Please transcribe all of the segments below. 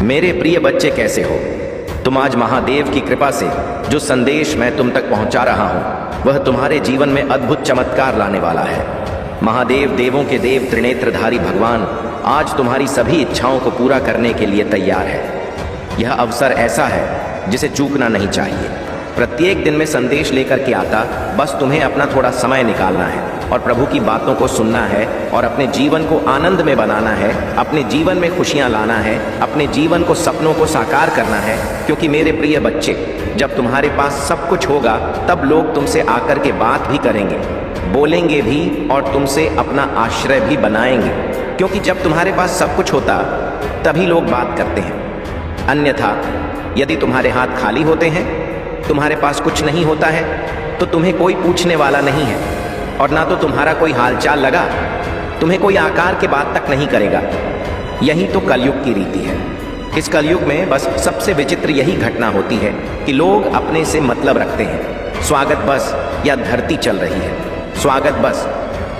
मेरे प्रिय बच्चे, कैसे हो तुम? आज महादेव की कृपा से जो संदेश मैं तुम तक पहुंचा रहा हूं वह तुम्हारे जीवन में अद्भुत चमत्कार लाने वाला है। महादेव, देवों के देव, त्रिनेत्रधारी भगवान आज तुम्हारी सभी इच्छाओं को पूरा करने के लिए तैयार है। यह अवसर ऐसा है जिसे चूकना नहीं चाहिए। प्रत्येक दिन में संदेश लेकर के आता, बस तुम्हें अपना थोड़ा समय निकालना है और प्रभु की बातों को सुनना है और अपने जीवन को आनंद में बनाना है, अपने जीवन में खुशियां लाना है, अपने जीवन को, सपनों को साकार करना है। क्योंकि मेरे प्रिय बच्चे, जब तुम्हारे पास सब कुछ होगा तब लोग तुमसे आकर के बात भी करेंगे, बोलेंगे भी और तुमसे अपना आश्रय भी बनाएंगे। क्योंकि जब तुम्हारे पास सब कुछ होता तभी लोग बात करते हैं। अन्यथा यदि तुम्हारे हाथ खाली होते हैं, तुम्हारे पास कुछ नहीं होता है, तो तुम्हें कोई पूछने वाला नहीं है और ना तो तुम्हारा कोई हालचाल लगा, तुम्हें कोई आकार के बात तक नहीं करेगा। यही तो कलयुग की रीति है। इस कलयुग में बस सबसे विचित्र यही घटना होती है कि लोग अपने से मतलब रखते हैं। स्वागत बस या धरती चल रही है, स्वागत बस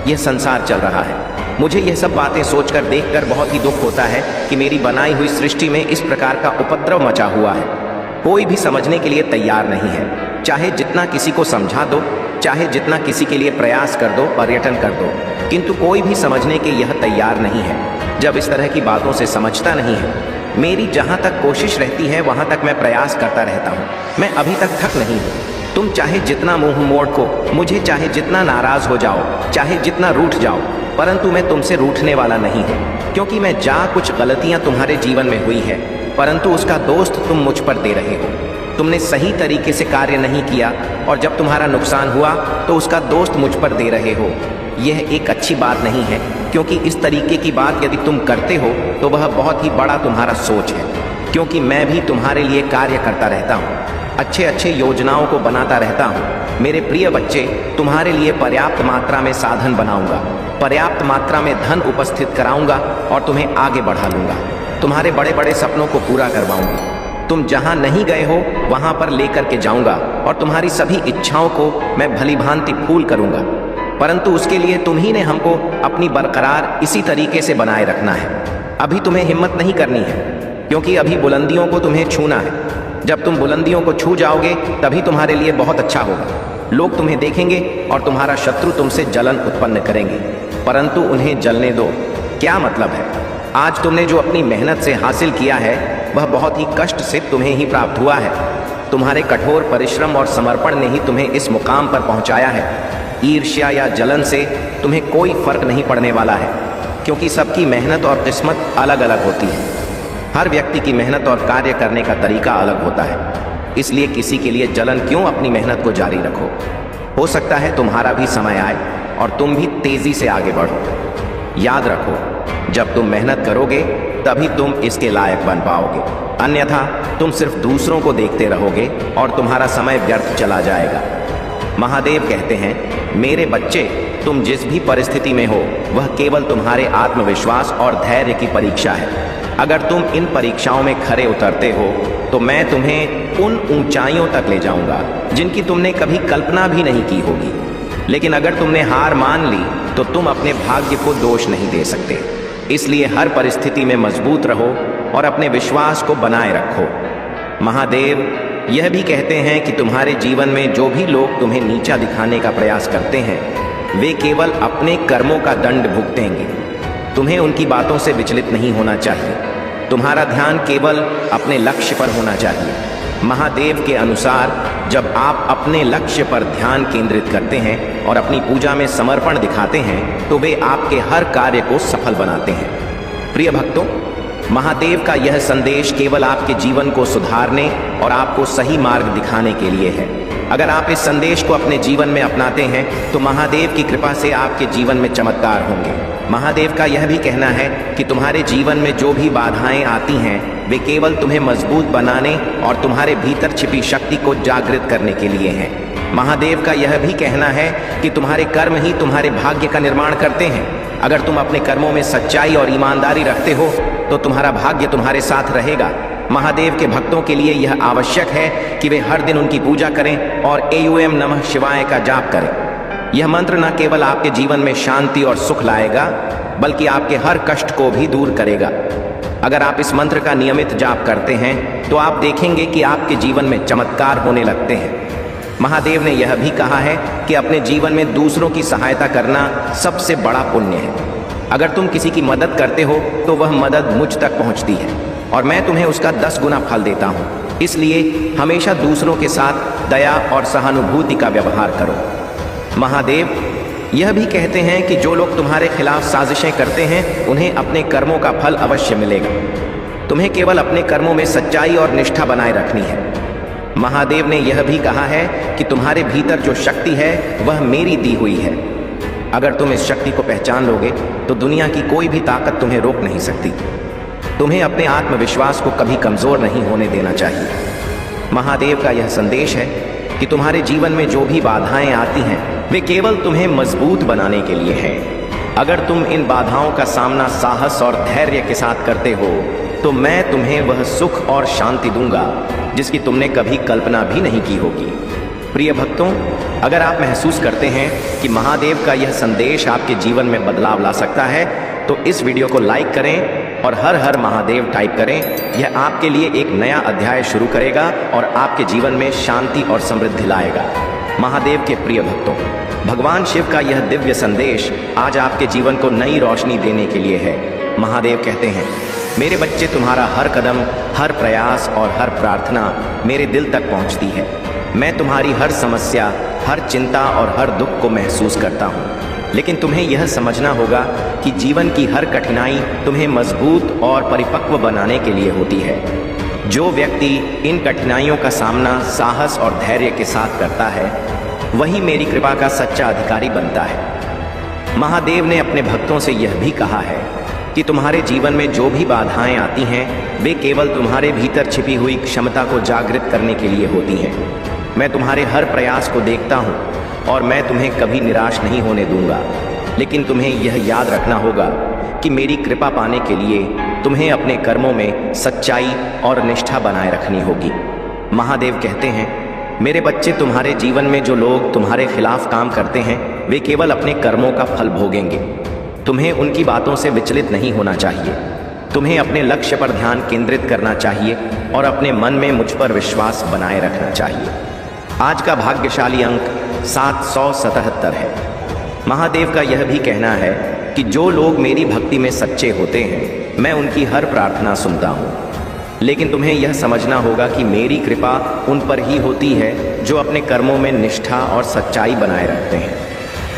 यह संसार चल रहा है। मुझे यह सब बातें सोचकर, देखकर बहुत ही दुख होता है कि मेरी बनाई हुई सृष्टि में इस प्रकार का उपद्रव मचा हुआ है। कोई भी समझने के लिए तैयार नहीं है। चाहे जितना किसी को समझा दो, चाहे जितना किसी के लिए प्रयास कर दो, पर्यटन कर दो, किंतु कोई भी समझने के यह तैयार नहीं है। जब इस तरह की बातों से समझता नहीं है, मेरी जहाँ तक कोशिश रहती है वहाँ तक मैं प्रयास करता रहता हूँ। मैं अभी तक थक नहीं हूँ। तुम चाहे जितना मुंह मोड़ को, मुझे चाहे जितना नाराज हो जाओ, चाहे जितना रूठ जाओ, परंतु मैं तुमसे रूठने वाला नहीं हूँ। क्योंकि मैं जा कुछ गलतियाँ तुम्हारे जीवन में हुई है, परंतु उसका दोस्त तुम मुझ पर दे रहे हो। तुमने सही तरीके से कार्य नहीं किया और जब तुम्हारा नुकसान हुआ तो उसका दोस्त मुझ पर दे रहे हो। यह एक अच्छी बात नहीं है, क्योंकि इस तरीके की बात यदि तुम करते हो तो वह बहुत ही बड़ा तुम्हारा सोच है। क्योंकि मैं भी तुम्हारे लिए कार्य करता रहता हूँ, अच्छे अच्छे योजनाओं को बनाता रहता हूँ। मेरे प्रिय बच्चे, तुम्हारे लिए पर्याप्त मात्रा में साधन बनाऊंगा, पर्याप्त मात्रा में धन उपस्थित कराऊंगा और तुम्हें आगे बढ़ा लूंगा। तुम्हारे बड़े बड़े सपनों को पूरा करवाऊंगा। तुम जहां नहीं गए हो वहां पर लेकर के जाऊंगा और तुम्हारी सभी इच्छाओं को मैं भली भांति फूल करूंगा। परंतु उसके लिए तुम ही ने हमको अपनी बरकरार इसी तरीके से बनाए रखना है। अभी तुम्हें हिम्मत नहीं करनी है, क्योंकि अभी बुलंदियों को तुम्हें छूना है। जब तुम बुलंदियों को छू जाओगे तभी तुम्हारे लिए बहुत अच्छा होगा। लोग तुम्हें देखेंगे और तुम्हारा शत्रु तुमसे जलन उत्पन्न करेंगे, परंतु उन्हें जलने दो। क्या मतलब है? आज तुमने जो अपनी मेहनत से हासिल किया है वह बहुत ही कष्ट से तुम्हें ही प्राप्त हुआ है। तुम्हारे कठोर परिश्रम और समर्पण ने ही तुम्हें इस मुकाम पर पहुंचाया है। ईर्ष्या या जलन से तुम्हें कोई फर्क नहीं पड़ने वाला है, क्योंकि सबकी मेहनत और किस्मत अलग अलग होती है। हर व्यक्ति की मेहनत और कार्य करने का तरीका अलग होता है। इसलिए किसी के लिए जलन क्यों, अपनी मेहनत को जारी रखो। हो सकता है तुम्हारा भी समय आए और तुम भी तेजी से आगे बढ़ो। याद रखो, जब तुम मेहनत करोगे तभी तुम इसके लायक बन पाओगे, अन्यथा तुम सिर्फ दूसरों को देखते रहोगे और तुम्हारा समय व्यर्थ चला जाएगा। महादेव कहते हैं, मेरे बच्चे, तुम जिस भी परिस्थिति में हो वह केवल तुम्हारे आत्मविश्वास और धैर्य की परीक्षा है। अगर तुम इन परीक्षाओं में खरे उतरते हो तो मैं तुम्हें उन ऊंचाइयों तक ले जाऊंगा जिनकी तुमने कभी कल्पना भी नहीं की होगी। लेकिन अगर तुमने हार मान ली तो तुम अपने भाग्य को दोष नहीं दे सकते। इसलिए हर परिस्थिति में मजबूत रहो और अपने विश्वास को बनाए रखो। महादेव यह भी कहते हैं कि तुम्हारे जीवन में जो भी लोग तुम्हें नीचा दिखाने का प्रयास करते हैं वे केवल अपने कर्मों का दंड भुगतेंगे। तुम्हें उनकी बातों से विचलित नहीं होना चाहिए। तुम्हारा ध्यान केवल अपने लक्ष्य पर होना चाहिए। महादेव के अनुसार जब आप अपने लक्ष्य पर ध्यान केंद्रित करते हैं और अपनी पूजा में समर्पण दिखाते हैं तो वे आपके हर कार्य को सफल बनाते हैं। प्रिय भक्तों, महादेव का यह संदेश केवल आपके जीवन को सुधारने और आपको सही मार्ग दिखाने के लिए है। अगर आप इस संदेश को अपने जीवन में अपनाते हैं तो महादेव की कृपा से आपके जीवन में चमत्कार होंगे। महादेव का यह भी कहना है कि तुम्हारे जीवन में जो भी बाधाएं आती हैं वे केवल तुम्हें मजबूत बनाने और तुम्हारे भीतर छिपी शक्ति को जागृत करने के लिए हैं। महादेव का यह भी कहना है कि तुम्हारे कर्म ही तुम्हारे भाग्य का निर्माण करते हैं। अगर तुम अपने कर्मों में सच्चाई और ईमानदारी रखते हो तो तुम्हारा भाग्य तुम्हारे साथ रहेगा। महादेव के भक्तों के लिए यह आवश्यक है कि वे हर दिन उनकी पूजा करें और एयूएम नमः शिवाय का जाप करें। यह मंत्र न केवल आपके जीवन में शांति और सुख लाएगा, बल्कि आपके हर कष्ट को भी दूर करेगा। अगर आप इस मंत्र का नियमित जाप करते हैं तो आप देखेंगे कि आपके जीवन में चमत्कार होने लगते हैं। महादेव ने यह भी कहा है कि अपने जीवन में दूसरों की सहायता करना सबसे बड़ा पुण्य है। अगर तुम किसी की मदद करते हो तो वह मदद मुझ तक पहुंचती है और मैं तुम्हें उसका 10 गुना फल देता हूं। इसलिए हमेशा दूसरों के साथ दया और सहानुभूति का व्यवहार करो। महादेव यह भी कहते हैं कि जो लोग तुम्हारे खिलाफ साजिशें करते हैं उन्हें अपने कर्मों का फल अवश्य मिलेगा। तुम्हें केवल अपने कर्मों में सच्चाई और निष्ठा बनाए रखनी है। महादेव ने यह भी कहा है कि तुम्हारे भीतर जो शक्ति है वह मेरी दी हुई है। अगर तुम इस शक्ति को पहचान लोगे तो दुनिया की कोई भी ताकत तुम्हें रोक नहीं सकती। तुम्हें अपने आत्मविश्वास को कभी कमजोर नहीं होने देना चाहिए। महादेव का यह संदेश है कि तुम्हारे जीवन में जो भी बाधाएं आती हैं वे केवल तुम्हें मजबूत बनाने के लिए हैं। अगर तुम इन बाधाओं का सामना साहस और धैर्य के साथ करते हो तो मैं तुम्हें वह सुख और शांति दूंगा जिसकी तुमने कभी कल्पना भी नहीं की होगी। प्रिय भक्तों, अगर आप महसूस करते हैं कि महादेव का यह संदेश आपके जीवन में बदलाव ला सकता है तो इस वीडियो को लाइक करें और हर हर महादेव टाइप करें। यह आपके लिए एक नया अध्याय शुरू करेगा और आपके जीवन में शांति और समृद्धि लाएगा। महादेव के प्रिय भक्तों, भगवान शिव का यह दिव्य संदेश आज आपके जीवन को नई रोशनी देने के लिए है। महादेव कहते हैं, मेरे बच्चे, तुम्हारा हर कदम, हर प्रयास और हर प्रार्थना मेरे दिल तक पहुंचती है। मैं तुम्हारी हर समस्या, हर चिंता और हर दुख को महसूस करता हूँ। लेकिन तुम्हें यह समझना होगा कि जीवन की हर कठिनाई तुम्हें मजबूत और परिपक्व बनाने के लिए होती है। जो व्यक्ति इन कठिनाइयों का सामना साहस और धैर्य के साथ करता है वही मेरी कृपा का सच्चा अधिकारी बनता है। महादेव ने अपने भक्तों से यह भी कहा है कि तुम्हारे जीवन में जो भी बाधाएं आती हैं वे केवल तुम्हारे भीतर छिपी हुई क्षमता को जागृत करने के लिए होती हैं। मैं तुम्हारे हर प्रयास को देखता हूँ और मैं तुम्हें कभी निराश नहीं होने दूंगा। लेकिन तुम्हें यह याद रखना होगा कि मेरी कृपा पाने के लिए तुम्हें अपने कर्मों में सच्चाई और निष्ठा बनाए रखनी होगी। महादेव कहते हैं, मेरे बच्चे, तुम्हारे जीवन में जो लोग तुम्हारे खिलाफ काम करते हैं वे केवल अपने कर्मों का फल भोगेंगे। तुम्हें उनकी बातों से विचलित नहीं होना चाहिए। तुम्हें अपने लक्ष्य पर ध्यान केंद्रित करना चाहिए और अपने मन में मुझ पर विश्वास बनाए रखना चाहिए। आज का भाग्यशाली अंक 777 है। महादेव का यह भी कहना है कि जो लोग मेरी भक्ति में सच्चे होते हैं मैं उनकी हर प्रार्थना सुनता हूँ। लेकिन तुम्हें यह समझना होगा कि मेरी कृपा उन पर ही होती है जो अपने कर्मों में निष्ठा और सच्चाई बनाए रखते हैं।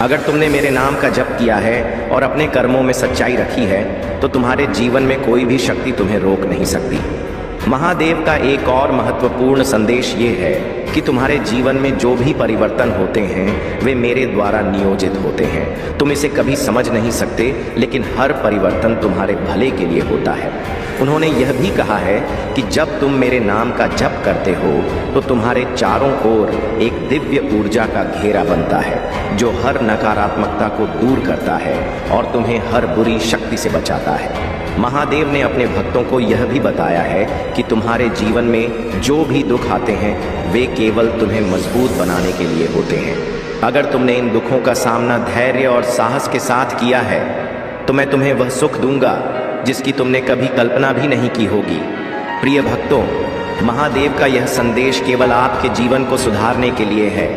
अगर तुमने मेरे नाम का जप किया है और अपने कर्मों में सच्चाई रखी है तो तुम्हारे जीवन में कोई भी शक्ति तुम्हें रोक नहीं सकती। महादेव का एक और महत्वपूर्ण संदेश ये है कि तुम्हारे जीवन में जो भी परिवर्तन होते हैं वे मेरे द्वारा नियोजित होते हैं। तुम इसे कभी समझ नहीं सकते, लेकिन हर परिवर्तन तुम्हारे भले के लिए होता है। उन्होंने यह भी कहा है कि जब तुम मेरे नाम का जप करते हो तो तुम्हारे चारों ओर एक दिव्य ऊर्जा का घेरा बनता है जो हर नकारात्मकता को दूर करता है और तुम्हें हर बुरी शक्ति से बचाता है। महादेव ने अपने भक्तों को यह भी बताया है कि तुम्हारे जीवन में जो भी दुख आते हैं वे केवल तुम्हें मजबूत बनाने के लिए होते हैं। अगर तुमने इन दुखों का सामना धैर्य और साहस के साथ किया है तो मैं तुम्हें वह सुख दूंगा जिसकी तुमने कभी कल्पना भी नहीं की होगी। प्रिय भक्तों, महादेव का यह संदेश केवल आपके जीवन को सुधारने के लिए है।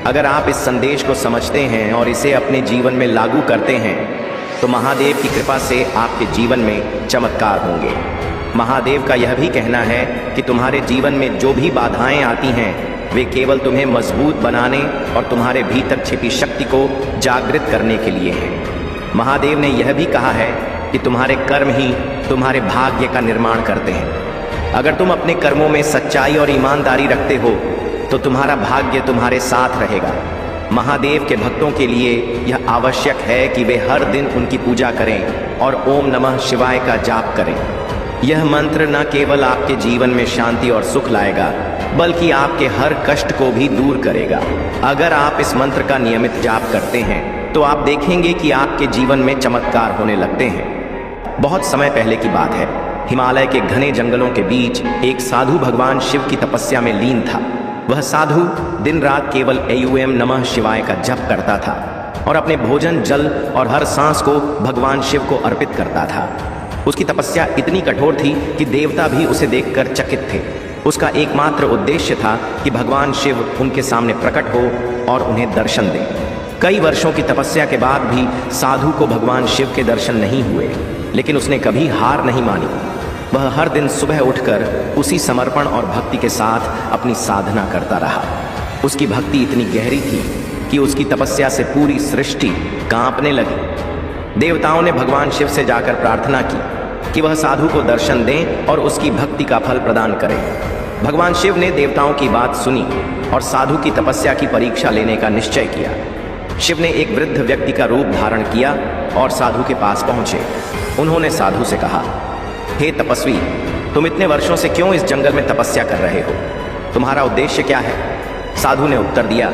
अगर आप इस संदेश को समझते हैं और इसे अपने जीवन में लागू करते हैं तो महादेव की कृपा से आपके जीवन में चमत्कार होंगे। महादेव का यह भी कहना है कि तुम्हारे जीवन में जो भी बाधाएं आती हैं वे केवल तुम्हें मजबूत बनाने और तुम्हारे भीतर छिपी शक्ति को जागृत करने के लिए हैं। महादेव ने यह भी कहा है कि तुम्हारे कर्म ही तुम्हारे भाग्य का निर्माण करते हैं। अगर तुम अपने कर्मों में सच्चाई और ईमानदारी रखते हो तो तुम्हारा भाग्य तुम्हारे साथ रहेगा। महादेव के भक्तों के लिए यह आवश्यक है कि वे हर दिन उनकी पूजा करें और ओम नमः शिवाय का जाप करें। यह मंत्र न केवल आपके जीवन में शांति और सुख लाएगा बल्कि आपके हर कष्ट को भी दूर करेगा। अगर आप इस मंत्र का नियमित जाप करते हैं तो आप देखेंगे कि आपके जीवन में चमत्कार होने लगते हैं। बहुत समय पहले की बात है, हिमालय के घने जंगलों के बीच एक साधु भगवान शिव की तपस्या में लीन था। वह साधु दिन रात केवल ओम नमः शिवाय का जप करता था और अपने भोजन, जल और हर सांस को भगवान शिव को अर्पित करता था। उसकी तपस्या इतनी कठोर थी कि देवता भी उसे देखकर चकित थे। उसका एकमात्र उद्देश्य था कि भगवान शिव उनके सामने प्रकट हो और उन्हें दर्शन दे। कई वर्षों की तपस्या के बाद भी साधु को भगवान शिव के दर्शन नहीं हुए, लेकिन उसने कभी हार नहीं मानी। वह हर दिन सुबह उठकर उसी समर्पण और भक्ति के साथ अपनी साधना करता रहा। उसकी भक्ति इतनी गहरी थी कि उसकी तपस्या से पूरी सृष्टि कांपने लगी। देवताओं ने भगवान शिव से जाकर प्रार्थना की कि वह साधु को दर्शन दें और उसकी भक्ति का फल प्रदान करें। भगवान शिव ने देवताओं की बात सुनी और साधु की तपस्या की परीक्षा लेने का निश्चय किया। शिव ने एक वृद्ध व्यक्ति का रूप धारण किया और साधु के पास पहुंचे। उन्होंने साधु से कहा, हे तपस्वी, तुम इतने वर्षों से क्यों इस जंगल में तपस्या कर रहे हो? तुम्हारा उद्देश्य क्या है? साधु ने उत्तर दिया,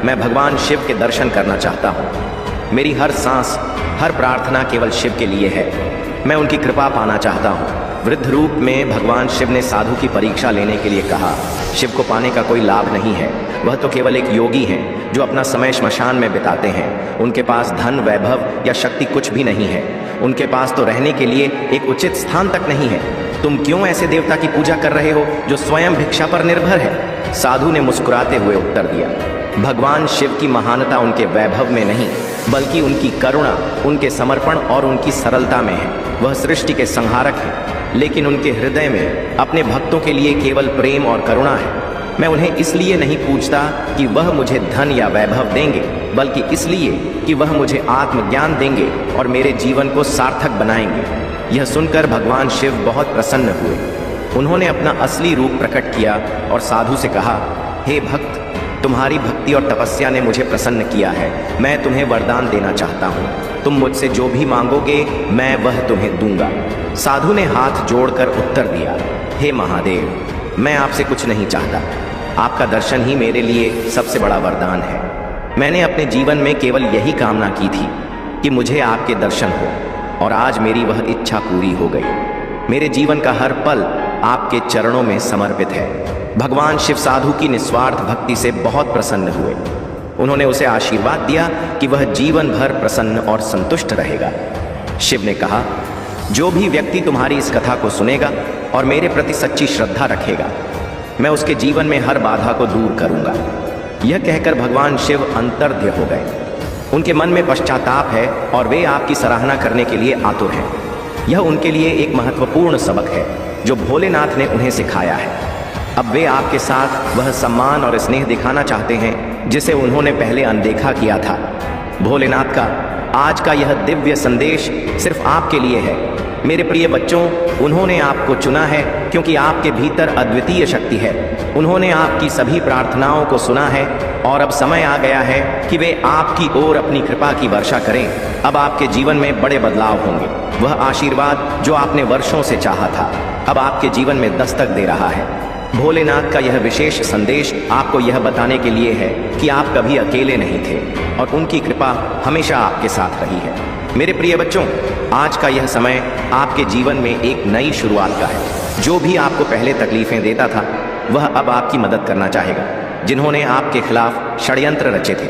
मैं भगवान शिव के दर्शन करना चाहता हूँ। मेरी हर सांस, हर प्रार्थना केवल शिव के लिए है। मैं उनकी कृपा पाना चाहता हूँ। वृद्ध रूप में भगवान शिव ने साधु की परीक्षा लेने के लिए कहा। शिव को पाने का कोई लाभ नहीं है। वह तो केवल एक योगी हैं जो अपना समय श्मशान में बिताते हैं। उनके पास धन, वैभव या शक्ति कुछ भी नहीं है। उनके पास तो रहने के लिए एक उचित स्थान तक नहीं है। तुम क्यों ऐसे देवता की पूजा कर रहे हो जो स्वयं भिक्षा पर निर्भर है? साधु ने मुस्कुराते हुए उत्तर दिया, भगवान शिव की महानता उनके वैभव में नहीं, बल्कि उनकी करुणा, उनके समर्पण और उनकी सरलता में है। वह सृष्टि के संहारक हैं, लेकिन उनके हृदय में अपने भक्तों के लिए केवल प्रेम और करुणा है। मैं उन्हें इसलिए नहीं पूछता कि वह मुझे धन या वैभव देंगे, बल्कि इसलिए कि वह मुझे आत्मज्ञान देंगे और मेरे जीवन को सार्थक बनाएंगे। यह सुनकर भगवान शिव बहुत प्रसन्न हुए। उन्होंने अपना असली रूप प्रकट किया और साधु से कहा, हे भक्त, तुम्हारी भक्ति और तपस्या ने मुझे प्रसन्न किया है। मैं तुम्हें वरदान देना चाहता हूँ। तुम मुझसे जो भी मांगोगे मैं वह तुम्हें दूंगा। साधु ने हाथ जोड़कर उत्तर दिया, हे महादेव, मैं आपसे कुछ नहीं चाहता। आपका दर्शन ही मेरे लिए सबसे बड़ा वरदान है। मैंने अपने जीवन में केवल यही कामना की थी कि मुझे आपके दर्शन हो, और आज मेरी वह इच्छा पूरी हो गई। मेरे जीवन का हर पल आपके चरणों में समर्पित है। भगवान शिव साधु की निस्वार्थ भक्ति से बहुत प्रसन्न हुए। उन्होंने उसे आशीर्वाद दिया कि वह जीवन भर प्रसन्न और संतुष्ट रहेगा। शिव ने कहा, जो भी व्यक्ति तुम्हारी इस कथा को सुनेगा और मेरे प्रति सच्ची श्रद्धा रखेगा, मैं उसके जीवन में हर बाधा को दूर करूंगा। यह कहकर भगवान शिव अंतर्ध्य हो गए। उनके मन में पश्चाताप है और वे आपकी सराहना करने के लिए आतुर हैं। यह उनके लिए एक महत्वपूर्ण सबक है जो भोलेनाथ ने उन्हें सिखाया है। अब वे आपके साथ वह सम्मान और स्नेह दिखाना चाहते हैं जिसे उन्होंने पहले अनदेखा किया था। भोलेनाथ का आज का यह दिव्य संदेश सिर्फ आपके लिए है। मेरे प्रिय बच्चों, उन्होंने आपको चुना है क्योंकि आपके भीतर अद्वितीय शक्ति है। उन्होंने आपकी सभी प्रार्थनाओं को सुना है और अब समय आ गया है कि वे आपकी ओर अपनी कृपा की वर्षा करें। अब आपके जीवन में बड़े बदलाव होंगे। वह आशीर्वाद जो आपने वर्षों से चाहा था, अब आपके जीवन में दस्तक दे रहा है। भोलेनाथ का यह विशेष संदेश आपको यह बताने के लिए है कि आप कभी अकेले नहीं थे और उनकी कृपा हमेशा आपके साथ रही है। मेरे प्रिय बच्चों, आज का यह समय आपके जीवन में एक नई शुरुआत का है। जो भी आपको पहले तकलीफें देता था, वह अब आपकी मदद करना चाहेगा। जिन्होंने आपके खिलाफ षड्यंत्र रचे थे,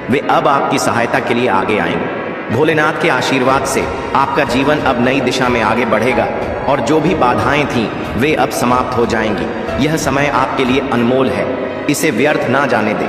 वे अब आपकी सहायता के लिए आगे आएंगे। भोलेनाथ के आशीर्वाद से आपका जीवन अब नई दिशा में आगे बढ़ेगा और जो भी बाधाएं थीं, वे अब समाप्त हो जाएंगी। यह समय आपके लिए अनमोल है, इसे व्यर्थ ना जाने दें।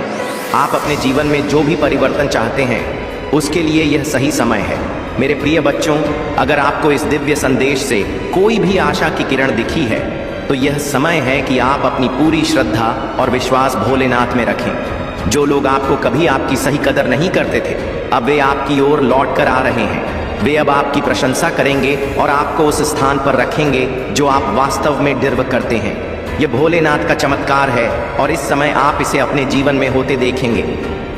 आप अपने जीवन में जो भी परिवर्तन चाहते हैं, उसके लिए यह सही समय है। मेरे प्रिय बच्चों, अगर आपको इस दिव्य संदेश से कोई भी आशा की किरण दिखी है, तो यह समय है कि आप अपनी पूरी श्रद्धा और विश्वास भोलेनाथ में रखें। जो लोग आपको कभी आपकी सही कदर नहीं करते थे, अब वे आपकी ओर लौट कर आ रहे हैं। वे अब आपकी प्रशंसा करेंगे और आपको उस स्थान पर रखेंगे जो आप वास्तव में डिर्व करते हैं। यह भोलेनाथ का चमत्कार है और इस समय आप इसे अपने जीवन में होते देखेंगे।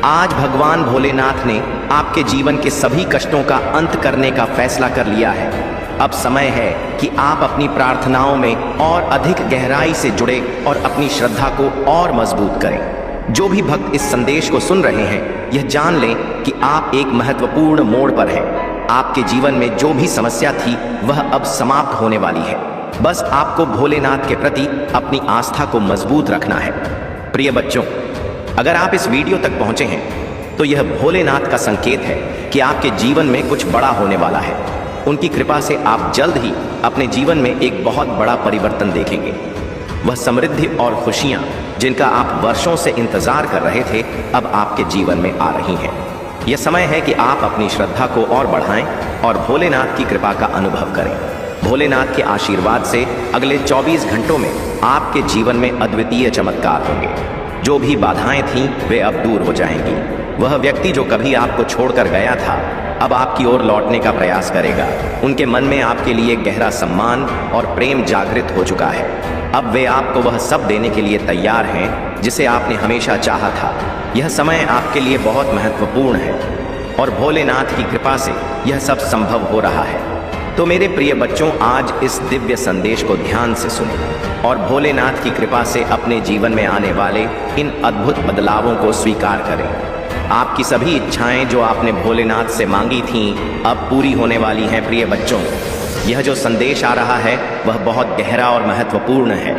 आज भगवान भोलेनाथ ने आपके जीवन के सभी कष्टों का अंत करने का फैसला कर लिया है। अब समय है कि आप अपनी प्रार्थनाओं में और अधिक गहराई से जुड़े और अपनी श्रद्धा को और मजबूत करें। जो भी भक्त इस संदेश को सुन रहे हैं, यह जान लें कि आप एक महत्वपूर्ण मोड़ पर हैं। आपके जीवन में जो भी समस्या थी, वह अब समाप्त होने वाली है। बस आपको भोलेनाथ के प्रति अपनी आस्था को मजबूत रखना है। प्रिय बच्चों, अगर आप इस वीडियो तक पहुंचे हैं, तो यह भोलेनाथ का संकेत है कि आपके जीवन में कुछ बड़ा होने वाला है। उनकी कृपा से आप जल्द ही अपने जीवन में एक बहुत बड़ा परिवर्तन देखेंगे। वह समृद्धि और खुशियां जिनका आप वर्षों से इंतजार कर रहे थे, अब आपके जीवन में आ रही हैं। यह समय है कि आप अपनी श्रद्धा को और बढ़ाएं और भोलेनाथ की कृपा का अनुभव करें। भोलेनाथ के आशीर्वाद से अगले 24 घंटों में आपके जीवन में अद्वितीय चमत्कार होंगे। जो भी बाधाएं थीं, वे अब दूर हो जाएंगी। वह व्यक्ति जो कभी आपको छोड़कर गया था, अब आपकी ओर लौटने का प्रयास करेगा। उनके मन में आपके लिए गहरा सम्मान और प्रेम जागृत हो चुका है। अब वे आपको वह सब देने के लिए तैयार हैं जिसे आपने हमेशा चाहा था। यह समय आपके लिए बहुत महत्वपूर्ण है और भोलेनाथ की कृपा से यह सब संभव हो रहा है। तो मेरे प्रिय बच्चों, आज इस दिव्य संदेश को ध्यान से सुनें और भोलेनाथ की कृपा से अपने जीवन में आने वाले इन अद्भुत बदलावों को स्वीकार करें। आपकी सभी इच्छाएं जो आपने भोलेनाथ से मांगी थीं, अब पूरी होने वाली हैं। प्रिय बच्चों, यह जो संदेश आ रहा है वह बहुत गहरा और महत्वपूर्ण है।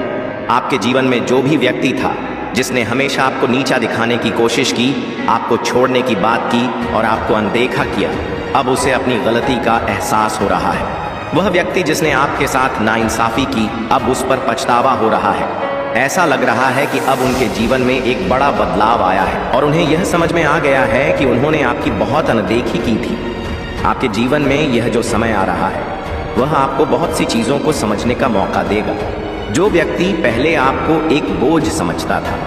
आपके जीवन में जो भी व्यक्ति था जिसने हमेशा आपको नीचा दिखाने की कोशिश की, आपको छोड़ने की बात की और आपको अनदेखा किया, अब उसे अपनी गलती का एहसास हो रहा है। वह व्यक्ति जिसने आपके साथ नाइंसाफी की, अब उस पर पछतावा हो रहा है। ऐसा लग रहा है कि अब उनके जीवन में एक बड़ा बदलाव आया है और उन्हें यह समझ में आ गया है कि उन्होंने आपकी बहुत अनदेखी की थी। आपके जीवन में यह जो समय आ रहा है वह आपको बहुत सी चीज़ों को समझने का मौका देगा। जो व्यक्ति पहले आपको एक बोझ समझता था,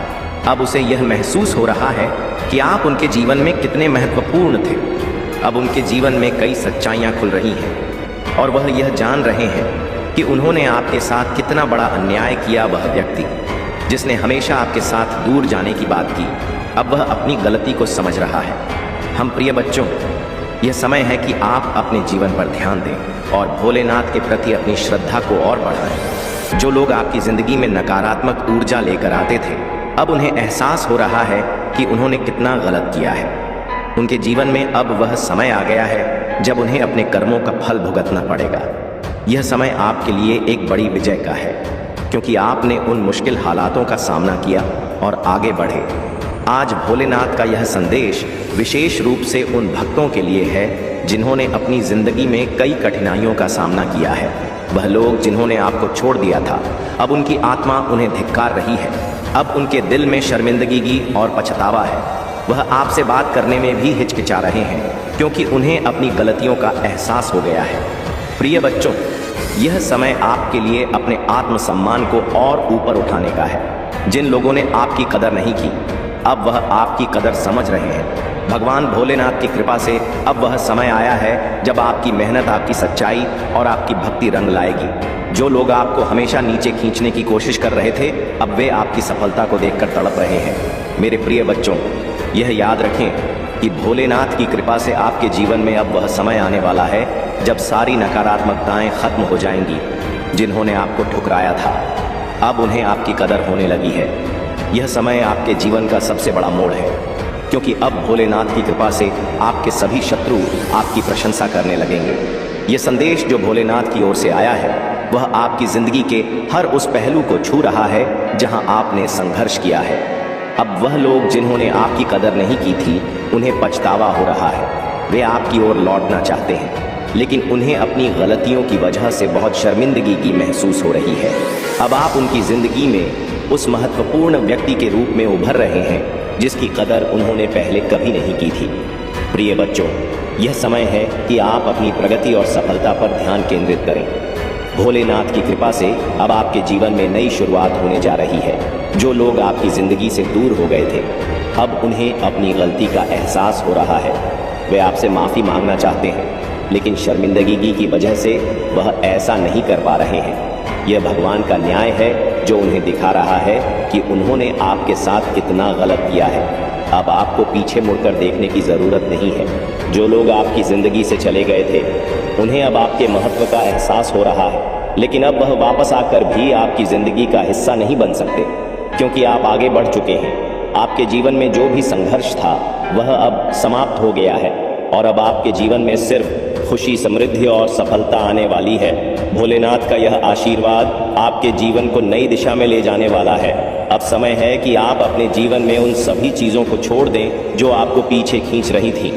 अब उसे यह महसूस हो रहा है कि आप उनके जीवन में कितने महत्वपूर्ण थे। अब उनके जीवन में कई सच्चाइयाँ खुल रही हैं और वह यह जान रहे हैं कि उन्होंने आपके साथ कितना बड़ा अन्याय किया। वह व्यक्ति जिसने हमेशा आपके साथ दूर जाने की बात की, अब वह अपनी गलती को समझ रहा है। हम प्रिय बच्चों, यह समय है कि आप अपने जीवन पर ध्यान दें और भोलेनाथ के प्रति अपनी श्रद्धा को और बढ़ाएं। जो लोग आपकी ज़िंदगी में नकारात्मक ऊर्जा लेकर आते थे, अब उन्हें एहसास हो रहा है कि उन्होंने कितना गलत किया है। उनके जीवन में अब वह समय आ गया है जब उन्हें अपने कर्मों का फल भुगतना पड़ेगा। यह समय आपके लिए एक बड़ी विजय का है, क्योंकि आपने उन मुश्किल हालातों का सामना किया और आगे बढ़े। आज भोलेनाथ का यह संदेश विशेष रूप से उन भक्तों के लिए है जिन्होंने अपनी ज़िंदगी में कई कठिनाइयों का सामना किया है। वह लोग जिन्होंने आपको छोड़ दिया था, अब उनकी आत्मा उन्हें धिक्कार रही है। अब उनके दिल में शर्मिंदगी और पछतावा है। वह आपसे बात करने में भी हिचकिचा रहे हैं, क्योंकि उन्हें अपनी गलतियों का एहसास हो गया है। प्रिय बच्चों, यह समय आपके लिए अपने आत्मसम्मान को और ऊपर उठाने का है। जिन लोगों ने आपकी कदर नहीं की, अब वह आपकी कदर समझ रहे हैं। भगवान भोलेनाथ की कृपा से अब वह समय आया है जब आपकी मेहनत, आपकी सच्चाई और आपकी भक्ति रंग लाएगी। जो लोग आपको हमेशा नीचे खींचने की कोशिश कर रहे थे, अब वे आपकी सफलता को देखकर तड़प रहे हैं। मेरे प्रिय बच्चों, यह याद रखें कि भोलेनाथ की कृपा से आपके जीवन में अब वह समय आने वाला है जब सारी नकारात्मकताएं खत्म हो जाएंगी। जिन्होंने आपको ठुकराया था, अब उन्हें आपकी कदर होने लगी है। यह समय आपके जीवन का सबसे बड़ा मोड़ है, क्योंकि अब भोलेनाथ की कृपा से आपके सभी शत्रु आपकी प्रशंसा करने लगेंगे। यह संदेश जो भोलेनाथ की ओर से आया है, वह आपकी ज़िंदगी के हर उस पहलू को छू रहा है जहां आपने संघर्ष किया है। अब वह लोग जिन्होंने आपकी कदर नहीं की थी, उन्हें पछतावा हो रहा है। वे आपकी ओर लौटना चाहते हैं, लेकिन उन्हें अपनी गलतियों की वजह से बहुत शर्मिंदगी की महसूस हो रही है। अब आप उनकी ज़िंदगी में उस महत्वपूर्ण व्यक्ति के रूप में उभर रहे हैं जिसकी कदर उन्होंने पहले कभी नहीं की थी। प्रिय बच्चों, यह समय है कि आप अपनी प्रगति और सफलता पर ध्यान केंद्रित करें। भोलेनाथ की कृपा से अब आपके जीवन में नई शुरुआत होने जा रही है। जो लोग आपकी ज़िंदगी से दूर हो गए थे, अब उन्हें अपनी गलती का एहसास हो रहा है। वे आपसे माफ़ी मांगना चाहते हैं, लेकिन शर्मिंदगी की वजह से वह ऐसा नहीं कर पा रहे हैं। यह भगवान का न्याय है जो उन्हें दिखा रहा है कि उन्होंने आपके साथ कितना गलत किया है। अब आपको पीछे मुड़कर देखने की ज़रूरत नहीं है। जो लोग आपकी ज़िंदगी से चले गए थे, उन्हें अब आपके महत्व का एहसास हो रहा है, लेकिन अब वह वापस आकर भी आपकी ज़िंदगी का हिस्सा नहीं बन सकते, क्योंकि आप आगे बढ़ चुके हैं। आपके जीवन में जो भी संघर्ष था वह अब समाप्त हो गया है और अब आपके जीवन में सिर्फ खुशी, समृद्धि और सफलता आने वाली है। भोलेनाथ का यह आशीर्वाद आपके जीवन को नई दिशा में ले जाने वाला है। अब समय है कि आप अपने जीवन में उन सभी चीज़ों को छोड़ दें जो आपको पीछे खींच रही थी।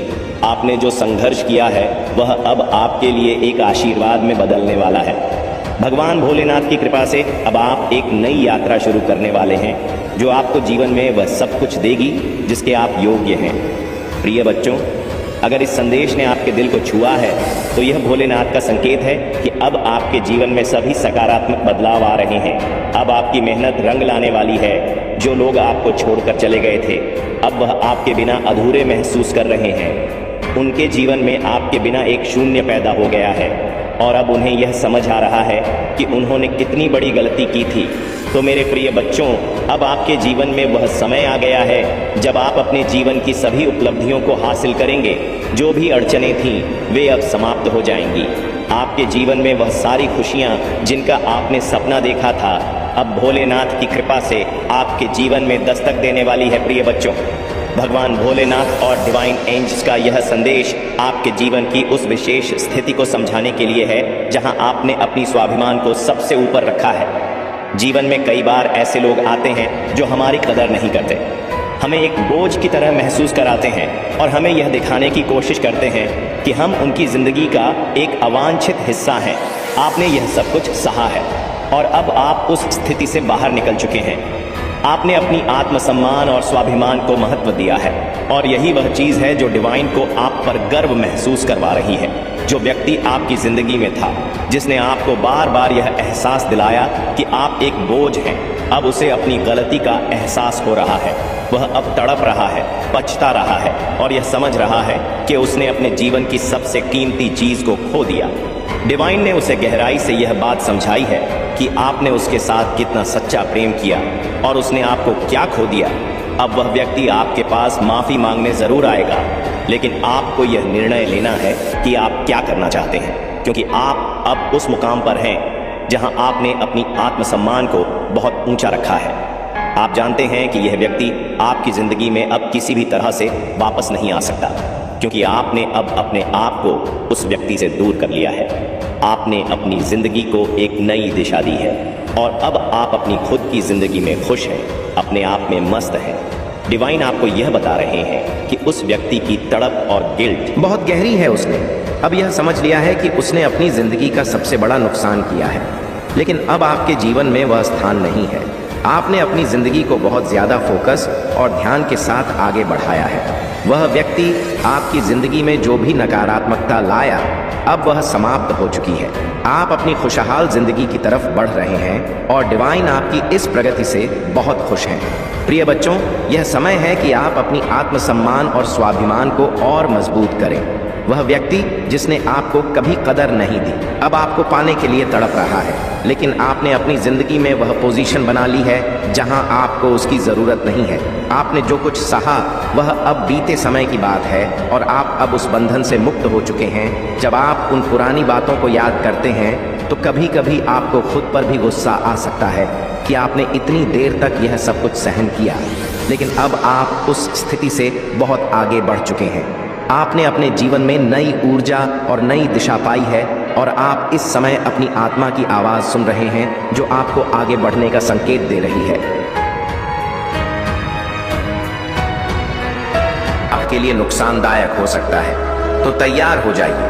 आपने जो संघर्ष किया है वह अब आपके लिए एक आशीर्वाद में बदलने वाला है। भगवान भोलेनाथ की कृपा से अब आप एक नई यात्रा शुरू करने वाले हैं जो आपको जीवन में वह सब कुछ देगी जिसके आप योग्य हैं। प्रिय बच्चों, अगर इस संदेश ने आपके दिल को छुआ है तो यह भोलेनाथ का संकेत है कि अब आपके जीवन में सभी सकारात्मक बदलाव आ रहे हैं। अब आपकी मेहनत रंग लाने वाली है। जो लोग आपको छोड़कर चले गए थे अब वह आपके बिना अधूरे महसूस कर रहे हैं। उनके जीवन में आपके बिना एक शून्य पैदा हो गया है और अब उन्हें यह समझ आ रहा है कि उन्होंने कितनी बड़ी गलती की थी। तो मेरे प्रिय बच्चों, अब आपके जीवन में वह समय आ गया है जब आप अपने जीवन की सभी उपलब्धियों को हासिल करेंगे। जो भी अड़चनें थीं वे अब समाप्त हो जाएंगी। आपके जीवन में वह सारी खुशियां जिनका आपने सपना देखा था अब भोलेनाथ की कृपा से आपके जीवन में दस्तक देने वाली है। प्रिय बच्चों, भगवान भोलेनाथ और डिवाइन एंजल्स का यह संदेश आपके जीवन की उस विशेष स्थिति को समझाने के लिए है जहां आपने अपनी स्वाभिमान को सबसे ऊपर रखा है। जीवन में कई बार ऐसे लोग आते हैं जो हमारी कदर नहीं करते, हमें एक बोझ की तरह महसूस कराते हैं और हमें यह दिखाने की कोशिश करते हैं कि हम उनकी ज़िंदगी का एक अवांछित हिस्सा हैं। आपने यह सब कुछ सहा है और अब आप उस स्थिति से बाहर निकल चुके हैं। आपने अपनी आत्मसम्मान और स्वाभिमान को महत्व दिया है और यही वह चीज़ है जो डिवाइन को आप पर गर्व महसूस करवा रही है। जो व्यक्ति आपकी ज़िंदगी में था जिसने आपको बार बार यह एहसास दिलाया कि आप एक बोझ हैं, अब उसे अपनी गलती का एहसास हो रहा है। वह अब तड़प रहा है, पछता रहा है और यह समझ रहा है कि उसने अपने जीवन की सबसे कीमती चीज़ को खो दिया। डिवाइन ने उसे गहराई से यह बात समझाई है कि आपने उसके साथ कितना सच्चा प्रेम किया और उसने आपको क्या खो दिया। अब वह व्यक्ति आपके पास माफ़ी मांगने ज़रूर आएगा, लेकिन आपको यह निर्णय लेना है कि आप क्या करना चाहते हैं, क्योंकि आप अब उस मुकाम पर हैं जहां आपने अपनी आत्मसम्मान को बहुत ऊंचा रखा है। आप जानते हैं कि यह व्यक्ति आपकी ज़िंदगी में अब किसी भी तरह से वापस नहीं आ सकता, क्योंकि आपने अब अपने आप को उस व्यक्ति से दूर कर लिया है। आपने अपनी ज़िंदगी को एक नई दिशा दी है और अब आप अपनी खुद की ज़िंदगी में खुश हैं, अपने आप में मस्त हैं। डिवाइन आपको यह बता रहे हैं कि उस व्यक्ति की तड़प और गिल्ट बहुत गहरी है। उसने अब यह समझ लिया है कि उसने अपनी जिंदगी का सबसे बड़ा नुकसान किया है, लेकिन अब आपके जीवन में वह स्थान नहीं है। आपने अपनी जिंदगी को बहुत ज्यादा फोकस और ध्यान के साथ आगे बढ़ाया है। वह व्यक्ति आपकी जिंदगी में जो भी नकारात्मकता लाया अब वह समाप्त हो चुकी है। आप अपनी खुशहाल जिंदगी की तरफ बढ़ रहे हैं और डिवाइन आपकी इस प्रगति से बहुत खुश हैं। प्रिय बच्चों, यह समय है कि आप अपनी आत्मसम्मान और स्वाभिमान को और मजबूत करें। वह व्यक्ति जिसने आपको कभी कदर नहीं दी अब आपको पाने के लिए तड़प रहा है, लेकिन आपने अपनी जिंदगी में वह पोजीशन बना ली है जहां आपको उसकी जरूरत नहीं है। आपने जो कुछ सहा वह अब बीते समय की बात है और आप अब उस बंधन से मुक्त हो चुके हैं। जब आप उन पुरानी बातों को याद करते हैं तो कभी कभी आपको खुद पर भी गुस्सा आ सकता है कि आपने इतनी देर तक यह सब कुछ सहन किया, लेकिन अब आप उस स्थिति से बहुत आगे बढ़ चुके हैं। आपने अपने जीवन में नई ऊर्जा और नई दिशा पाई है और आप इस समय अपनी आत्मा की आवाज़ सुन रहे हैं जो आपको आगे बढ़ने का संकेत दे रही है। आपके लिए नुकसानदायक हो सकता है, तो तैयार हो जाइए।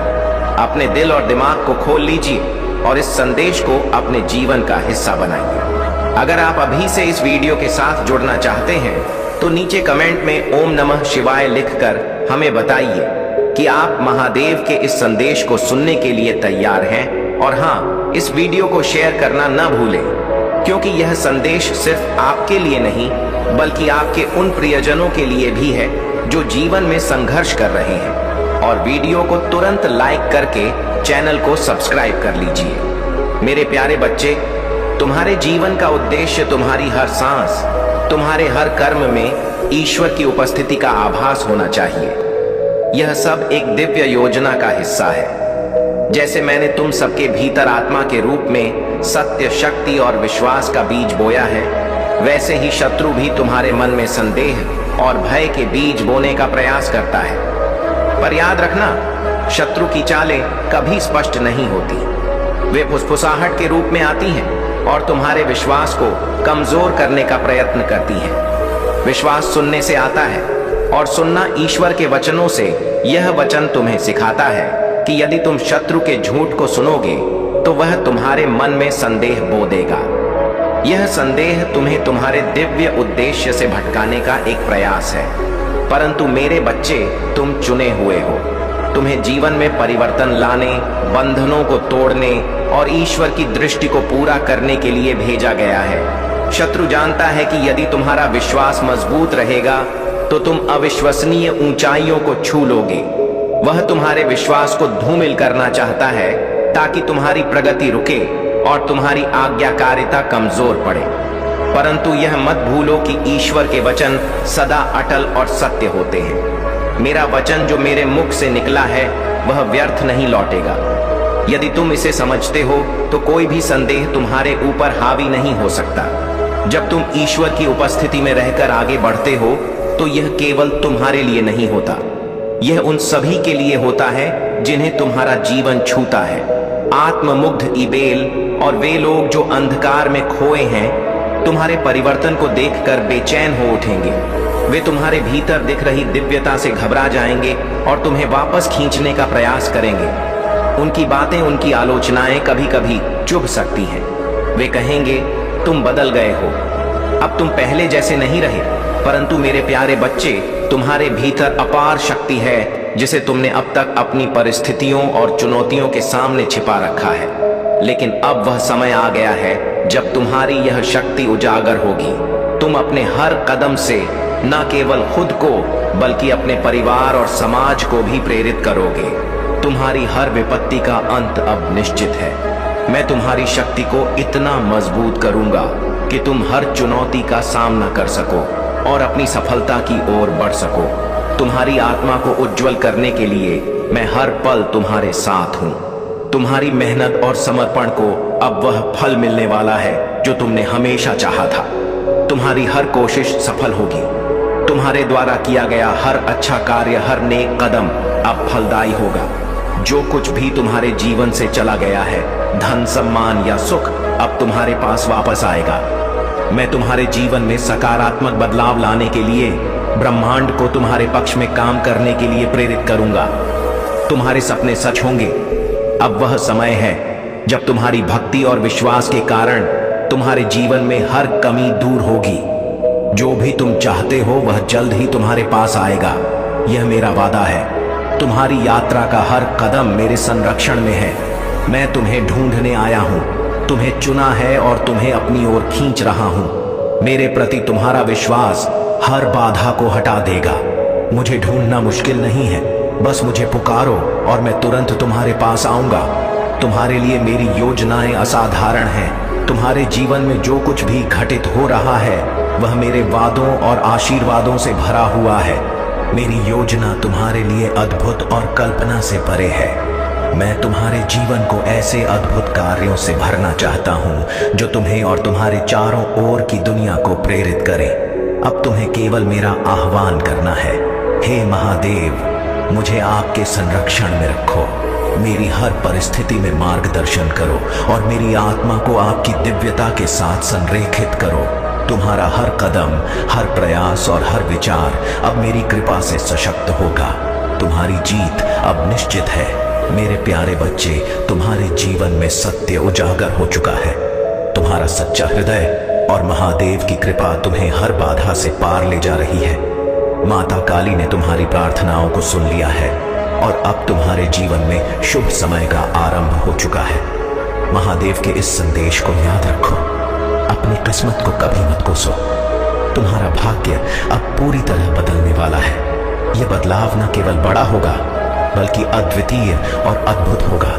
अपने दिल और दिमाग को खोल लीजिए और इस संदेश को अपने जीवन का हिस्सा बनाइए। अगर आप अभी से इस वीडियो के साथ जुड़ना चाहते हैं तो नीचे कमेंट में ओम नमः शिवाय लिखकर हमें बताइए कि आप महादेव के इस संदेश को सुनने के लिए तैयार हैं। और हाँ, इस वीडियो को शेयर करना न भूलें, क्योंकि यह संदेश सिर्फ आपके लिए नहीं बल्कि आपके उन प्रियजनों के लिए भी है जो जीवन में संघर्ष कर रहे हैं। और वीडियो को तुरंत लाइक करके चैनल को सब्सक्राइब कर लीजिए। मेरे प्यारे बच्चे, तुम्हारे जीवन का उद्देश्य तुम्हारी हर सांस, तुम्हारे हर कर्म में ईश्वर की उपस्थिति का आभास होना चाहिए। यह सब एक दिव्य योजना का हिस्सा है। जैसे मैंने तुम सबके भीतर आत्मा के रूप में सत्य, शक्ति और विश्वास का बीज बोया है, वैसे ही शत्रु भी तुम्हारे मन में संदेह और भय के बीज बोने का प्रयास करता है। पर याद रखना, शत्रु की चालें कभी स्पष्ट नहीं होती। वे फुसफुसाहट के रूप में आती हैं और तुम्हारे विश्वास को कमजोर करने का प्रयत्न करती हैं। विश्वास सुनने से आता है और सुनना ईश्वर के वचनों से यह वचन तुम्हें सिखाता है कि यदि तुम शत्रु के झूठ को सुनोगे तो वह तुम्हारे मन में संदेह बो देगा। यह संदेह तुम्हें तुम्हारे दिव्य उद्देश्य से भटकाने का एक प्रयास है। परंतु मेरे बच्चे, तुम चुने हुए हो। तुम्हें जीवन में परिवर्तन लाने, बंधनों को तोड़ने और ईश्वर की दृष्टि को पूरा करने के लिए भेजा गया है। शत्रु जानता है कि यदि तुम्हारा विश्वास मजबूत रहेगा तो तुम अविश्वसनीय ऊंचाइयों को छू लोगे। वह तुम्हारे विश्वास को धूमिल करना चाहता है ताकि तुम्हारी प्रगति रुके और तुम्हारी आज्ञाकारिता कमजोर पड़े। परंतु यह मत भूलो कि ईश्वर के वचन सदा अटल और सत्य होते हैं। मेरा वचन जो मेरे मुख से निकला है वह व्यर्थ नहीं लौटेगा। यदि तुम इसे समझते हो तो कोई भी संदेह तुम्हारे ऊपर हावी नहीं हो सकता। जब तुम ईश्वर की उपस्थिति में रहकर आगे बढ़ते हो तो यह केवल तुम्हारे लिए नहीं होता, यह उन सभी के लिए होता है जिन्हें तुम्हारा जीवन छूता है। आत्ममुग्ध इबेल और वे लोग जो अंधकार में खोए हैं तुम्हारे परिवर्तन को देखकर बेचैन हो उठेंगे। वे तुम्हारे भीतर दिख रही दिव्यता से घबरा जाएंगे और तुम्हें वापस खींचने का प्रयास करेंगे। उनकी बातें, उनकी आलोचनाएं कभी कभी चुभ सकती हैं। वे कहेंगे, तुम बदल गए हो, अब तुम पहले जैसे नहीं रहे। परंतु मेरे प्यारे बच्चे, तुम्हारे भीतर अपार शक्ति है जिसे तुमने अब तक अपनी परिस्थितियों और चुनौतियों के सामने छिपा रखा है। लेकिन अब वह समय आ गया है जब तुम्हारी यह शक्ति उजागर होगी। तुम अपने हर कदम से न केवल खुद को बल्कि अपने परिवार और समाज को भी प्रेरित करोगे। तुम्हारी हर विपत्ति का अंत अब निश्चित है। मैं तुम्हारी शक्ति को इतना मजबूत करूंगा कि तुम हर चुनौती का सामना कर सको और अपनी सफलता की ओर बढ़ सको। तुम्हारी आत्मा को उज्जवल करने के लिए मैं हर पल तुम्हारे साथ हूं। तुम्हारी मेहनत और समर्पण को अब वह फल मिलने वाला है जो तुमने हमेशा चाहा था। तुम्हारी हर कोशिश सफल होगी। तुम्हारे द्वारा किया गया हर अच्छा कार्य, हर नेक कदम अब फलदायी होगा। जो कुछ भी तुम्हारे जीवन से चला गया है, धन, सम्मान या सुख, अब तुम्हारे पास वापस आएगा। मैं तुम्हारे जीवन में सकारात्मक बदलाव लाने के लिए ब्रह्मांड को तुम्हारे पक्ष में काम करने के लिए प्रेरित करूंगा। तुम्हारे सपने सच होंगे। अब वह समय है जब तुम्हारी भक्ति और विश्वास के कारण तुम्हारे जीवन में हर कमी दूर होगी। जो भी तुम चाहते हो वह जल्द ही तुम्हारे पास आएगा। यह मेरा वादा है। तुम्हारी यात्रा का हर कदम मेरे संरक्षण में है। मैं तुम्हें ढूंढने आया हूं, तुम्हें चुना है और तुम्हें अपनी ओर खींच रहा हूं। मेरे प्रति तुम्हारा विश्वास हर बाधा को हटा देगा। मुझे ढूंढना मुश्किल नहीं है, बस मुझे पुकारो और मैं तुरंत तुम्हारे पास आऊंगा। तुम्हारे लिए मेरी योजनाएं असाधारण हैं। तुम्हारे जीवन में जो कुछ भी घटित हो रहा है वह मेरे वादों और आशीर्वादों से भरा हुआ है। मेरी योजना तुम्हारे लिए अद्भुत और कल्पना से परे है। मैं तुम्हारे जीवन को ऐसे अद्भुत कार्यों से भरना चाहता हूं जो तुम्हें और तुम्हारे चारों ओर की दुनिया को प्रेरित करें। अब तुम्हें केवल मेरा आह्वान करना है। हे महादेव, मुझे आपके संरक्षण में रखो। मेरी हर परिस्थिति में मार्गदर्शन करो और मेरी आत्मा को आपकी दिव्यता के साथ संरेखित करो। तुम्हारा हर कदम, हर प्रयास और हर विचार अब मेरी कृपा से सशक्त होगा। तुम्हारी जीत अब निश्चित है। मेरे प्यारे बच्चे, तुम्हारे जीवन में सत्य उजागर हो चुका है। तुम्हारा सच्चा हृदय और महादेव की कृपा तुम्हें हर बाधा से पार ले जा रही है। माता काली ने तुम्हारी प्रार्थनाओं को सुन लिया है और अब तुम्हारे जीवन में शुभ समय का आरंभ हो चुका है। महादेव के इस संदेश को याद रखो। अपनी किस्मत को कभी मत कोसो। तुम्हारा भाग्य अब पूरी तरह बदलने वाला है। यह बदलाव न केवल बड़ा होगा बल्कि अद्वितीय और अद्भुत होगा।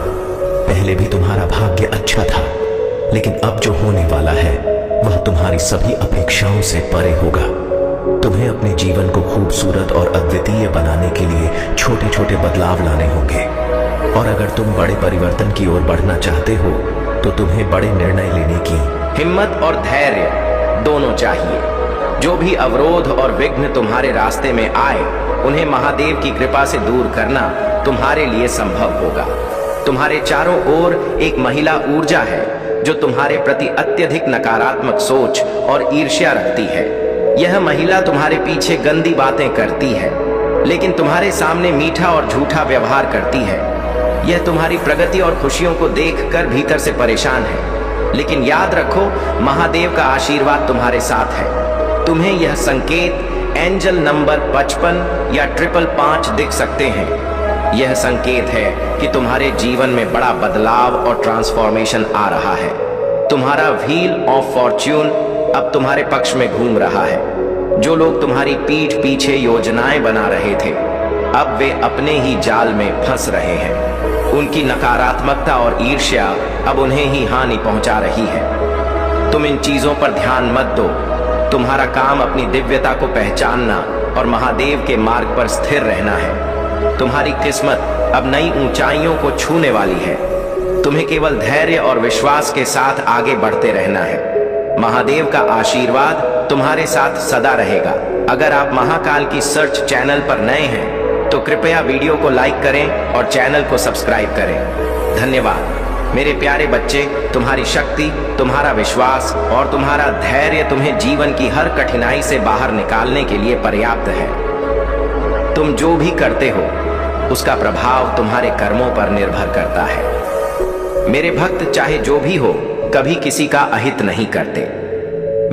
पहले भी तुम्हारा भाग्य अच्छा था, लेकिन अब जो होने वाला है वह तुम्हारी सभी अपेक्षाओं से परे होगा। तुम्हें अपने जीवन को खूबसूरत और अद्वितीय बनाने के लिए छोटे छोटे बदलाव लाने होंगे। और अगर तुम बड़े परिवर्तन की ओर बढ़ना चाहते हो तो तुम्हें बड़े निर्णय लेने की हिम्मत और धैर्य दोनों चाहिए। जो भी अवरोध और विघ्न तुम्हारे रास्ते में आए उन्हें महादेव की कृपा से दूर करना तुम्हारे लिए संभव होगा। तुम्हारे चारों ओर एक महिला ऊर्जा है जो तुम्हारे प्रति अत्यधिक नकारात्मक सोच और ईर्ष्या रखती है। यह महिला तुम्हारे पीछे गंदी बातें करती है, लेकिन तुम्हारे सामने मीठा और झूठा व्यवहार करती है। यह तुम्हारी प्रगति और खुशियों को देखकर भीतर से परेशान है, लेकिन याद रखो, महादेव का आशीर्वाद तुम्हारे साथ है। तुम्हें यह संकेत एंजल नंबर 55 या 555 दिख सकते हैं। यह संकेत है कि तुम्हारे जीवन में बड़ा बदलाव और ट्रांसफॉर्मेशन आ रहा है। तुम्हारा व्हील ऑफ फॉर्च्यून अब तुम्हारे पक्ष में घूम रहा है। जो लोग तुम्हारी पीठ पीछे योजनाएं बना रहे थे, अब वे अपने ही जाल में फंस रहे हैं। उनकी नकारात्मकता और ईर्ष्या अब उन्हें ही हानि पहुंचा रही है। तुम इन चीजों पर ध्यान मत दो। तुम्हारा काम अपनी दिव्यता को पहचानना और महादेव के मार्ग पर स्थिर रहना है। तुम्हारी किस्मत अब नई ऊंचाइयों को छूने वाली है। तुम्हें केवल धैर्य और विश्वास के साथ आगे बढ़ते रहना है। महादेव का आशीर्वाद तुम्हारे साथ सदा रहेगा। अगर आप महाकाल की सर्च चैनल पर नए हैं तो कृपया वीडियो को लाइक करें और चैनल को सब्सक्राइब करें। धन्यवाद मेरे प्यारे बच्चे। तुम्हारी शक्ति, तुम्हारा विश्वास और तुम्हारा धैर्य तुम्हें जीवन की हर कठिनाई से बाहर निकालने के लिए पर्याप्त है। तुम जो भी करते हो उसका प्रभाव तुम्हारे कर्मों पर निर्भर करता है। मेरे भक्त चाहे जो भी हो, कभी किसी का अहित नहीं करते।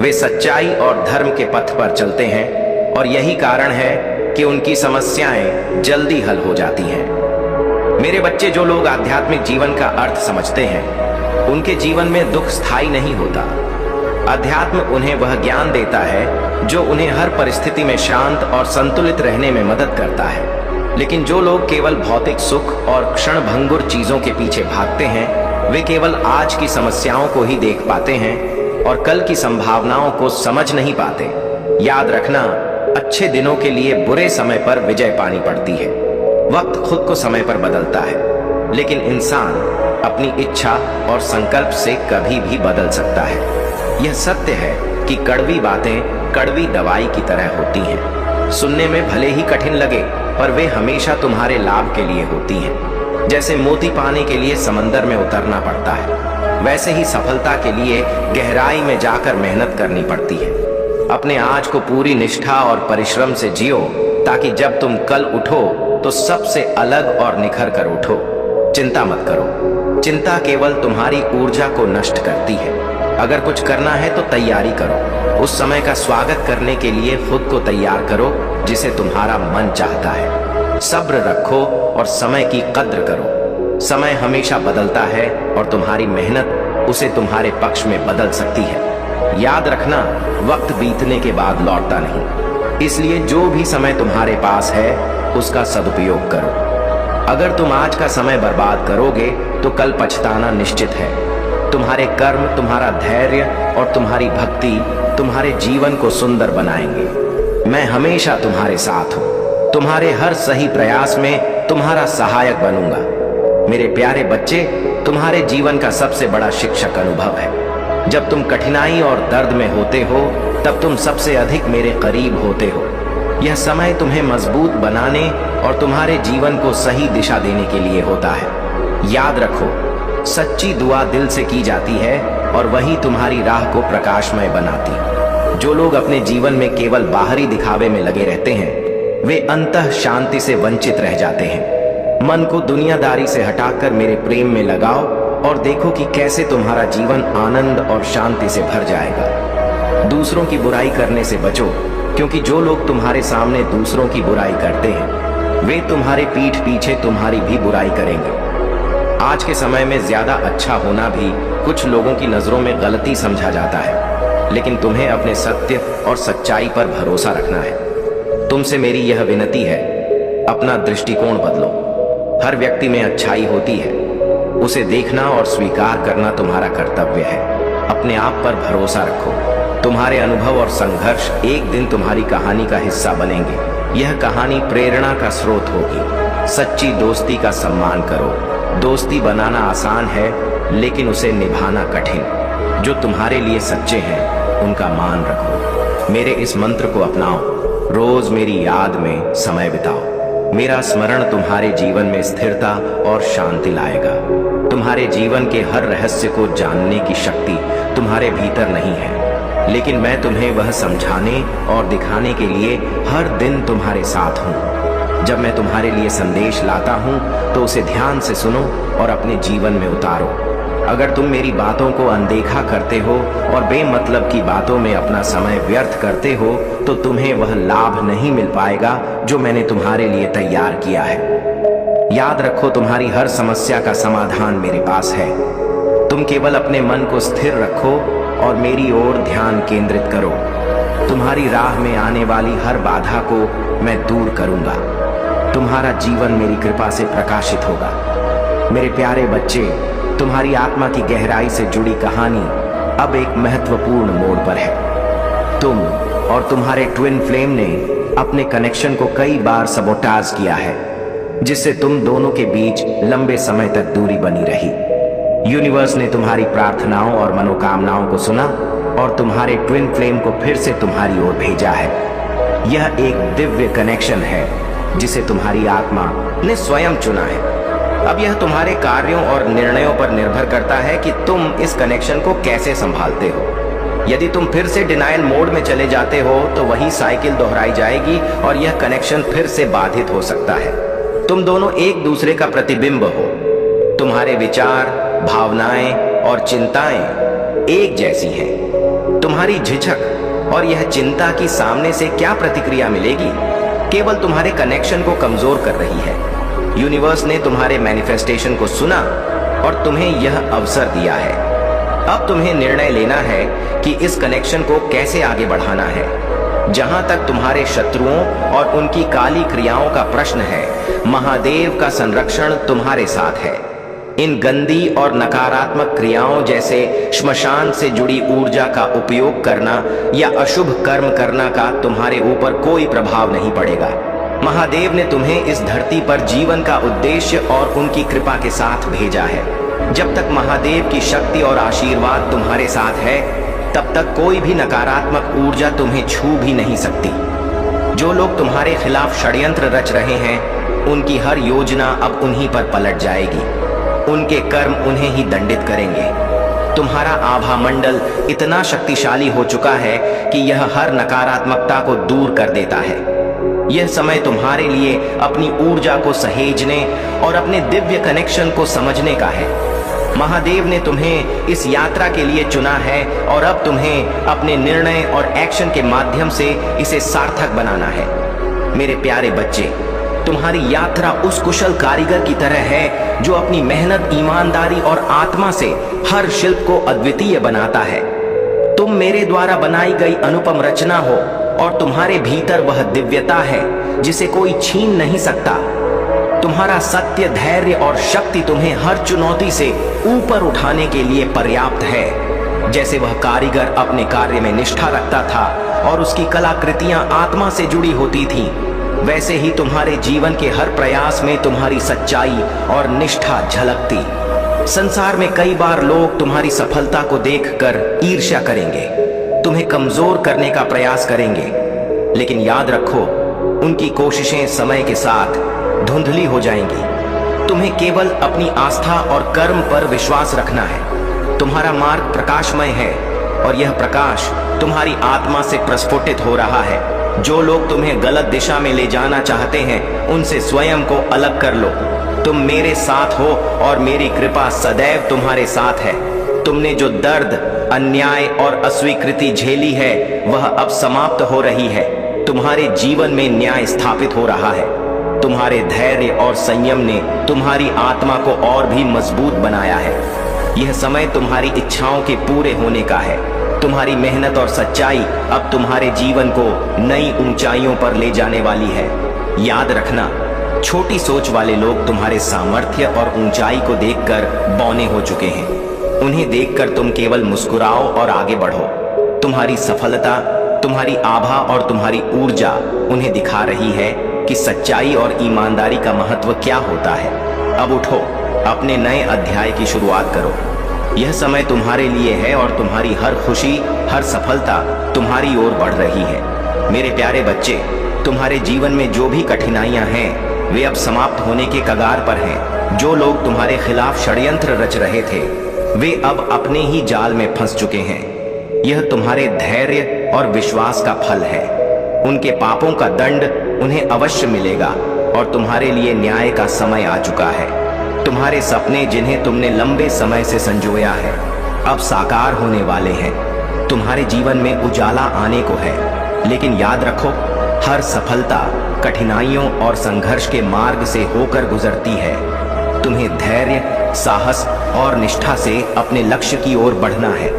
वे सच्चाई और धर्म के पथ पर चलते हैं और यही कारण है कि उनकी समस्याएं जल्दी हल हो जाती हैं। मेरे बच्चे, जो लोग आध्यात्मिक जीवन का अर्थ समझते हैं, उनके जीवन में दुख स्थायी नहीं होता। अध्यात्म उन्हें वह ज्ञान देता है जो उन्हें हर परिस्थिति में शांत और संतुलित रहने में मदद करता है। लेकिन जो लोग केवल भौतिक सुख और क्षणभंगुर चीजों के पीछे भागते हैं, वे केवल आज की समस्याओं को ही देख पाते हैं और कल की संभावनाओं को समझ नहीं पाते। याद रखना, अच्छे दिनों के लिए बुरे समय पर विजय पानी पड़ती है। वक्त खुद को समय पर बदलता है, लेकिन इंसान अपनी इच्छा और संकल्प से कभी भी बदल सकता है। यह सत्य है कि कड़वी बातें कड़वी दवाई की तरह होती हैं। सुनने में भले ही कठिन लगे, पर वे हमेशा तुम्हारे लाभ के लिए होती हैं। जैसे मोती पाने के लिए समंदर में उतरना पड़ता है, वैसे ही सफलता के लिए गहराई में जाकर मेहनत करनी पड़ती है। अपने आज को पूरी निष्ठा और परिश्रम से जियो, ताकि जब तुम कल उठो तो सबसे अलग और निखर कर उठो। चिंता मत करो। चिंता केवल तुम्हारी ऊर्जा को नष्ट करती है। अगर कुछ करना है तो तैयारी करो। उस समय का स्वागत करने के लिए खुद को तैयार करो जिसे तुम्हारा मन चाहता है। सब्र रखो और समय की कद्र करो। समय हमेशा बदलता है और तुम्हारी मेहनत उसे तुम्हारे पक्ष में बदल सकती है। याद रखना, वक्त बीतने के बाद लौटता नहीं। इसलिए जो भी समय तुम्हारे पास है उसका सदुपयोग करो। अगर तुम आज का समय बर्बाद करोगे तो कल पछताना निश्चित है। तुम्हारे कर्म, तुम्हारा धैर्य और तुम्हारी भक्ति तुम्हारे जीवन को सुंदर बनाएंगे। मैं हमेशा तुम्हारे साथ हूँ। तुम्हारे हर सही प्रयास में तुम्हारा सहायक बनूंगा। मेरे प्यारे बच्चे, तुम्हारे जीवन का सबसे बड़ा शिक्षक अनुभव है। जब तुम कठिनाई और दर्द में होते हो, तब तुम सबसे अधिक मेरे करीब होते हो। यह समय तुम्हें मजबूत बनाने और तुम्हारे जीवन को सही दिशा देने के लिए होता है। याद रखो, सच्ची दुआ दिल से की जाती है और वही तुम्हारी राह को प्रकाशमय बनाती। जो लोग अपने जीवन में केवल बाहरी दिखावे में लगे रहते हैं, वे अंतः शांति से वंचित रह जाते हैं। मन को दुनियादारी से हटाकर मेरे प्रेम में लगाओ और देखो कि कैसे तुम्हारा जीवन आनंद और शांति से भर जाएगा। दूसरों की बुराई करने से बचो, क्योंकि जो लोग तुम्हारे सामने दूसरों की बुराई करते हैं, वे तुम्हारे पीठ पीछे तुम्हारी भी बुराई करेंगे। आज के समय में ज्यादा अच्छा होना भी कुछ लोगों की नजरों में गलती समझा जाता है, लेकिन तुम्हें अपने सत्य और सच्चाई पर भरोसा रखना है। तुमसे मेरी यह विनती है, अपना दृष्टिकोण बदलो। हर व्यक्ति में अच्छाई होती है, उसे देखना और स्वीकार करना तुम्हारा कर्तव्य है। अपने आप पर भरोसा रखो। तुम्हारे अनुभव और संघर्ष एक दिन तुम्हारी कहानी का हिस्सा बनेंगे। यह कहानी प्रेरणा का स्रोत होगी। सच्ची दोस्ती का सम्मान करो। दोस्ती बनाना आसान है, लेकिन उसे निभाना कठिन। जो तुम्हारे लिए सच्चे हैं उनका मान रखो। मेरे इस मंत्र को अपनाओ। रोज मेरी याद में समय बिताओ। मेरा स्मरण तुम्हारे जीवन में स्थिरता और शांति लाएगा। तुम्हारे जीवन के हर रहस्य को जानने की शक्ति तुम्हारे भीतर नहीं है, लेकिन मैं तुम्हें वह समझाने और दिखाने के लिए हर दिन तुम्हारे साथ हूँ। जब मैं तुम्हारे लिए संदेश लाता हूँ तो उसे ध्यान से सुनो और अपने जीवन में उतारो। अगर तुम मेरी बातों को अनदेखा करते हो और बेमतलब की बातों में अपना समय व्यर्थ करते हो तो तुम्हें वह लाभ नहीं मिल पाएगा जो मैंने तुम्हारे लिए तैयार किया है। याद रखो, तुम्हारी हर समस्या का समाधान मेरे पास है। तुम केवल अपने मन को स्थिर रखो और मेरी ओर ध्यान केंद्रित करो। तुम्हारी राह में आने वाली हर बाधा को मैं दूर करूंगा। तुम्हारा जीवन मेरी कृपा से प्रकाशित होगा। मेरे प्यारे बच्चे, तुम्हारी आत्मा की गहराई से जुड़ी कहानी अब एक महत्वपूर्ण मोड़ पर है। तुम और तुम्हारे ट्विन फ्लेम ने अपने कनेक्शन को कई बार सबोटाज किया है, जिससे तुम दोनों के बीच लंबे समय तक दूरी बनी रही। यूनिवर्स ने तुम्हारी प्रार्थनाओं और मनोकामनाओं को सुना और तुम्हारे ट्विन फ्लेम को फिर से तुम्हारी ओर भेजा है। यह एक दिव्य कनेक्शन है जिसे तुम्हारी आत्मा ने स्वयं चुना है। अब यह तुम्हारे कार्यों और निर्णयों पर निर्भर करता है कि तुम इस कनेक्शन को कैसे संभालते हो। यदि तुम फिर से डिनायल मोड में चले जाते हो तो वही साइकिल दोहराई जाएगी और यह कनेक्शन फिर से बाधित हो सकता है। तुम दोनों एक दूसरे का प्रतिबिंब हो। तुम्हारे विचार, भावनाएं और चिंताएं एक जैसी हैं। तुम्हारी झिझक और यह चिंता की सामने से क्या प्रतिक्रिया मिलेगी केवल तुम्हारे कनेक्शन को कमजोर कर रही है। यूनिवर्स ने तुम्हारे मैनिफेस्टेशन को सुना और तुम्हें यह अवसर दिया है। अब तुम्हें निर्णय लेना है कि इस कनेक्शन को कैसे आगे बढ़ाना है। जहां तक तुम्हारे शत्रुओं और उनकी काली क्रियाओं का प्रश्न है, महादेव का संरक्षण तुम्हारे साथ है। इन गंदी और नकारात्मक क्रियाओं जैसे श्मशान से जुड़ी ऊर्जा का उपयोग करना या अशुभ कर्म करना का तुम्हारे ऊपर कोई प्रभाव नहीं पड़ेगा। महादेव ने तुम्हें इस धरती पर जीवन का उद्देश्य और उनकी कृपा के साथ भेजा है। जब तक महादेव की शक्ति और आशीर्वाद तुम्हारे साथ है, तब तक कोई भी नकारात्मक ऊर्जा तुम्हें छू भी नहीं सकती। जो लोग तुम्हारे खिलाफ षड्यंत्र रच रहे हैं, उनकी हर योजना अब उन्हीं पर पलट जाएगी। उनके कर्म उन्हें ही दंडित करेंगे। तुम्हारा आभा मंडल इतना शक्तिशाली हो चुका है कि यह हर नकारात्मकता को दूर कर देता है। यह समय तुम्हारे लिए अपनी ऊर्जा को सहेजने और अपने दिव्य कनेक्शन को समझने का है। महादेव ने तुम्हें इस यात्रा के लिए चुना है और अब तुम्हें अपने निर्णय और एक्शन के माध्यम से इसे सार्थक बनाना है। मेरे प्यारे बच्चे, तुम्हारी यात्रा उस कुशल कारीगर की तरह है जो अपनी मेहनत, ईमानदारी और आत्मा से हर शिल्प को अद्वितीय बनाता है। तुम मेरे द्वारा बनाई गई अनुपम रचना हो और तुम्हारे भीतर वह दिव्यता है जिसे कोई छीन नहीं सकता। तुम्हारा सत्य, धैर्य और शक्ति तुम्हें हर चुनौती से ऊपर उठाने के लिए पर्याप्त है। जैसे वह कारीगर अपने कार्य में निष्ठा रखता था और उसकी कलाकृतियां आत्मा से जुड़ी होती थीं, वैसे ही तुम्हारे जीवन के हर प्रयास में तुम्हारी सच्चाई और निष्ठा झलकती। संसार में कई बार लोग तुम्हारी सफलता को देखकर ईर्ष्या करेंगे, तुम्हें कमजोर करने का प्रयास करेंगे, लेकिन याद रखो, उनकी कोशिशें समय के साथ धुंधली हो जाएंगी। तुम्हें केवल अपनी आस्था और कर्म पर विश्वास रखना है। तुम्हारा मार्ग प्रकाशमय है और यह प्रकाश तुम्हारी आत्मा से प्रस्फुटित हो रहा है। जो लोग तुम्हें गलत दिशा में ले जाना चाहते हैं, उनसे स्वयं को अलग कर लो। तुम मेरे साथ हो और मेरी कृपा सदैव तुम्हारे साथ है। तुमने जो दर्द, अन्याय और अस्वीकृति झेली है, वह अब समाप्त हो रही है। तुम्हारे जीवन में न्याय स्थापित हो रहा है। तुम्हारे धैर्य और संयम ने तुम्हारी आत्मा को और भी मजबूत बनाया है। यह समय तुम्हारी इच्छाओं के पूरे होने का है। तुम्हारी मेहनत और सच्चाई अब तुम्हारे जीवन को नई ऊंचाइयों पर ले जाने वाली है। याद रखना, छोटी सोच वाले लोग तुम्हारे सामर्थ्य और ऊंचाई को देखकर बौने हो चुके हैं। उन्हें देखकर तुम केवल मुस्कुराओ और आगे बढ़ो। तुम्हारी सफलता, तुम्हारी आभा और तुम्हारी ऊर्जा उन्हें दिखा रही है कि सच्चाई और ईमानदारी का महत्व क्या होता है। अब उठो, अपने नए अध्याय की शुरुआत करो। यह समय तुम्हारे लिए है और तुम्हारी हर खुशी, हर सफलता तुम्हारी ओर बढ़ रही है। मेरे प्यारे बच्चे, तुम्हारे जीवन में जो भी कठिनाइयां हैं, वे अब समाप्त होने के कगार पर हैं। जो लोग तुम्हारे खिलाफ षड्यंत्र रच रहे थे, वे अब अपने ही जाल में फंस चुके हैं। यह तुम्हारे धैर्य और विश्वास का फल है। उनके पापों का दंड उन्हें अवश्य मिलेगा और तुम्हारे लिए न्याय का समय आ चुका है। तुम्हारे सपने जिन्हें तुमने लंबे समय से संजोया है अब साकार होने वाले हैं। तुम्हारे जीवन में उजाला आने को है, लेकिन याद रखो, हर सफलता कठिनाइयों और संघर्ष के मार्ग से होकर गुजरती है। तुम्हें धैर्य, साहस और निष्ठा से अपने लक्ष्य की ओर बढ़ना है।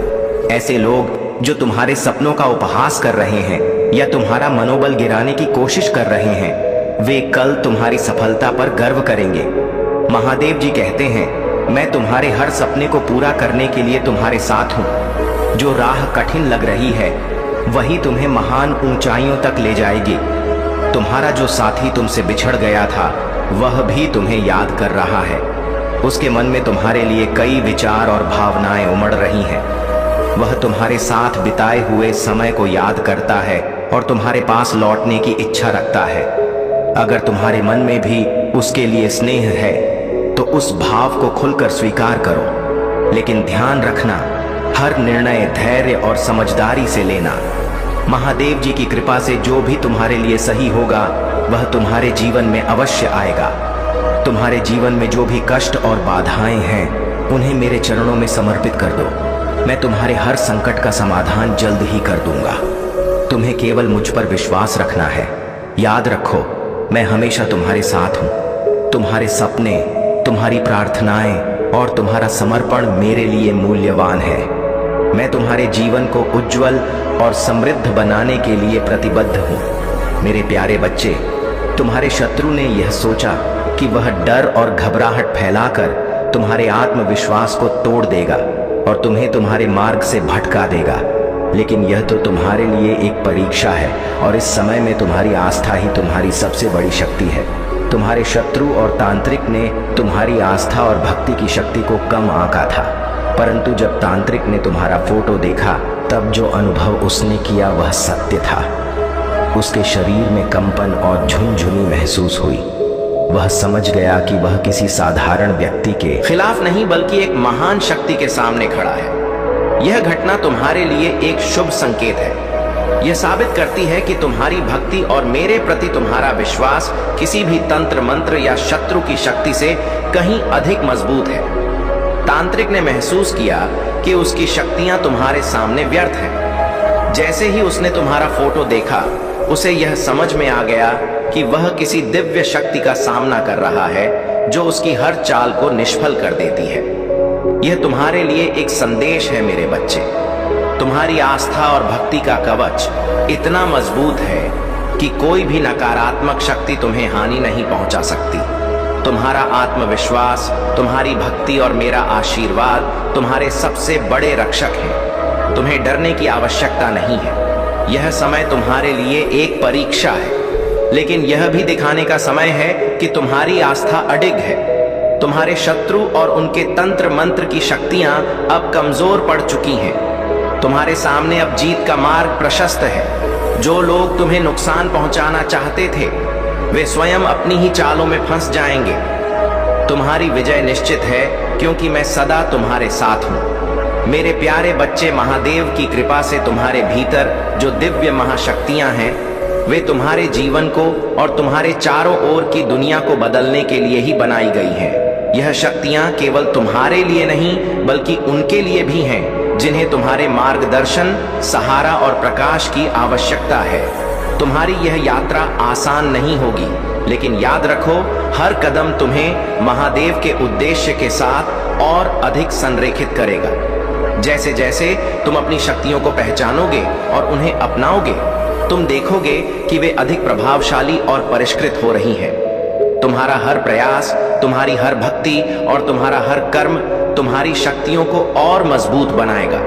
ऐसे लोग जो तुम्हारे सपनों का उपहास कर रहे हैं या तुम्हारा मनोबल गिराने की कोशिश कर रहे हैं, वे कल तुम्हारी सफलता पर गर्व करेंगे। महादेव जी कहते हैं, मैं तुम्हारे हर सपने को पूरा करने के लिए तुम्हारे साथ हूँ। जो राह कठिन लग रही है वही तुम्हें महान ऊंचाइयों तक ले जाएगी। तुम्हारा जो साथी तुमसे बिछड़ गया था वह भी तुम्हें याद कर रहा है। उसके मन में तुम्हारे लिए कई विचार और भावनाएं उमड़ रही हैं। वह तुम्हारे साथ बिताए हुए समय को याद करता है और तुम्हारे पास लौटने की इच्छा रखता है। अगर तुम्हारे मन में भी उसके लिए स्नेह है तो उस भाव को खुलकर स्वीकार करो, लेकिन ध्यान रखना, हर निर्णय धैर्य और समझदारी से लेना। महादेव जी की कृपा से जो भी तुम्हारे लिए सही होगा वह तुम्हारे जीवन में अवश्य आएगा। तुम्हारे जीवन में जो भी कष्ट और बाधाएं हैं उन्हें मेरे चरणों में समर्पित कर दो। मैं तुम्हारे हर संकट का समाधान जल्द ही कर दूंगा। तुम्हें केवल मुझ पर विश्वास रखना है। याद रखो, मैं हमेशा तुम्हारे साथ हूँ। तुम्हारे सपने, तुम्हारी प्रार्थनाएं और तुम्हारा समर्पण मेरे लिए मूल्यवान है। मैं तुम्हारे जीवन को उज्जवल और समृद्ध बनाने के लिए प्रतिबद्ध हूँ। मेरे प्यारे बच्चे, तुम्हारे शत्रु ने यह सोचा कि वह डर और घबराहट फैलाकर तुम्हारे आत्मविश्वास को तोड़ देगा और तुम्हें तुम्हारे मार्ग से भटका देगा, लेकिन यह तो तुम्हारे लिए एक परीक्षा है और इस समय में तुम्हारी आस्था ही तुम्हारी सबसे बड़ी शक्ति है। तुम्हारे शत्रु और तांत्रिक ने तुम्हारी आस्था और भक्ति की शक्ति को कम आंका था, परंतु जब तांत्रिक ने तुम्हारा फोटो देखा तब जो अनुभव उसने किया वह सत्य था। उसके शरीर में कंपन और झुनझुनी महसूस हुई। वह समझ गया कि वह किसी साधारण व्यक्ति के खिलाफ नहीं बल्कि एक महान शक्ति के सामने खड़ा है। यह घटना तुम्हारे लिए एक शुभ संकेत है। यह साबित करती है कि तुम्हारी भक्ति और मेरे प्रति तुम्हारा विश्वास किसी भी तंत्र मंत्र या शत्रु की शक्ति से कहीं अधिक मजबूत है। तांत्रिक ने महसूस किया कि उसकी शक्तियां तुम्हारे सामने व्यर्थ हैं। जैसे ही उसने तुम्हारा फोटो देखा, उसे यह समझ में आ गया कि वह किसी दिव्य शक्ति का सामना कर रहा है जो उसकी हर चाल को निष्फल कर देती है। यह तुम्हारे लिए एक संदेश है मेरे बच्चे। तुम्हारी आस्था और भक्ति का कवच इतना मजबूत है कि कोई भी नकारात्मक शक्ति तुम्हें हानि नहीं पहुंचा सकती। तुम्हारा आत्मविश्वास, तुम्हारी भक्ति और मेरा आशीर्वाद तुम्हारे सबसे बड़े रक्षक हैं। तुम्हें डरने की आवश्यकता नहीं है। यह समय तुम्हारे लिए एक परीक्षा है, लेकिन यह भी दिखाने का समय है कि तुम्हारी आस्था अडिग है। तुम्हारे शत्रु और उनके तंत्र मंत्र की शक्तियां अब कमजोर पड़ चुकी हैं। तुम्हारे सामने अब जीत का मार्ग प्रशस्त है। जो लोग तुम्हें नुकसान पहुंचाना चाहते थे वे स्वयं अपनी ही चालों में फंस जाएंगे। तुम्हारी विजय निश्चित है क्योंकि मैं सदा तुम्हारे साथ हूं। मेरे प्यारे बच्चे, महादेव की कृपा से तुम्हारे भीतर जो दिव्य महाशक्तियां हैं वे तुम्हारे जीवन को और तुम्हारे चारों ओर की दुनिया को बदलने के लिए ही बनाई गई हैं। यह शक्तियां केवल तुम्हारे लिए नहीं बल्कि उनके लिए भी हैं जिन्हें तुम्हारे मार्गदर्शन, सहारा और प्रकाश की आवश्यकता है। तुम्हारी यह यात्रा आसान नहीं होगी, लेकिन याद रखो, हर कदम तुम्हें महादेव के उद्देश्य के साथ और अधिक संरेखित करेगा। जैसे जैसे तुम अपनी शक्तियों को पहचानोगे और उन्हें अपनाओगे, तुम देखोगे कि वे अधिक प्रभावशाली और परिष्कृत हो रही हैं। तुम्हारा हर प्रयास, तुम्हारी हर भक्ति और तुम्हारा हर कर्म तुम्हारी शक्तियों को और मजबूत बनाएगा।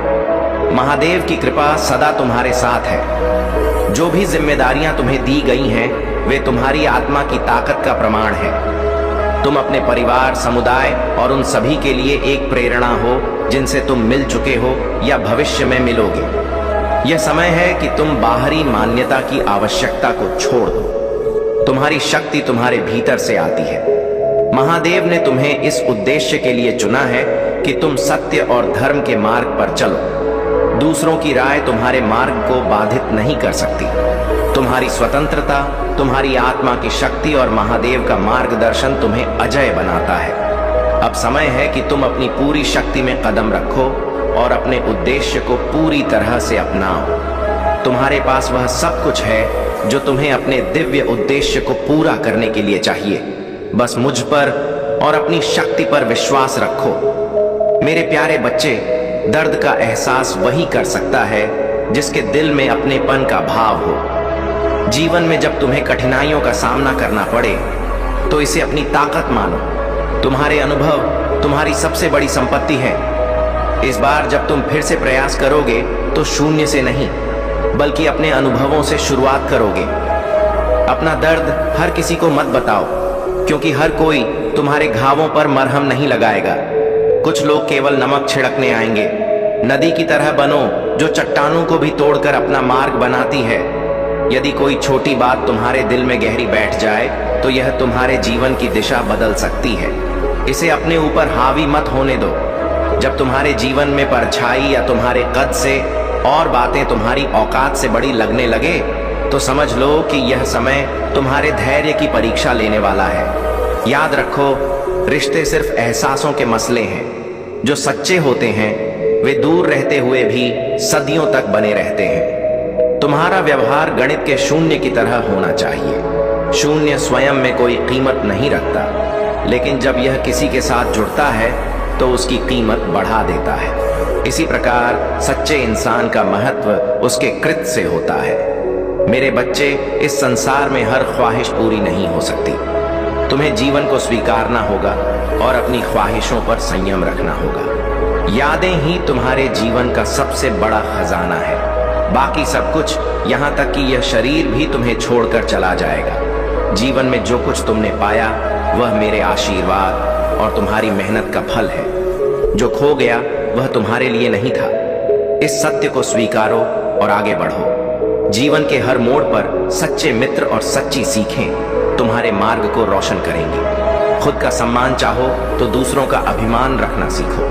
महादेव की कृपा सदा तुम्हारे साथ है। जो भी जिम्मेदारियां तुम्हें दी गई हैं वे तुम्हारी आत्मा की ताकत का प्रमाण है। तुम अपने परिवार, समुदाय और उन सभी के लिए एक प्रेरणा हो जिनसे तुम मिल चुके हो या भविष्य में मिलोगे। यह समय है कि तुम बाहरी मान्यता की आवश्यकता को छोड़ दो। तुम्हारी शक्ति तुम्हारे भीतर से आती है। महादेव ने तुम्हें इस उद्देश्य के लिए चुना है कि तुम सत्य और धर्म के मार्ग पर चलो। दूसरों की राय तुम्हारे मार्ग को बाधित नहीं कर सकती। तुम्हारी स्वतंत्रता, तुम्हारी आत्मा की शक्ति और महादेव का मार्गदर्शन तुम्हें अजय बनाता है। अब समय है कि तुम अपनी पूरी शक्ति में कदम रखो और अपने उद्देश्य को पूरी तरह से अपनाओ। तुम्हारे पास वह सब कुछ है जो तुम्हें अपने दिव्य उद्देश्य को पूरा करने के लिए चाहिए। बस मुझ पर और अपनी शक्ति पर विश्वास रखो। मेरे प्यारे बच्चे, दर्द का एहसास वही कर सकता है जिसके दिल में अपनेपन का भाव हो। जीवन में जब तुम्हें कठिनाइयों का सामना करना पड़े तो इसे अपनी ताकत मानो। तुम्हारे अनुभव तुम्हारी सबसे बड़ी संपत्ति है। इस बार जब तुम फिर से प्रयास करोगे तो शून्य से नहीं बल्कि अपने अनुभवों से शुरुआत करोगे। अपना दर्द हर किसी को मत बताओ, क्योंकि हर कोई तुम्हारे घावों पर मरहम नहीं लगाएगा। कुछ लोग केवल नमक छिड़कने आएंगे। नदी की तरह बनो जो चट्टानों को भी तोड़कर अपना मार्ग बनाती है। यदि कोई छोटी बात तुम्हारे दिल में गहरी बैठ जाए तो यह तुम्हारे जीवन की दिशा बदल सकती है। इसे अपने ऊपर हावी मत होने दो। जब तुम्हारे जीवन में परछाई या तुम्हारे कद से और बातें तुम्हारी औकात से बड़ी लगने लगे तो समझ लो कि यह समय तुम्हारे धैर्य की परीक्षा लेने वाला है। याद रखो, रिश्ते सिर्फ एहसासों के मसले हैं। जो सच्चे होते हैं वे दूर रहते हुए भी सदियों तक बने रहते हैं। तुम्हारा व्यवहार गणित के शून्य की तरह होना चाहिए। शून्य स्वयं में कोई कीमत नहीं रखता, लेकिन जब यह किसी के साथ जुड़ता है तो उसकी कीमत बढ़ा देता है। इसी प्रकार सच्चे इंसान का महत्व उसके कृत्य से होता है। मेरे बच्चे, इस संसार में हर ख्वाहिश पूरी नहीं हो सकती। तुम्हें जीवन को स्वीकारना होगा और अपनी ख्वाहिशों पर संयम रखना होगा। यादें ही तुम्हारे जीवन का सबसे बड़ा खजाना है। बाकी सब कुछ, यहाँ तक कि यह शरीर भी तुम्हें छोड़कर चला जाएगा। जीवन में जो कुछ तुमने पाया वह मेरे आशीर्वाद और तुम्हारी मेहनत का फल है। जो खो गया वह तुम्हारे लिए नहीं था। इस सत्य को स्वीकारो और आगे बढ़ो। जीवन के हर मोड़ पर सच्चे मित्र और सच्ची सीखें तुम्हारे मार्ग को रोशन करेंगे। खुद का सम्मान चाहो तो दूसरों का अभिमान रखना सीखो।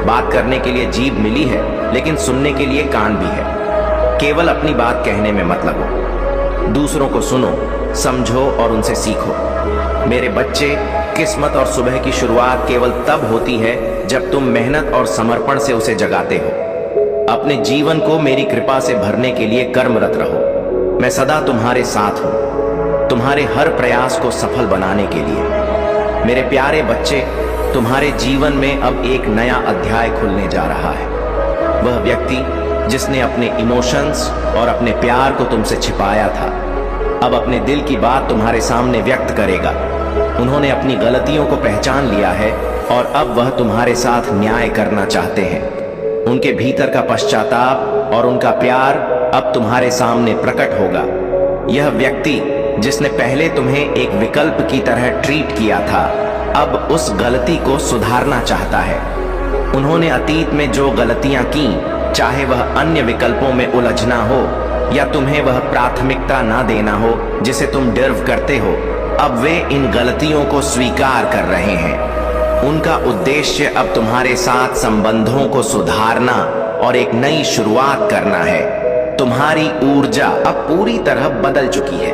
बात करने के लिए जीभ मिली है, लेकिन सुनने के लिए कान भी है। केवल अपनी बात कहने में मत लगो। दूसरों को सुनो, समझो और उनसे सीखो। मेरे बच्चे, किस्मत और सुबह की शुरुआत केवल तब होती है जब तुम मेहनत और समर्पण से उसे जगाते हो। अपने जीवन को मेरी कृपा से भरने के लिए कर्मरत रहो। मैं सदा तुम्हारे साथ हूं, तुम्हारे हर प्रयास को सफल बनाने के लिए। मेरे प्यारे बच्चे, तुम्हारे जीवन में अब एक नया अध्याय खुलने जा रहा है। वह व्यक्ति जिसने अपने इमोशंस और अपने प्यार को तुमसे छिपाया था, अब अपने दिल की बात तुम्हारे सामने व्यक्त करेगा। उन्होंने अपनी गलतियों को पहचान लिया है और अब वह तुम्हारे साथ न्याय करना चाहते हैं। उनके भीतर का पश्चाताप और उनका प्यार अब तुम्हारे सामने प्रकट होगा। यह व्यक्ति जिसने पहले तुम्हें एक विकल्प की तरह ट्रीट किया था, अब उस गलती को सुधारना चाहता है। उन्होंने अतीत में जो गलतियां की, चाहे वह अन्य विकल्पों में उलझना हो या तुम्हें वह प्राथमिकता ना देना हो जिसे तुम डिर्व करते हो, अब वे इन गलतियों को स्वीकार कर रहे हैं। उनका उद्देश्य अब तुम्हारे साथ संबंधों को सुधारना और एक नई शुरुआत करना है। तुम्हारी ऊर्जा अब पूरी तरह बदल चुकी है।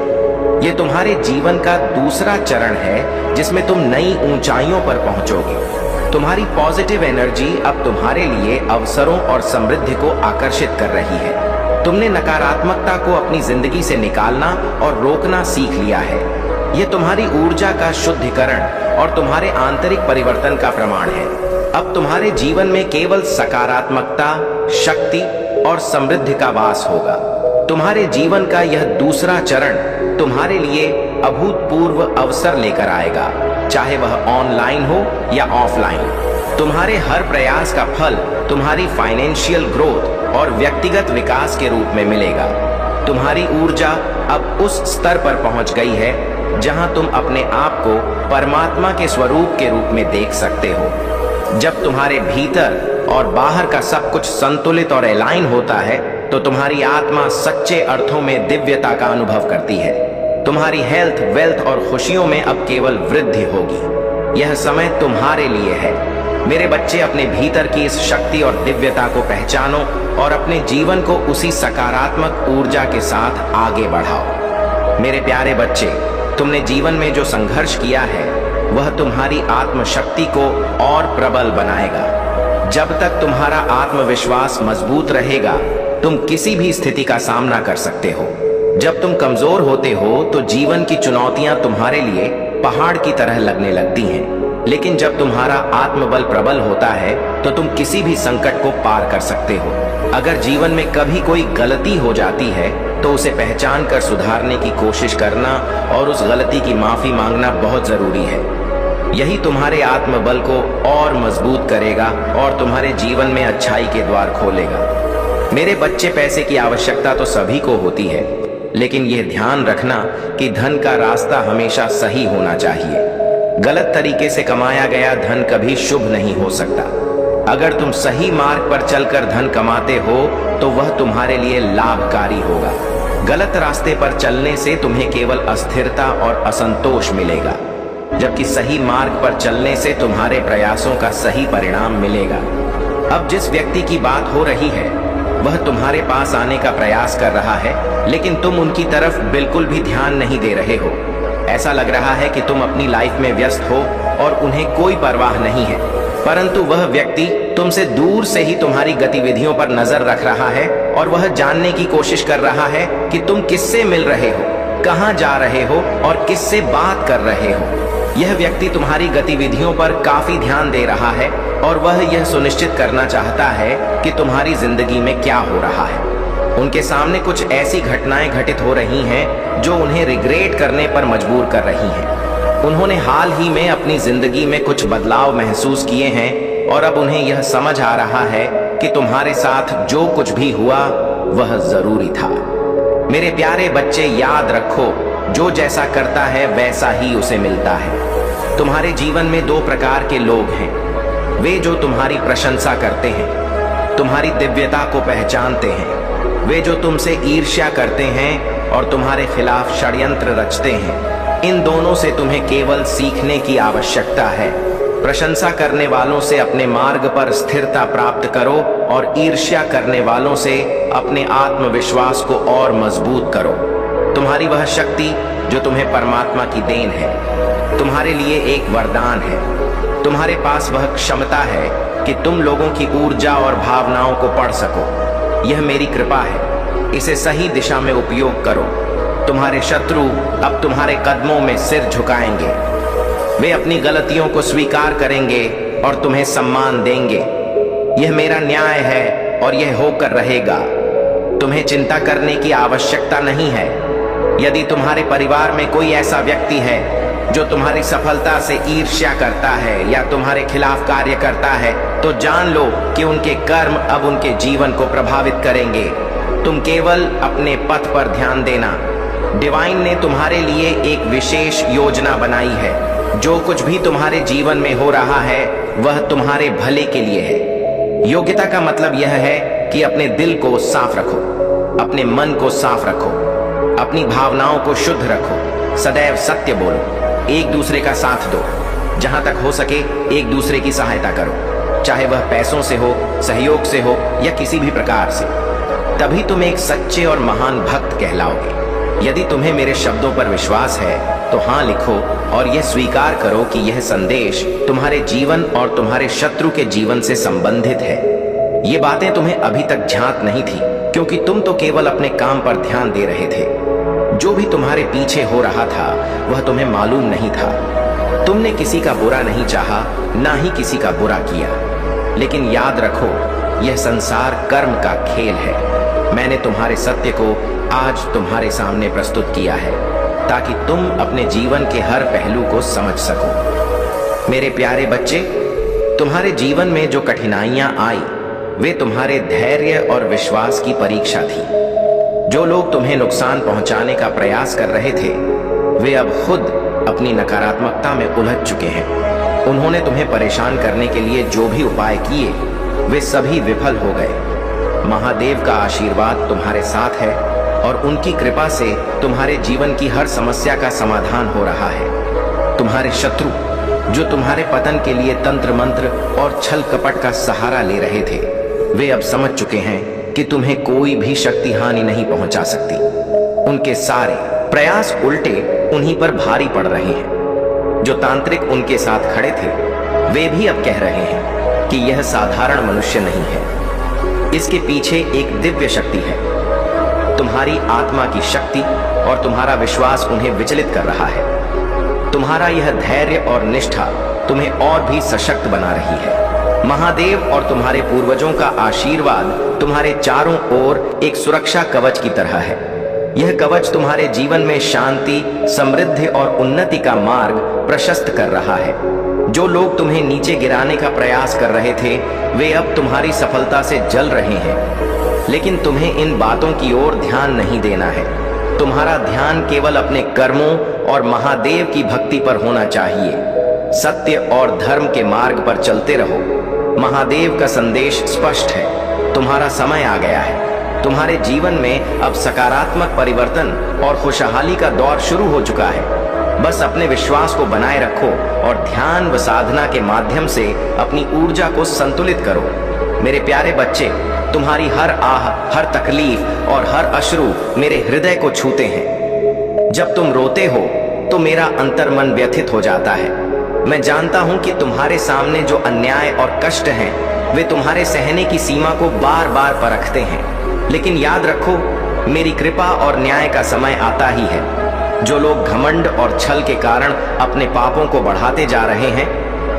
यह तुम्हारे जीवन का दूसरा चरण है जिसमें तुम नई ऊंचाइयों पर पहुंचोगे। तुम्हारी पॉजिटिव एनर्जी अब तुम्हारे लिए अवसरों और समृद्धि को आकर्षित कर रही है। तुमने नकारात्मकता को अपनी जिंदगी से निकालना और रोकना सीख लिया है। यह तुम्हारी ऊर्जा का शुद्धिकरण और तुम्हारे आंतरिक परिवर्तन का प्रमाण है। अब तुम्हारे जीवन में केवल सकारात्मकता, शक्ति और समृद्धि का वास होगा। तुम्हारे जीवन का यह दूसरा चरण तुम्हारे लिए अभूतपूर्व अवसर लेकर आएगा, चाहे वह ऑनलाइन हो या ऑफलाइन। तुम्हारे हर प्रयास का फल तुम्हारी फाइनेंशियल ग्रोथ और व्यक्तिगत विकास के रूप में मिलेगा। तुम्हारी ऊर्जा अब उस स्तर पर पहुंच गई है जहां तुम अपने आप को परमात्मा के स्वरूप के रूप में देख सकते हो। जब तुम्हारे भीतर और बाहर का सब कुछ संतुलित और अलाइन होता है तो तुम्हारी आत्मा सच्चे अर्थों में दिव्यता का अनुभव करती है। तुम्हारी हेल्थ, वेल्थ और खुशियों में अब केवल वृद्धि होगी। यह समय तुम्हारे लिए है। मेरे बच्चे, अपने भीतर की इस शक्ति और दिव्यता को पहचानो और अपने जीवन को उसी सकारात्मक ऊर्जा के साथ आगे बढ़ाओ। मेरे प्यारे बच्चे, तुमने जीवन में जो संघर्ष किया है वह तुम्हारी आत्मशक्ति को और प्रबल बनाएगा। जब तक तुम्हारा आत्मविश्वास मजबूत रहेगा, तुम किसी भी स्थिति का सामना कर सकते हो। जब तुम कमजोर होते हो तो जीवन की चुनौतियां तुम्हारे लिए पहाड़ की तरह लगने लगती हैं। लेकिन जब तुम्हारा आत्मबल प्रबल होता है तो तुम किसी भी संकट को पार कर सकते हो। अगर जीवन में कभी कोई गलती हो जाती है तो उसे पहचान कर सुधारने की कोशिश करना और उस गलती की माफी मांगना बहुत जरूरी है। यही तुम्हारे आत्मबल को और मजबूत करेगा और तुम्हारे जीवन में अच्छाई के द्वार खोलेगा। मेरे बच्चे, पैसे की आवश्यकता तो सभी को होती है, लेकिन यह ध्यान रखना कि धन का रास्ता हमेशा सही होना चाहिए। गलत तरीके से कमाया गया धन कभी शुभ नहीं हो सकता। अगर तुम सही मार्ग पर चलकर धन कमाते हो तो वह तुम्हारे लिए लाभकारी होगा। गलत रास्ते पर चलने से तुम्हें केवल अस्थिरता और असंतोष मिलेगा, जबकि सही मार्ग पर चलने से तुम्हारे प्रयासों का सही परिणाम मिलेगा। अब जिस व्यक्ति की बात हो रही है वह तुम्हारे पास आने का प्रयास कर रहा है, लेकिन तुम उनकी तरफ बिल्कुल भी ध्यान नहीं दे रहे हो। ऐसा लग रहा है कि तुम अपनी लाइफ में व्यस्त हो और उन्हें कोई परवाह नहीं है, परंतु वह व्यक्ति तुमसे दूर से ही तुम्हारी गतिविधियों पर नजर रख रहा है और वह जानने की कोशिश कर रहा है कि तुम किससे मिल रहे हो, कहां जा रहे हो और किससे बात कर रहे हो। यह व्यक्ति तुम्हारी गतिविधियों पर काफी ध्यान दे रहा है और वह यह सुनिश्चित करना चाहता है कि तुम्हारी जिंदगी में क्या हो रहा है। उनके सामने कुछ ऐसी घटनाएं घटित हो रही हैं जो उन्हें रिग्रेट करने पर मजबूर कर रही हैं। उन्होंने हाल ही में अपनी जिंदगी में कुछ बदलाव महसूस किए हैं और अब उन्हें यह समझ आ रहा है कि तुम्हारे साथ जो कुछ भी हुआ वह जरूरी था। मेरे प्यारे बच्चे, याद रखो, जो जैसा करता है वैसा ही उसे मिलता है। तुम्हारे जीवन में दो प्रकार के लोग हैं, वे जो तुम्हारी प्रशंसा करते हैं, तुम्हारी दिव्यता को पहचानते हैं, वे जो तुमसे ईर्ष्या करते हैं और तुम्हारे खिलाफ षड्यंत्र रचते हैं। इन दोनों से तुम्हें केवल सीखने की आवश्यकता है। प्रशंसा करने वालों से अपने मार्ग पर स्थिरता प्राप्त करो और ईर्ष्या करने वालों से अपने आत्मविश्वास को और मजबूत करो। तुम्हारी वह शक्ति जो तुम्हें परमात्मा की देन है, तुम्हारे लिए एक वरदान है। तुम्हारे पास वह क्षमता है कि तुम लोगों की ऊर्जा और भावनाओं को पढ़ सको। यह मेरी कृपा है, इसे सही दिशा में उपयोग करो। तुम्हारे शत्रु अब तुम्हारे कदमों में सिर झुकाएंगे। वे अपनी गलतियों को स्वीकार करेंगे और तुम्हें सम्मान देंगे। यह मेरा न्याय है और यह होकर रहेगा। तुम्हें चिंता करने की आवश्यकता नहीं है। यदि तुम्हारे परिवार में कोई ऐसा व्यक्ति है जो तुम्हारी सफलता से ईर्ष्या करता है या तुम्हारे खिलाफ कार्य करता है, तो जान लो कि उनके कर्म अब उनके जीवन को प्रभावित करेंगे। तुम केवल अपने पथ पर ध्यान देना। डिवाइन ने तुम्हारे लिए एक विशेष योजना बनाई है। जो कुछ भी तुम्हारे जीवन में हो रहा है वह तुम्हारे भले के लिए है। योग्यता का मतलब यह है कि अपने दिल को साफ रखो, अपने मन को साफ रखो, अपनी भावनाओं को शुद्ध रखो, सदैव सत्य बोलो, एक दूसरे का साथ दो, जहां तक हो सके एक दूसरे की सहायता करो, चाहे वह पैसों से हो, सहयोग से हो या किसी भी प्रकार से। तभी तुम एक सच्चे और महान भक्त कहलाओगे। यदि तुम्हें मेरे शब्दों पर विश्वास है तो हाँ लिखो और यह स्वीकार करो कि यह संदेश तुम्हारे जीवन और तुम्हारे शत्रु के जीवन से संबंधित है। ये बातें तुम्हें अभी तक ज्ञात नहीं थी क्योंकि तुम तो केवल अपने काम पर ध्यान दे रहे थे। जो भी तुम्हारे पीछे हो रहा था वह तुम्हें मालूम नहीं था। तुमने किसी का बुरा नहीं चाहा, ना ही किसी का बुरा किया। लेकिन याद रखो, यह संसार कर्म का खेल है। मैंने तुम्हारे सत्य को आज तुम्हारे सामने प्रस्तुत किया है ताकि तुम अपने जीवन के हर पहलू को समझ सको। मेरे प्यारे बच्चे, तुम्हारे जीवन में जो कठिनाइयां आई वे तुम्हारे धैर्य और विश्वास की परीक्षा थी। जो लोग तुम्हें नुकसान पहुंचाने का प्रयास कर रहे थे वे अब खुद अपनी नकारात्मकता में उलझ चुके हैं। उन्होंने तुम्हें परेशान करने के लिए जो भी उपाय किए वे सभी विफल हो गए। महादेव का आशीर्वाद तुम्हारे साथ है और उनकी कृपा से तुम्हारे जीवन की हर समस्या का समाधान हो रहा है। तुम्हारे शत्रु जो तुम्हारे पतन के लिए तंत्र मंत्र और छल कपट का सहारा ले रहे थे, वे अब समझ चुके हैं कि तुम्हें कोई भी शक्ति हानि नहीं पहुंचा सकती। उनके सारे प्रयास उल्टे उन्हीं पर भारी पड़ रहे हैं। जो तांत्रिक उनके साथ खड़े थे, वे भी अब कह रहे हैं कि यह साधारण मनुष्य नहीं है, इसके पीछे एक दिव्य शक्ति है। तुम्हारी आत्मा की शक्ति और तुम्हारा विश्वास उन्हें विचलित कर रहा है। तुम्हारा यह धैर्य और निष्ठा तुम्हें और भी सशक्त बना रही है। महादेव और तुम्हारे पूर्वजों का आशीर्वाद तुम्हारे चारों ओर एक सुरक्षा कवच की तरह है। यह कवच तुम्हारे जीवन में शांति, समृद्धि और उन्नति का मार्ग प्रशस्त कर रहा है। जो लोग तुम्हें नीचे गिराने का प्रयास कर रहे थे, वे अब तुम्हारी सफलता से जल रहे हैं। लेकिन तुम्हें इन बातों की ओर ध्यान नहीं देना है। तुम्हारा ध्यान केवल अपने कर्मों और महादेव की भक्ति पर होना चाहिए। सत्य और धर्म के मार्ग पर चलते रहो। महादेव का संदेश स्पष्ट है, तुम्हारा समय आ गया है। तुम्हारे जीवन में अब सकारात्मक परिवर्तन और खुशहाली का दौर शुरू हो चुका है। बस अपने विश्वास को बनाए रखो और ध्यान व साधना के माध्यम से अपनी ऊर्जा को संतुलित करो। मेरे प्यारे बच्चे, तुम्हारी हर आह, हर तकलीफ और हर अश्रु मेरे हृदय को छूते हैं। जब तुम रोते हो तो मेरा अंतर्मन व्यथित हो जाता है। मैं जानता हूं कि तुम्हारे सामने जो अन्याय और कष्ट हैं, वे तुम्हारे सहने की सीमा को बार बार परखते हैं। लेकिन याद रखो, मेरी कृपा और न्याय का समय आता ही है। जो लोग घमंड और छल के कारण अपने पापों को बढ़ाते जा रहे हैं,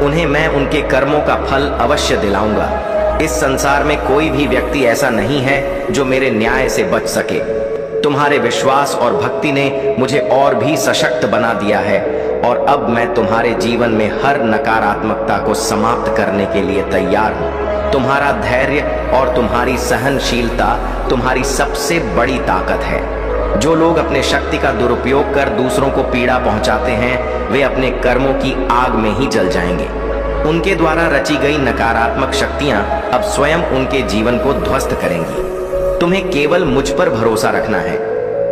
उन्हें मैं उनके कर्मों का फल अवश्य दिलाऊंगा। इस संसार में कोई भी व्यक्ति ऐसा नहीं है जो मेरे न्याय से बच सके। तुम्हारे विश्वास और भक्ति ने मुझे और भी सशक्त बना दिया है और अब मैं तुम्हारे जीवन में हर नकारात्मकता को समाप्त करने के लिए तैयार हूँ। तुम्हारा धैर्य और तुम्हारी सहनशीलता तुम्हारी सबसे बड़ी ताकत है। जो लोग अपने शक्ति का दुरुपयोग कर दूसरों को पीड़ा पहुंचाते हैं, वे अपने कर्मों की आग में ही जल जाएंगे। उनके द्वारा रची गई नकारात्मक शक्तियां अब स्वयं उनके जीवन को ध्वस्त करेंगी। तुम्हें केवल मुझ पर भरोसा रखना है।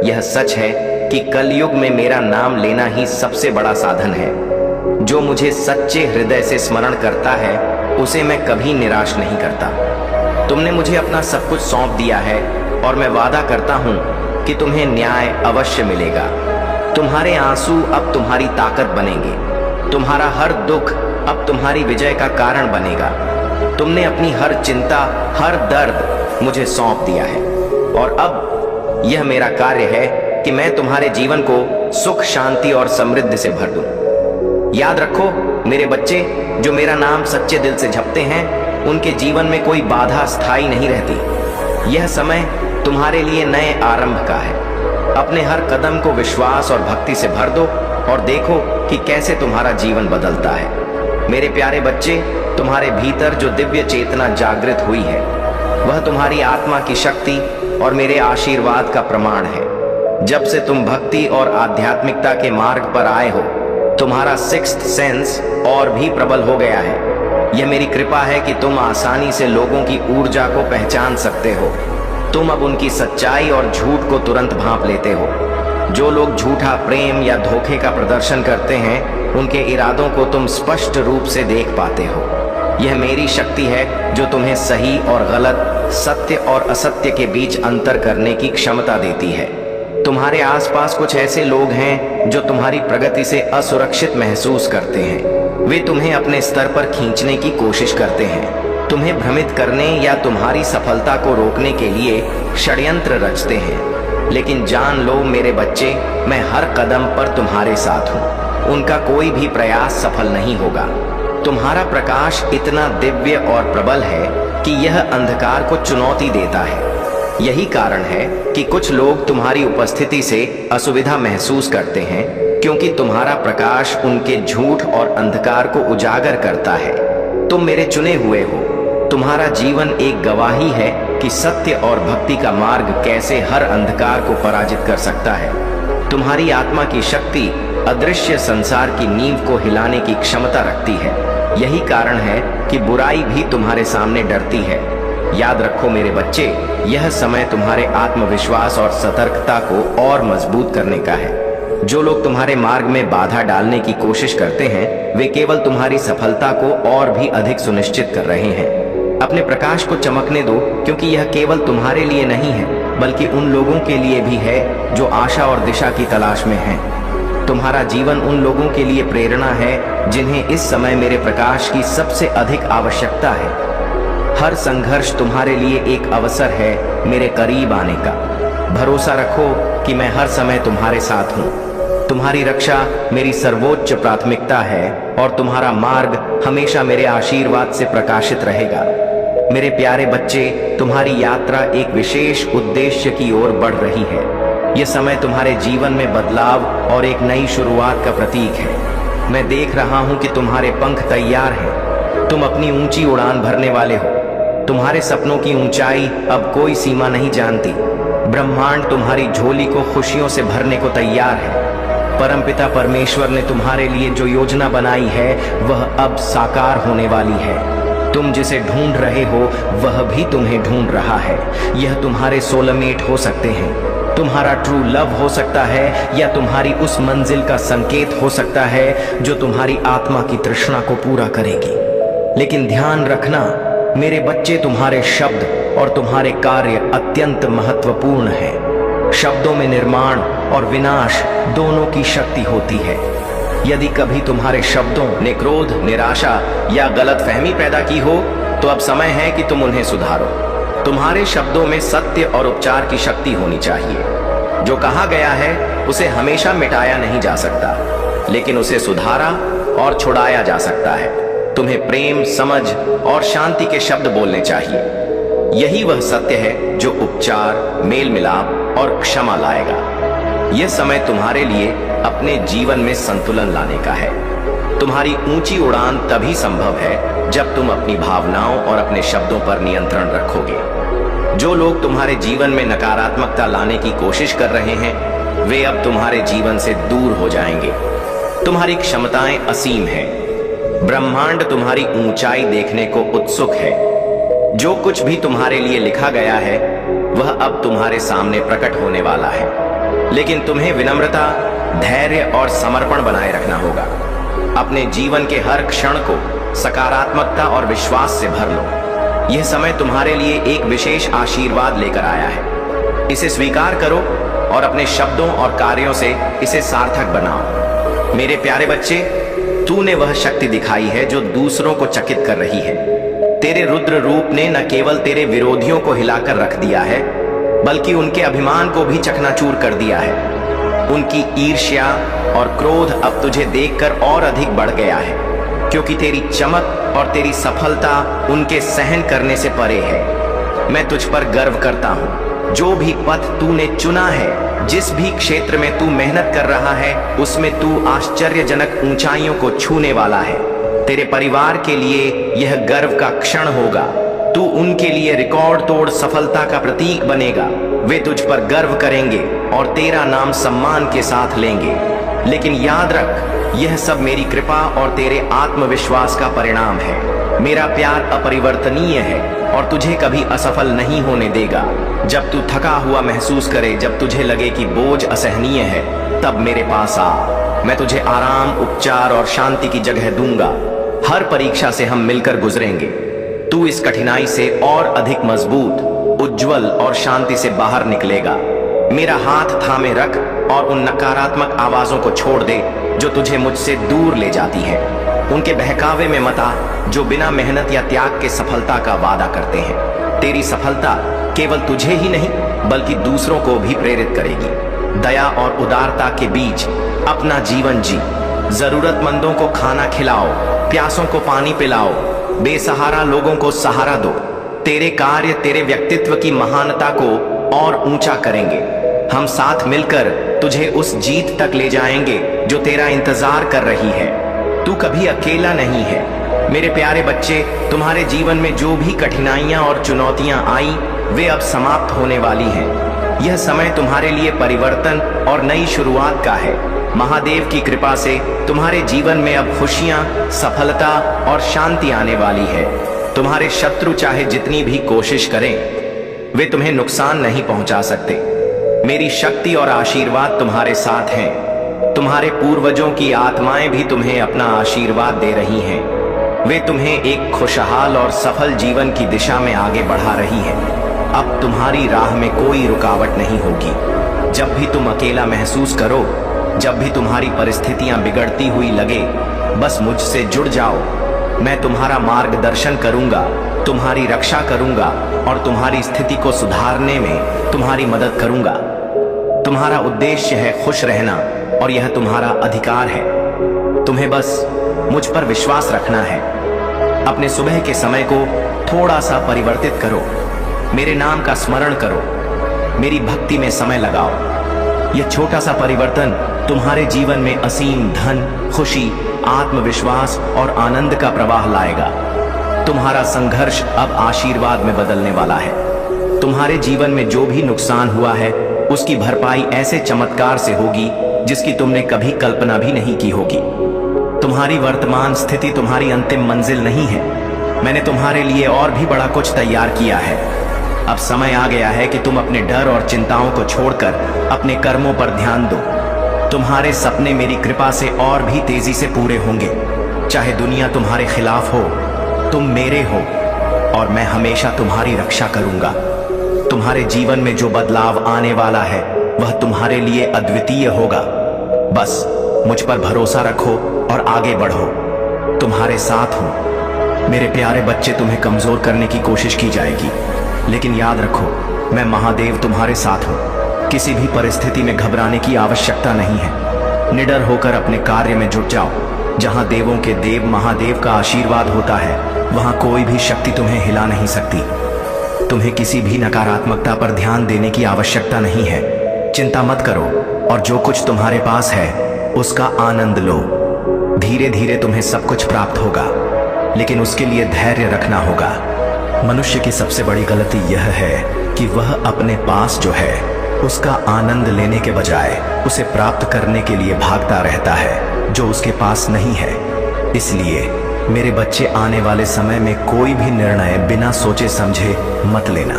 यह सच है कि कलयुग में मेरा नाम लेना ही सबसे बड़ा साधन है। जो मुझे सच्चे हृदय से स्मरण करता है, उसे मैं कभी निराश नहीं करता। तुमने मुझे अपना सब कुछ सौंप दिया है और मैं वादा करता हूं कि तुम्हें न्याय अवश्य मिलेगा। तुम्हारे आंसू अब तुम्हारी ताकत बनेंगे। तुम्हारा हर दुख अब तुम्हारी विजय का कारण बनेगा। तुमने अपनी हर चिंता, हर दर्द मुझे सौंप दिया है और अब यह मेरा कार्य है कि मैं तुम्हारे जीवन को सुख, शांति और समृद्धि से भर दूं। याद रखो मेरे बच्चे, जो मेरा नाम सच्चे दिल से जपते हैं, उनके जीवन में कोई बाधा स्थायी नहीं रहती। यह समय तुम्हारे लिए नए आरंभ का है। अपने हर कदम को विश्वास और भक्ति से भर दो और देखो कि कैसे तुम्हारा जीवन बदलता है। मेरे प्यारे बच्चे, तुम्हारे भीतर जो दिव्य चेतना जागृत हुई है, वह तुम्हारी आत्मा की शक्ति और मेरे आशीर्वाद का प्रमाण है। जब से तुम भक्ति और आध्यात्मिकता के मार्ग पर आए हो, तुम्हारा सिक्स्थ सेंस और भी प्रबल हो गया है। यह मेरी कृपा है कि तुम आसानी से लोगों की ऊर्जा को पहचान सकते हो। तुम अब उनकी सच्चाई और झूठ को तुरंत भांप लेते हो। जो लोग झूठा प्रेम या धोखे का प्रदर्शन करते हैं, उनके इरादों को तुम स्पष्ट रूप से देख पाते हो। यह मेरी शक्ति है जो तुम्हें सही और गलत, सत्य और असत्य के बीच अंतर करने की क्षमता देती है। तुम्हारे आसपास कुछ ऐसे लोग हैं जो तुम्हारी प्रगति से असुरक्षित महसूस करते हैं। वे तुम्हें अपने स्तर पर खींचने की कोशिश करते हैं, तुम्हें भ्रमित करने या तुम्हारी सफलता को रोकने के लिए षड्यंत्र रचते हैं। लेकिन जान लो मेरे बच्चे, मैं हर कदम पर तुम्हारे साथ हूँ। उनका कोई भी प्रयास सफल नहीं होगा। तुम्हारा प्रकाश इतना दिव्य और प्रबल है कि यह अंधकार को चुनौती देता है। यही कारण है कि कुछ लोग तुम्हारी उपस्थिति से असुविधा महसूस करते हैं, क्योंकि तुम्हारा प्रकाश उनके झूठ और अंधकार को उजागर करता है। तुम मेरे चुने हुए हो। तुम्हारा जीवन एक गवाही है कि सत्य और भक्ति का मार्ग कैसे हर अंधकार को पराजित कर सकता है। तुम्हारी आत्मा की शक्ति अदृश्य संसार की नींव को हिलाने की क्षमता रखती है। यही कारण है कि बुराई भी तुम्हारे सामने डरती है। याद रखो मेरे बच्चे, यह समय तुम्हारे आत्मविश्वास और सतर्कता को और मजबूत करने का है। जो लोग तुम्हारे मार्ग में बाधा डालने की कोशिश करते हैं वे केवल तुम्हारी सफलता को और भी अधिक सुनिश्चित कर रहे हैं। अपने प्रकाश को चमकने दो, क्योंकि यह केवल तुम्हारे लिए नहीं है बल्कि उन लोगों के लिए भी है जो आशा और दिशा की तलाश में हैं। तुम्हारा जीवन उन लोगों के लिए प्रेरणा है जिन्हें इस समय मेरे प्रकाश की सबसे अधिक आवश्यकता है। हर संघर्ष तुम्हारे लिए एक अवसर है मेरे करीब आने का। भरोसा रखो कि मैं हर समय तुम्हारे साथ हूँ। तुम्हारी रक्षा मेरी सर्वोच्च प्राथमिकता है और तुम्हारा मार्ग हमेशा मेरे आशीर्वाद से प्रकाशित रहेगा। मेरे प्यारे बच्चे, तुम्हारी यात्रा एक विशेष उद्देश्य की ओर बढ़ रही है। यह समय तुम्हारे जीवन में बदलाव और एक नई शुरुआत का प्रतीक है। मैं देख रहा हूं कि तुम्हारे पंख तैयार हैं। तुम अपनी ऊंची उड़ान भरने वाले हो। तुम्हारे सपनों की ऊंचाई अब कोई सीमा नहीं जानती। ब्रह्मांड तुम्हारी झोली को खुशियों से भरने को तैयार है। परमपिता परमेश्वर ने तुम्हारे लिए जो योजना बनाई है वह अब साकार होने वाली है। तुम जिसे ढूंढ रहे हो वह भी तुम्हें ढूंढ रहा है। यह तुम्हारे सोलमेट हो सकते हैं, तुम्हारा ट्रू लव हो सकता है, या तुम्हारी उस मंजिल का संकेत हो सकता है जो तुम्हारी आत्मा की तृष्णा को पूरा करेगी। लेकिन ध्यान रखना मेरे बच्चे, तुम्हारे शब्द और तुम्हारे कार्य अत्यंत महत्वपूर्ण हैं। शब्दों में निर्माण और विनाश दोनों की शक्ति होती है। यदि कभी तुम्हारे शब्दों ने क्रोध, निराशा या गलतफहमी पैदा की हो तो अब समय है कि तुम उन्हें सुधारो। तुम्हारे शब्दों में सत्य और उपचार की शक्ति होनी चाहिए। जो कहा गया है उसे हमेशा मिटाया नहीं जा सकता, लेकिन उसे सुधारा और छुड़ाया जा सकता है। तुम्हें प्रेम, समझ और शांति के शब्द बोलने चाहिए। यही वह सत्य है जो उपचार, मेल मिलाप और क्षमा लाएगा। यह समय तुम्हारे लिए अपने जीवन में संतुलन लाने का है। तुम्हारी ऊंची उड़ान तभी संभव है जब तुम अपनी भावनाओं और अपने शब्दों पर नियंत्रण रखोगे। जो लोग तुम्हारे जीवन में नकारात्मकता लाने की कोशिश कर रहे हैं वे अब तुम्हारे जीवन से दूर हो जाएंगे। तुम्हारी क्षमताएं असीम हैं। ब्रह्मांड तुम्हारी ऊंचाई देखने को उत्सुक है। जो कुछ भी तुम्हारे लिए लिखा गया है वह अब तुम्हारे सामने प्रकट होने वाला है। लेकिन तुम्हें विनम्रता, धैर्य और समर्पण बनाए रखना होगा। अपने जीवन के हर क्षण को सकारात्मकता और विश्वास से भर लो। यह समय तुम्हारे लिए एक विशेष आशीर्वाद लेकर आया है। इसे स्वीकार करो और अपने शब्दों और कार्यों से इसे सार्थक बनाओ। मेरे प्यारे बच्चे, तूने वह शक्ति दिखाई है जो दूसरों को चकित कर रही है। तेरे रुद्र रूप ने न केवल तेरे विरोधियों को हिलाकर रख दिया है बल्कि उनके अभिमान को भी चकनाचूर कर दिया है। उनकी ईर्ष्या और क्रोध अब तुझे देखकर और अधिक बढ़ गया है, क्योंकि तेरी चमक और तेरी सफलता उनके सहन करने से परे है। मैं तुझ पर गर्व करता हूँ। जो भी पथ तूने चुना है, जिस भी क्षेत्र में तू मेहनत कर रहा है, उसमें तू आश्चर्यजनक ऊंचाइयों को छूने वाला है। तेरे परिवार के लिए यह गर्व का क्षण होगा। तू उनके लिए रिकॉर्ड तोड़ सफलता का प्रतीक बनेगा। वे तुझ पर गर्व करेंगे और तेरा नाम सम्मान के साथ लेंगे। लेकिन याद रख, यह सब मेरी कृपा और तेरे आत्मविश्वास का परिणाम है। मेरा प्यार अपरिवर्तनीय है और तुझे कभी असफल नहीं होने देगा। जब तू थका हुआ महसूस करे, जब तुझे लगे कि बोझ असहनीय है, तब मेरे पास आ। मैं तुझे आराम, उपचार और शांति की जगह दूंगा। हर परीक्षा से हम मिलकर गुजरेंगे। तू इस कठिनाई से और अधिक मजबूत, उज्जवल और शांति से बाहर निकलेगा। मेरा हाथ थामे रख और उन नकारात्मक आवाजों को छोड़ दे जो तुझे मुझसे दूर ले जाती है। उनके बहकावे में मत आ जो बिना मेहनत या त्याग के सफलता का वादा करते हैं। तेरी सफलता केवल तुझे ही नहीं बल्कि दूसरों को भी प्रेरित करेगी। दया और उदारता के बीच अपना जीवन जी। जरूरतमंदों को खाना खिलाओ, प्यासों को पानी पिलाओ, बेसहारा लोगों को सहारा दो। तेरे कार्य तेरे व्यक्तित्व की महानता को और ऊंचा करेंगे। हम साथ मिलकर तुझे उस जीत तक ले जाएंगे जो तेरा इंतजार कर रही है। तू कभी अकेला नहीं है। मेरे प्यारे बच्चे, तुम्हारे जीवन में जो भी कठिनाइयां और चुनौतियां आई वे अब समाप्त होने वाली हैं। यह समय तुम्हारे लिए परिवर्तन और नई शुरुआत का है। महादेव की कृपा से तुम्हारे जीवन में अब खुशियां, सफलता और शांति आने वाली है। तुम्हारे शत्रु चाहे जितनी भी कोशिश करें, वे तुम्हें नुकसान नहीं पहुंचा सकते। मेरी शक्ति और आशीर्वाद तुम्हारे साथ हैं। तुम्हारे पूर्वजों की आत्माएं भी तुम्हें अपना आशीर्वाद दे रही हैं। वे तुम्हें एक खुशहाल और सफल जीवन की दिशा में आगे बढ़ा रही हैं। अब तुम्हारी राह में कोई रुकावट नहीं होगी। जब भी तुम अकेला महसूस करो, जब भी तुम्हारी परिस्थितियां बिगड़ती हुई लगे, बस मुझसे जुड़ जाओ। मैं तुम्हारा मार्गदर्शन करूंगा, तुम्हारी रक्षा करूंगा और तुम्हारी स्थिति को सुधारने में तुम्हारी मदद करूंगा। तुम्हारा उद्देश्य है खुश रहना और यह तुम्हारा अधिकार है। तुम्हें बस मुझ पर विश्वास रखना है। अपने सुबह के समय को थोड़ा सा परिवर्तित करो, मेरे नाम का स्मरण करो, मेरी भक्ति में समय लगाओ। यह छोटा सा परिवर्तन तुम्हारे जीवन में असीम धन, खुशी, आत्मविश्वास और आनंद का प्रवाह लाएगा। तुम्हारा संघर्ष अब आशीर्वाद में बदलने वाला है। तुम्हारे जीवन में जो भी नुकसान हुआ है उसकी भरपाई ऐसे चमत्कार से होगी जिसकी तुमने कभी कल्पना भी नहीं की होगी। तुम्हारी वर्तमान स्थिति तुम्हारी अंतिम मंजिल नहीं है। मैंने तुम्हारे लिए और भी बड़ा कुछ तैयार किया है। अब समय आ गया है कि तुम अपने डर और चिंताओं को छोड़कर अपने कर्मों पर ध्यान दो। तुम्हारे सपने मेरी कृपा से और भी तेजी से पूरे होंगे। चाहे दुनिया तुम्हारे खिलाफ हो, तुम मेरे हो और मैं हमेशा तुम्हारी रक्षा करूंगा। तुम्हारे जीवन में जो बदलाव आने वाला है वह तुम्हारे लिए अद्वितीय होगा। बस मुझ पर भरोसा रखो और आगे बढ़ो। तुम्हारे साथ हूं। मेरे प्यारे बच्चे, तुम्हें कमजोर करने की कोशिश की जाएगी, लेकिन याद रखो, मैं महादेव तुम्हारे साथ हूं। किसी भी परिस्थिति में घबराने की आवश्यकता नहीं है। निडर होकर अपने कार्य में जुट जाओ। जहां देवों के देव महादेव का आशीर्वाद होता है, वहां कोई भी शक्ति तुम्हें हिला नहीं सकती। तुम्हें किसी भी नकारात्मकता पर ध्यान देने की आवश्यकता नहीं है। चिंता मत करो और जो कुछ तुम्हारे पास है उसका आनंद लो। धीरे धीरे तुम्हें सब कुछ प्राप्त होगा, लेकिन उसके लिए धैर्य रखना होगा। मनुष्य की सबसे बड़ी गलती यह है कि वह अपने पास जो है उसका आनंद लेने के बजाय उसे प्राप्त करने के लिए भागता रहता है जो उसके पास नहीं है। इसलिए मेरे बच्चे, आने वाले समय में कोई भी निर्णय बिना सोचे समझे मत लेना।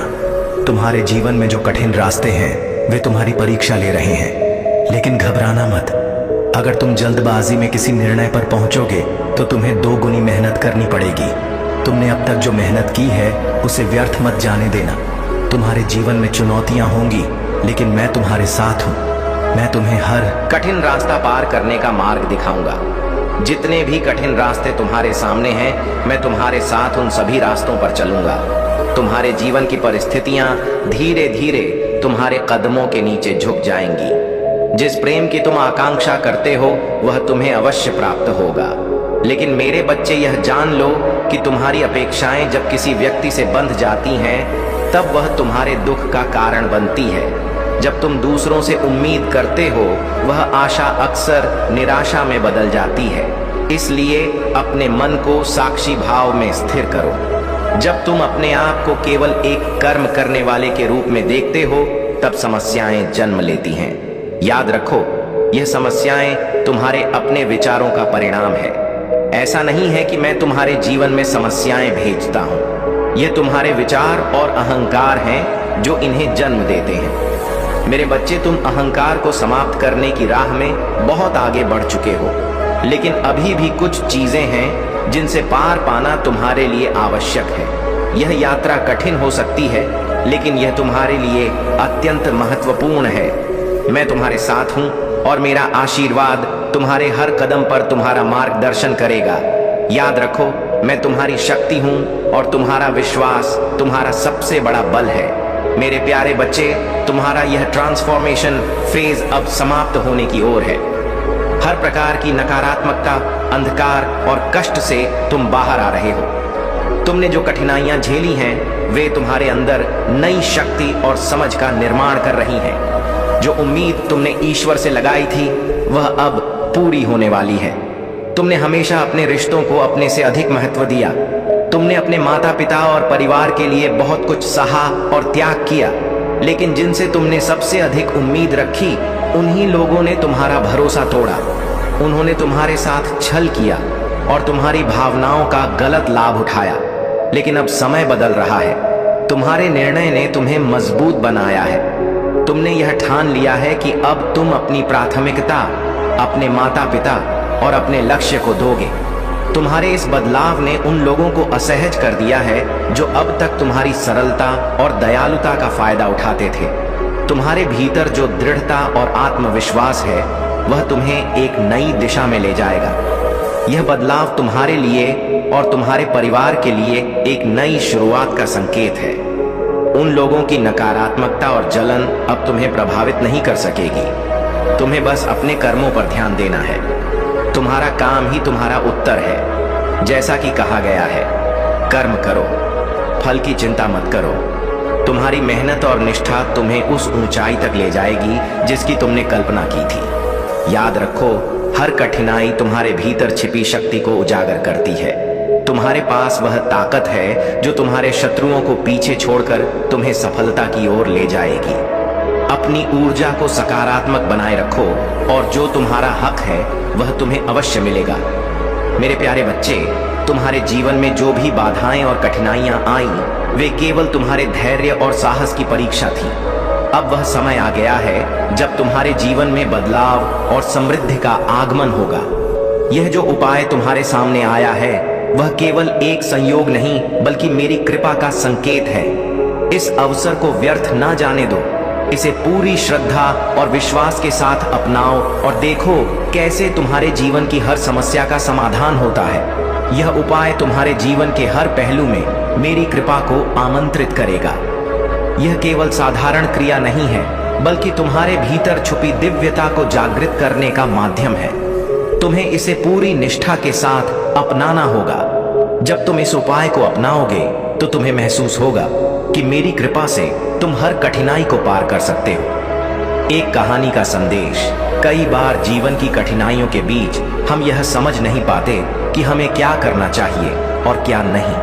तुम्हारे जीवन में जो कठिन रास्ते हैं वे तुम्हारी परीक्षा ले रहे हैं, लेकिन घबराना मत। अगर तुम जल्दबाजी में किसी निर्णय पर पहुंचोगे तो तुम्हें 2 गुनी मेहनत करनी पड़ेगी। तुमने अब तक जो मेहनत की है उसे व्यर्थ मत जाने देना। तुम्हारे जीवन में चुनौतियां होंगी, लेकिन मैं तुम्हारे साथ हूं। मैं तुम्हें हर कठिन रास्ता पार करने का मार्ग दिखाऊंगा। जितने भी कठिन रास्ते तुम्हारे सामने हैं, मैं तुम्हारे साथ उन सभी रास्तों पर चलूंगा। तुम्हारे जीवन की परिस्थितियां धीरे धीरे तुम्हारे कदमों के नीचे झुक जाएंगी। जिस प्रेम की तुम आकांक्षा करते हो वह तुम्हें अवश्य प्राप्त होगा। लेकिन मेरे बच्चे, यह जान लो कि तुम्हारी अपेक्षाएं जब किसी व्यक्ति से बंध जाती हैं, तब वह तुम्हारे दुख का कारण बनती है। जब तुम दूसरों से उम्मीद करते हो, वह आशा अक्सर निराशा में बदल जाती है। इसलिए अपने मन को साक्षी भाव में स्थिर करो। जब तुम अपने आप को केवल एक कर्म करने वाले के रूप में देखते हो, तब समस्याएं जन्म लेती हैं। याद रखो, यह समस्याएं तुम्हारे अपने विचारों का परिणाम है। ऐसा नहीं है कि मैं तुम्हारे जीवन में समस्याएं भेजता हूं। ये तुम्हारे विचार और अहंकार हैं जो इन्हें जन्म देते हैं। मेरे बच्चे, तुम अहंकार को समाप्त करने की राह में बहुत आगे बढ़ चुके हो, लेकिन अभी भी कुछ चीजें हैं जिनसे पार पाना तुम्हारे लिए आवश्यक है। यह यात्रा कठिन हो सकती है, लेकिन यह तुम्हारे लिए अत्यंत महत्वपूर्ण है। मैं तुम्हारे साथ हूं और मेरा आशीर्वाद तुम्हारे हर कदम पर तुम्हारा मार्गदर्शन करेगा। याद रखो, मैं तुम्हारी शक्ति हूं और तुम्हारा विश्वास तुम्हारा सबसे बड़ा बल है। मेरे प्यारे बच्चे, तुम्हारा यह ट्रांसफॉर्मेशन फेज अब समाप्त होने की ओर है। हर प्रकार की नकारात्मकता, अंधकार और कष्ट से तुम बाहर आ रहे हो। तुमने जो कठिनाइयां झेली हैं, वे तुम्हारे अंदर नई शक्ति और समझ का निर्माण कर रही हैं। जो उम्मीद तुमने ईश्वर से लगाई थी, वह अब पूरी होने वाली है। तुमने हमेशा अपने रिश्तों को अपने से अधिक महत्व दिया। तुमने अपने माता पिता और परिवार के लिए बहुत कुछ सहा और त्याग किया, लेकिन जिनसे तुमने सबसे अधिक उम्मीद रखी, उन्हीं लोगों ने तुम्हारा भरोसा तोड़ा। उन्होंने तुम्हारे साथ छल किया और तुम्हारी भावनाओं का गलत लाभ उठाया। लेकिन अब समय बदल रहा है। तुम्हारे निर्णय ने तुम्हें मजबूत बनाया है। तुमने यह ठान लिया है कि अब तुम अपनी प्राथमिकता अपने माता पिता और अपने लक्ष्य को दोगे। तुम्हारे इस बदलाव ने उन लोगों को असहज कर दिया है जो अब तक तुम्हारी सरलता और दयालुता का फायदा उठाते थे। तुम्हारे भीतर जो दृढ़ता और आत्मविश्वास है वह तुम्हें एक नई दिशा में ले जाएगा। यह बदलाव तुम्हारे लिए और तुम्हारे परिवार के लिए एक नई शुरुआत का संकेत है। उन लोगों की नकारात्मकता और जलन अब तुम्हें प्रभावित नहीं कर सकेगी। तुम्हें बस अपने कर्मों पर ध्यान देना है। तुम्हारा काम ही तुम्हारा उत्तर है। जैसा कि कहा गया है, कर्म करो, फल की चिंता मत करो। तुम्हारी मेहनत और निष्ठा तुम्हें उस ऊंचाई तक ले जाएगी जिसकी तुमने कल्पना की थी। याद रखो, हर कठिनाई तुम्हारे भीतर छिपी शक्ति को उजागर करती है। तुम्हारे पास वह ताकत है जो तुम्हारे शत्रुओं को पीछे छोड़कर तुम्हें सफलता की ओर ले जाएगी। अपनी ऊर्जा को सकारात्मक बनाए रखो और जो तुम्हारा हक है वह तुम्हें अवश्य मिलेगा। मेरे प्यारे बच्चे, तुम्हारे जीवन में जो भी बाधाएं और कठिनाइयां आईं, वे केवल तुम्हारे धैर्य और साहस की परीक्षा थी। अब वह समय आ गया है जब तुम्हारे जीवन में बदलाव और समृद्धि का आगमन होगा। यह जो उपाय तुम्हारे सामने आया है वह केवल एक संयोग नहीं बल्कि मेरी कृपा का संकेत है। इस अवसर को व्यर्थ ना जाने दो। इसे पूरी श्रद्धा और विश्वास के साथ अपनाओ और देखो कैसे तुम्हारे जीवन की हर समस्या का समाधान होता है। यह उपाय तुम्हारे जीवन के हर पहलू में मेरी कृपा को आमंत्रित करेगा। यह केवल साधारण क्रिया नहीं है बल्कि तुम्हारे भीतर छुपी दिव्यता को जागृत करने का माध्यम है। तुम्हें इसे पूरी निष्ठा के साथ अपनाना होगा। जब तुम इस उपाय को अपनाओगे तो तुम्हें महसूस होगा कि मेरी कृपा से तुम हर कठिनाई को पार कर सकते हो। एक कहानी का संदेश। कई बार जीवन की कठिनाइयों के बीच हम यह समझ नहीं पाते कि हमें क्या करना चाहिए और क्या नहीं।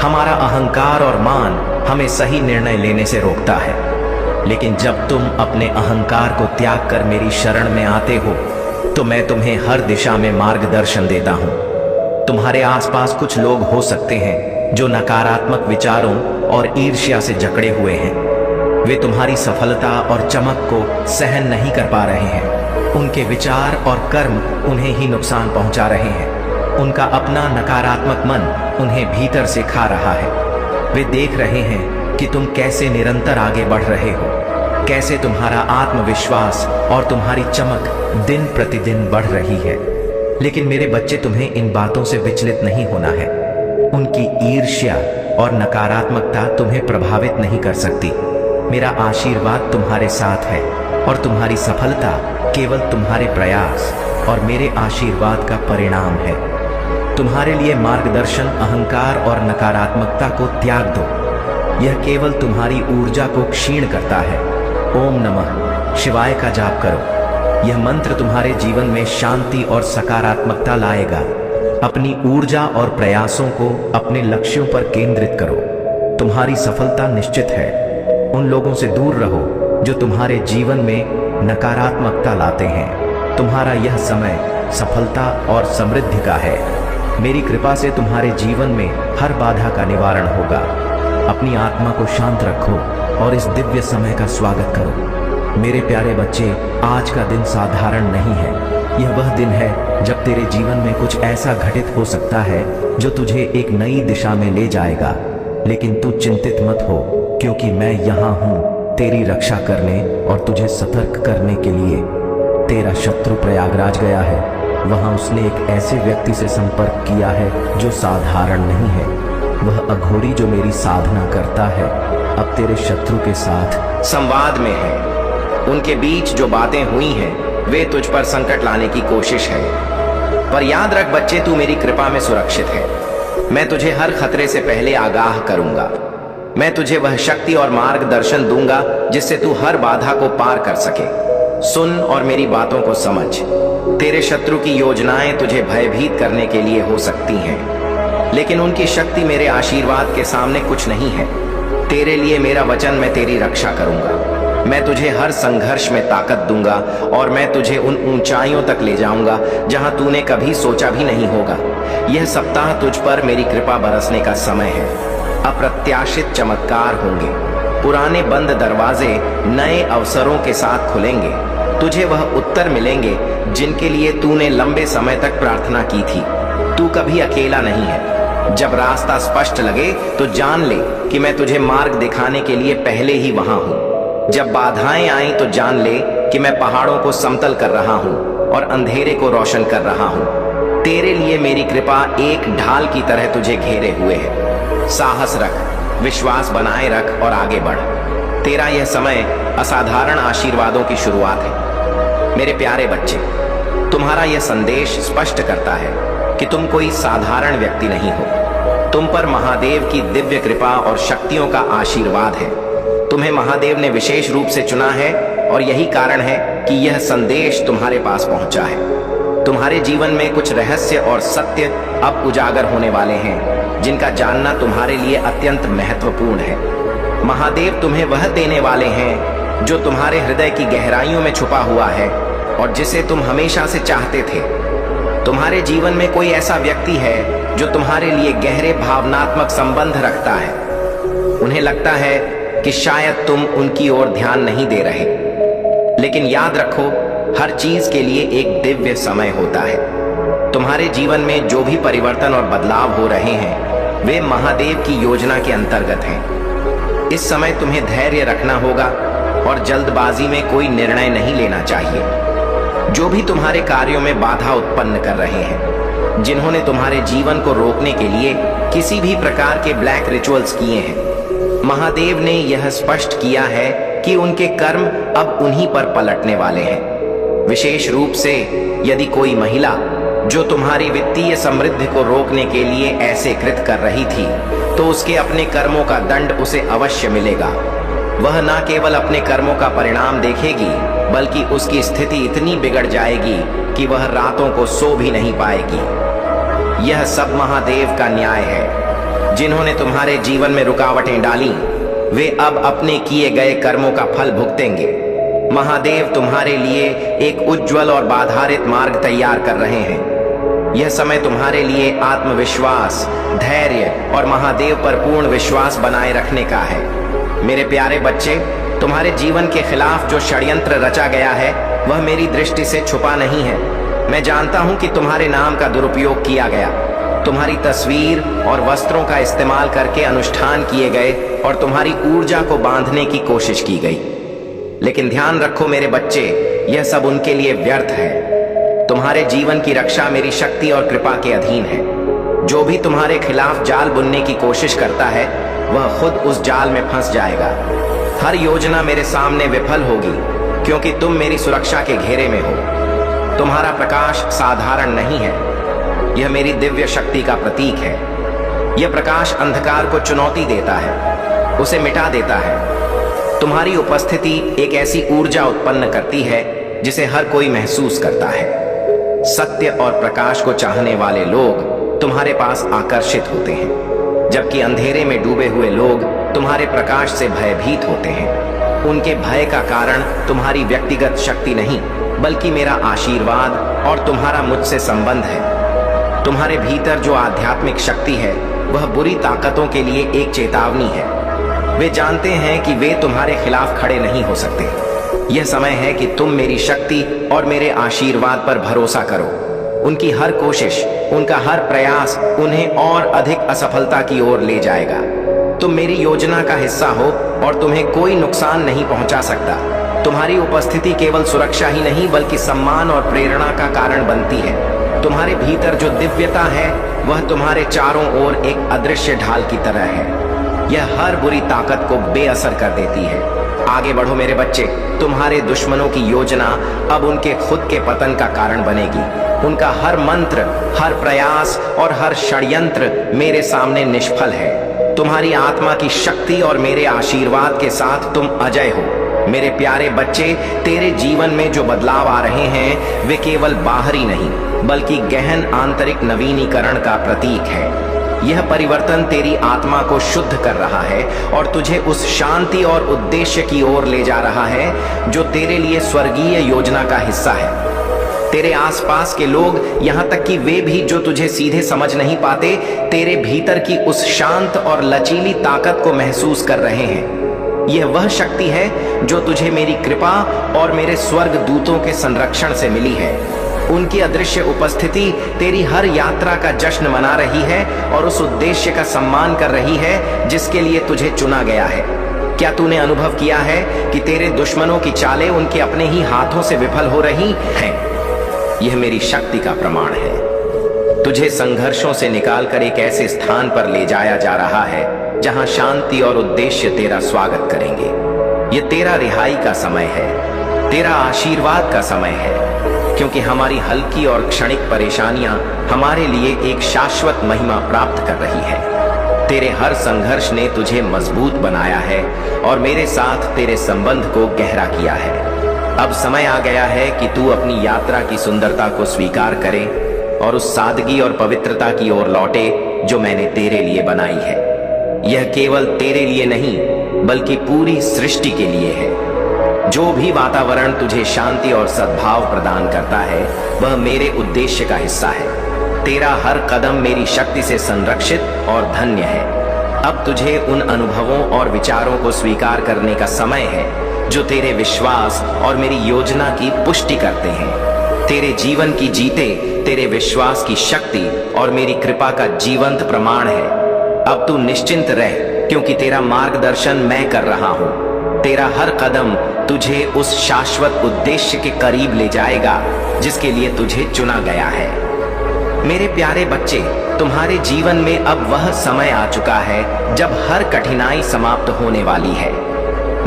हमारा अहंकार और मान हमें सही निर्णय लेने से रोकता है। लेकिन जब तुम अपने अहंकार को त्याग कर मेरी शरण में आते हो तो मैं तुम्हें हर दिशा में मार्गदर्शन देता हूं। तुम्हारे आसपास कुछ लोग हो सकते हैं जो नकारात्मक विचारों और ईर्ष्या से जकड़े हुए हैं। वे तुम्हारी सफलता और चमक को सहन नहीं कर पा रहे हैं। उनके विचार और कर्म उन्हें ही नुकसान पहुंचा रहे हैं। उनका अपना नकारात्मक मन उन्हें भीतर से खा रहा है। वे देख रहे हैं कि तुम कैसे निरंतर आगे बढ़ रहे हो, कैसे तुम्हारा आत्मविश्वास और तुम्हारी चमक दिन प्रतिदिन बढ़ रही है। लेकिन मेरे बच्चे, तुम्हें इन बातों से विचलित नहीं होना है। उनकी ईर्ष्या और नकारात्मकता तुम्हें प्रभावित नहीं कर सकती। मेरा आशीर्वाद तुम्हारे साथ है और तुम्हारी सफलता केवल तुम्हारे प्रयास और मेरे आशीर्वाद का परिणाम है। तुम्हारे लिए मार्गदर्शन अहंकार और नकारात्मकता को त्याग दो। यह केवल तुम्हारी ऊर्जा को क्षीण करता है। ओम नमः शिवाय का जाप करो। यह मंत्र तुम्हारे जीवन में शांति और सकारात्मकता लाएगा। अपनी ऊर्जा और प्रयासों को अपने लक्ष्यों पर केंद्रित करो। तुम्हारी सफलता निश्चित है। उन लोगों से दूर रहो जो तुम्हारे जीवन में नकारात्मकता लाते हैं। तुम्हारा यह समय सफलता और समृद्धि का है। मेरी कृपा से तुम्हारे जीवन में हर बाधा का निवारण होगा। अपनी आत्मा को शांत रखो और इस दिव्य समय का स्वागत करो। मेरे प्यारे बच्चे, आज का दिन साधारण नहीं है। यह वह दिन है जब तेरे जीवन में कुछ ऐसा घटित हो सकता है जो तुझे एक नई दिशा में ले जाएगा। लेकिन तू चिंतित मत हो, क्योंकि मैं यहाँ हूँ तेरी रक्षा करने और तुझे सतर्क करने के लिए। तेरा शत्रु प्रयागराज गया है। वहाँ उसने एक ऐसे व्यक्ति से संपर्क किया है जो साधारण नहीं है। वह अघोरी जो मेरी साधना करता है अब तेरे शत्रु के साथ संवाद में है। उनके बीच जो बातें हुई हैं वे तुझ पर संकट लाने की कोशिश है। पर याद रख बच्चे, तू मेरी कृपा में सुरक्षित है। मैं तुझे हर खतरे से पहले आगाह करूंगा। मैं तुझे वह शक्ति और मार्गदर्शन दूंगा जिससे तू हर बाधा को पार कर सके। सुन और मेरी बातों को समझ। तेरे शत्रु की योजनाएं तुझे भयभीत करने के लिए हो सकती हैं, लेकिन उनकी शक्ति मेरे आशीर्वाद के सामने कुछ नहीं है। तेरे लिए मेरा वचन, मैं तेरी रक्षा करूंगा। मैं तुझे हर संघर्ष में ताकत दूंगा और मैं तुझे उन ऊंचाइयों तक ले जाऊंगा जहां तूने कभी सोचा भी नहीं होगा। यह सप्ताह तुझ पर मेरी कृपा बरसने का समय है। अप्रत्याशित चमत्कार होंगे। पुराने बंद दरवाजे नए अवसरों के साथ खुलेंगे। तुझे वह उत्तर मिलेंगे जिनके लिए तूने लंबे समय तक प्रार्थना की थी। तू कभी अकेला नहीं है। जब रास्ता स्पष्ट लगे तो जान ले कि मैं तुझे मार्ग दिखाने के लिए पहले ही वहां हूं। जब बाधाएं आई तो जान ले कि मैं पहाड़ों को समतल कर रहा हूं और अंधेरे को रोशन कर रहा हूं। तेरे लिए मेरी कृपा एक ढाल की तरह तुझे घेरे हुए है। साहस रख, विश्वास बनाए रख और आगे बढ़। तेरा यह समय असाधारण आशीर्वादों की शुरुआत है। मेरे प्यारे बच्चे, तुम्हारा यह संदेश स्पष्ट करता है कि तुम कोई साधारण व्यक्ति नहीं हो। तुम पर महादेव की दिव्य कृपा और शक्तियों का आशीर्वाद है। तुम्हें महादेव ने विशेष रूप से चुना है और यही कारण है कि यह संदेश तुम्हारे पास पहुंचा है। तुम्हारे जीवन में कुछ रहस्य और सत्य अब उजागर होने वाले हैं जिनका जानना तुम्हारे लिए अत्यंत महत्वपूर्ण है। महादेव तुम्हें वह देने वाले हैं जो तुम्हारे हृदय की गहराइयों में छुपा हुआ है और जिसे तुम हमेशा से चाहते थे। तुम्हारे जीवन में कोई ऐसा व्यक्ति है जो तुम्हारे लिए गहरे भावनात्मक संबंध रखता है। उन्हें लगता है कि शायद तुम उनकी ओर ध्यान नहीं दे रहे, लेकिन याद रखो, हर चीज के लिए एक दिव्य समय होता है। तुम्हारे जीवन में जो भी परिवर्तन और बदलाव हो रहे हैं वे महादेव की योजना के अंतर्गत हैं। इस समय तुम्हें धैर्य रखना होगा और जल्दबाजी में कोई निर्णय नहीं लेना चाहिए। जो भी तुम्हारे कार्यों में बाधा उत्पन्न कर रहे हैं, जिन्होंने तुम्हारे जीवन को रोकने के लिए किसी भी प्रकार के ब्लैक रिचुअल्स किए हैं, महादेव ने यह स्पष्ट किया है कि उनके कर्म अब उन्हीं पर पलटने वाले हैं। विशेष रूप से यदि कोई महिला जो तुम्हारी वित्तीय समृद्धि को रोकने के लिए ऐसे कृत कर रही थी, तो उसके अपने कर्मों का दंड उसे अवश्य मिलेगा। वह न केवल अपने कर्मों का परिणाम देखेगी, बल्कि उसकी स्थिति इतनी बिगड़ जाएगी कि वह रातों को सो भी नहीं पाएगी। यह सब महादेव का न्याय है। जिन्होंने तुम्हारे जीवन में रुकावटें डाली, वे अब अपने किए गए कर्मों का फल भुगतेंगे। महादेव तुम्हारे लिए एक उज्जवल और बाधारित मार्ग तैयार कर रहे हैं। यह समय तुम्हारे लिए आत्मविश्वास, धैर्य और महादेव पर पूर्ण विश्वास बनाए रखने का है। मेरे प्यारे बच्चे, तुम्हारे जीवन के खिलाफ जो षड्यंत्र रचा गया है वह मेरी दृष्टि से छुपा नहीं है। मैं जानता हूं कि तुम्हारे नाम का दुरुपयोग किया गया, तुम्हारी तस्वीर और वस्त्रों का इस्तेमाल करके अनुष्ठान किए गए और तुम्हारी ऊर्जा को बांधने की कोशिश की गई। लेकिन ध्यान रखो मेरे बच्चे, यह सब उनके लिए व्यर्थ है। तुम्हारे जीवन की रक्षा मेरी शक्ति और कृपा के अधीन है। जो भी तुम्हारे खिलाफ जाल बुनने की कोशिश करता है वह खुद उस जाल में फंस जाएगा। हर योजना मेरे सामने विफल होगी क्योंकि तुम मेरी सुरक्षा के घेरे में हो। तुम्हारा प्रकाश साधारण नहीं है, यह मेरी दिव्य शक्ति का प्रतीक है। यह प्रकाश अंधकार को चुनौती देता है, उसे मिटा देता है। तुम्हारी उपस्थिति एक ऐसी ऊर्जा उत्पन्न करती है जिसे हर कोई महसूस करता है। सत्य और प्रकाश को चाहने वाले लोग तुम्हारे पास आकर्षित होते हैं, जबकि अंधेरे में डूबे हुए लोग तुम्हारे प्रकाश से भयभीत होते हैं। उनके भय का कारण तुम्हारी व्यक्तिगत शक्ति नहीं, बल्कि मेरा आशीर्वाद और तुम्हारा मुझसे संबंध है। तुम्हारे भीतर जो आध्यात्मिक शक्ति है वह बुरी ताकतों के लिए एक चेतावनी है। वे जानते हैं कि वे तुम्हारे खिलाफ खड़े नहीं हो सकते। यह समय है कि तुम मेरी शक्ति और मेरे आशीर्वाद पर भरोसा करो। उनकी हर कोशिश, उनका हर प्रयास उन्हें और अधिक असफलता की ओर ले जाएगा। तुम मेरी योजना का हिस्सा हो और तुम्हें कोई नुकसान नहीं पहुंचा सकता। तुम्हारी उपस्थिति केवल सुरक्षा ही नहीं बल्कि सम्मान और प्रेरणा का कारण बनती है। तुम्हारे भीतर जो दिव्यता है वह तुम्हारे चारों ओर एक अदृश्य ढाल की तरह है। यह हर बुरी ताकत को बेअसर कर देती है। आगे बढ़ो मेरे बच्चे, तुम्हारे दुश्मनों की योजना अब उनके खुद के पतन का कारण बनेगी। उनका हर मंत्र, हर प्रयास और हर षड्यंत्र मेरे सामने निष्फल है। तुम्हारी आत्मा की शक्ति और मेरे आशीर्वाद के साथ तुम अजय हो। मेरे प्यारे बच्चे, तेरे जीवन में जो बदलाव आ रहे हैं वे केवल बाहरी नहीं बल्कि गहन आंतरिक नवीनीकरण का प्रतीक है। यह परिवर्तन तेरी आत्मा को शुद्ध कर रहा है और तुझे उस शांति और उद्देश्य की ओर ले जा रहा है जो तेरे लिए स्वर्गीय योजना का हिस्सा है। तेरे आसपास के लोग, यहाँ तक कि वे भी जो तुझे सीधे समझ नहीं पाते, तेरे भीतर की उस शांत और लचीली ताकत को महसूस कर रहे हैं। यह वह शक्ति है जो तुझे मेरी कृपा और मेरे स्वर्ग दूतों के संरक्षण से मिली है। उनकी अदृश्य उपस्थिति तेरी हर यात्रा का जश्न मना रही है और उस उद्देश्य का सम्मान कर रही है जिसके लिए तुझे चुना गया है। क्या तूने अनुभव किया है कि तेरे दुश्मनों की चालें उनके अपने ही हाथों से विफल हो रही हैं? यह मेरी शक्ति का प्रमाण है। तुझे संघर्षों से निकालकर एक ऐसे स्थान पर ले जाया जा रहा है जहां शांति और उद्देश्य तेरा स्वागत करेंगे। यह तेरा रिहाई का समय है, तेरा आशीर्वाद का समय है, क्योंकि हमारी हल्की और क्षणिक परेशानियां हमारे लिए एक शाश्वत महिमा प्राप्त कर रही है। तेरे हर संघर्ष ने तुझे मजबूत बनाया है और मेरे साथ तेरे संबंध को गहरा किया है। अब समय आ गया है कि तू अपनी यात्रा की सुंदरता को स्वीकार करे और उस सादगी और पवित्रता की ओर लौटे जो मैंने तेरे लिए बनाई है। यह केवल तेरे लिए नहीं बल्कि पूरी सृष्टि के लिए है। जो भी वातावरण तुझे शांति और सद्भाव प्रदान करता है वह मेरे उद्देश्य का हिस्सा है। तेरा हर कदम मेरी शक्ति से संरक्षित और धन्य है। अब तुझे उन अनुभवों और विचारों को स्वीकार करने का समय है जो तेरे विश्वास और मेरी योजना की पुष्टि करते हैं। तेरे जीवन की जीते तेरे विश्वास की शक्ति और मेरी कृपा का जीवंत प्रमाण है। अब तू निश्चिंत रह, क्योंकि तेरा मार्गदर्शन मैं कर रहा हूँ। तेरा हर कदम तुझे उस शाश्वत उद्देश्य के करीब ले जाएगा जिसके लिए तुझे चुना गया है। मेरे प्यारे बच्चे, तुम्हारे जीवन में अब वह समय आ चुका है जब हर कठिनाई समाप्त होने वाली है।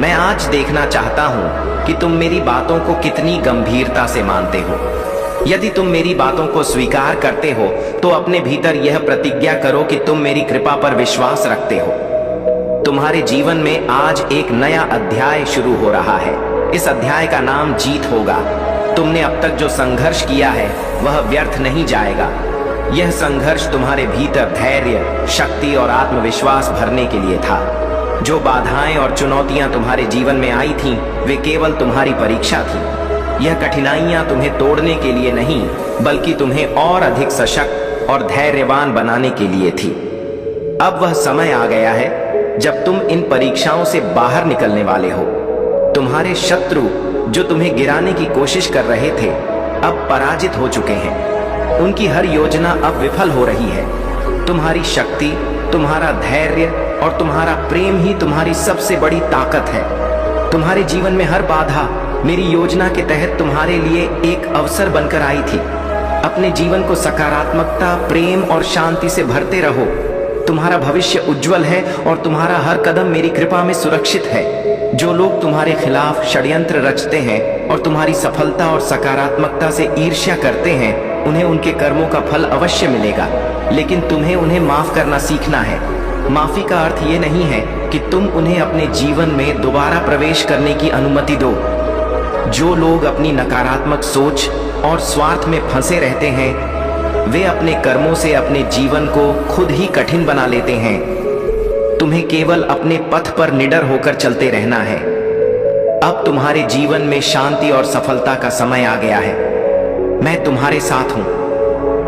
मैं आज देखना चाहता हूँ कि तुम मेरी बातों को कितनी गंभीरता से मानते हो। यदि तुम मेरी बातों को स्वीकार करते हो तो अपने भीतर यह प्रतिज्ञा करो कि तुम मेरी कृपा पर विश्वास रखते हो। तुम्हारे जीवन में आज एक नया अध्याय शुरू हो रहा है। इस अध्याय का नाम जीत होगा। तुमने अब तक जो संघर्ष किया है वह व्यर्थ नहीं जाएगा। यह संघर्ष तुम्हारे भीतर धैर्य, शक्ति और आत्मविश्वास भरने के लिए था। जो बाधाएं और चुनौतियां तुम्हारे जीवन में आई थीं, वे केवल तुम्हारी परीक्षा थी। यह कठिनाइयां तुम्हें तोड़ने के लिए नहीं बल्कि तुम्हें और अधिक सशक्त और धैर्यवान बनाने के लिए थी। अब वह समय आ गया है जब तुम इन परीक्षाओं से बाहर निकलने वाले हो। तुम्हारे शत्रु जो तुम्हें गिराने की कोशिश कर रहे थे अब पराजित हो चुके हैं। उनकी हर योजना अब विफल हो रही है। तुम्हारी शक्ति, तुम्हारा धैर्य और तुम्हारा प्रेम ही तुम्हारी सबसे बड़ी ताकत है। तुम्हारे जीवन में हर बाधा मेरी योजना के तहत तुम्हारे लिए एक अवसर बनकर आई थी। अपने जीवन को सकारात्मकता, प्रेम और शांति से भरते रहो। तुम्हारा भविष्य उज्जवल है और तुम्हारा हर कदम मेरी कृपा में सुरक्षित है। जो लोग तुम्हारे खिलाफ षड्यंत्र रचते हैं और तुम्हारी सफलता और सकारात्मकता से ईर्ष्या करते हैं, उन्हें उनके कर्मों का फल अवश्य मिलेगा, लेकिन तुम्हें उन्हें माफ करना सीखना है। माफी का अर्थ ये नहीं है कि तुम उन्हें अपने जीवन में दोबारा प्रवेश करने की अनुमति दो। जो लोग अपनी नकारात्मक सोच और स्वार्थ में फंसे रहते हैं वे अपने कर्मों से अपने जीवन को खुद ही कठिन बना लेते हैं। तुम्हें केवल अपने पथ पर निडर होकर चलते रहना है। अब तुम्हारे जीवन में शांति और सफलता का समय आ गया है। मैं तुम्हारे साथ हूं,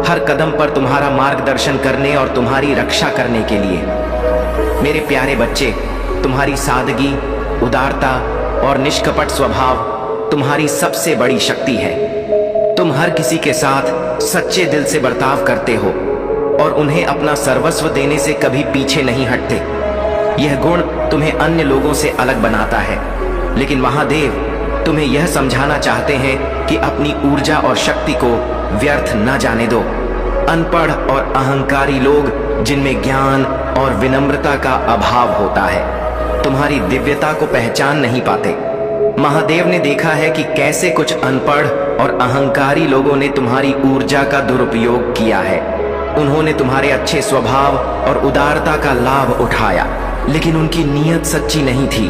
हर कदम पर तुम्हारा मार्गदर्शन करने और तुम्हारी रक्षा करने के लिए। मेरे प्यारे बच्चे, तुम्हारी सादगी, उदारता और निष्कपट स्वभाव तुम्हारी सबसे बड़ी शक्ति है। तुम हर किसी के साथ सच्चे दिल से बर्ताव करते हो और उन्हें अपना सर्वस्व देने से कभी पीछे नहीं हटते। यह गुण तुम्हें अन्य लोगों से अलग बनाता है, लेकिन महादेव तुम्हें यह समझाना चाहते हैं कि अपनी ऊर्जा और शक्ति को व्यर्थ न जाने दो। अनपढ़ और अहंकारी लोग जिनमें ज्ञान और विनम्रता का अभाव होता है तुम्हारी दिव्यता को पहचान नहीं पाते। महादेव ने देखा है कि कैसे कुछ अनपढ़ और अहंकारी लोगों ने तुम्हारी ऊर्जा का दुरुपयोग किया है। उन्होंने तुम्हारे अच्छे स्वभाव और उदारता का लाभ उठाया, लेकिन उनकी नीयत सच्ची नहीं थी।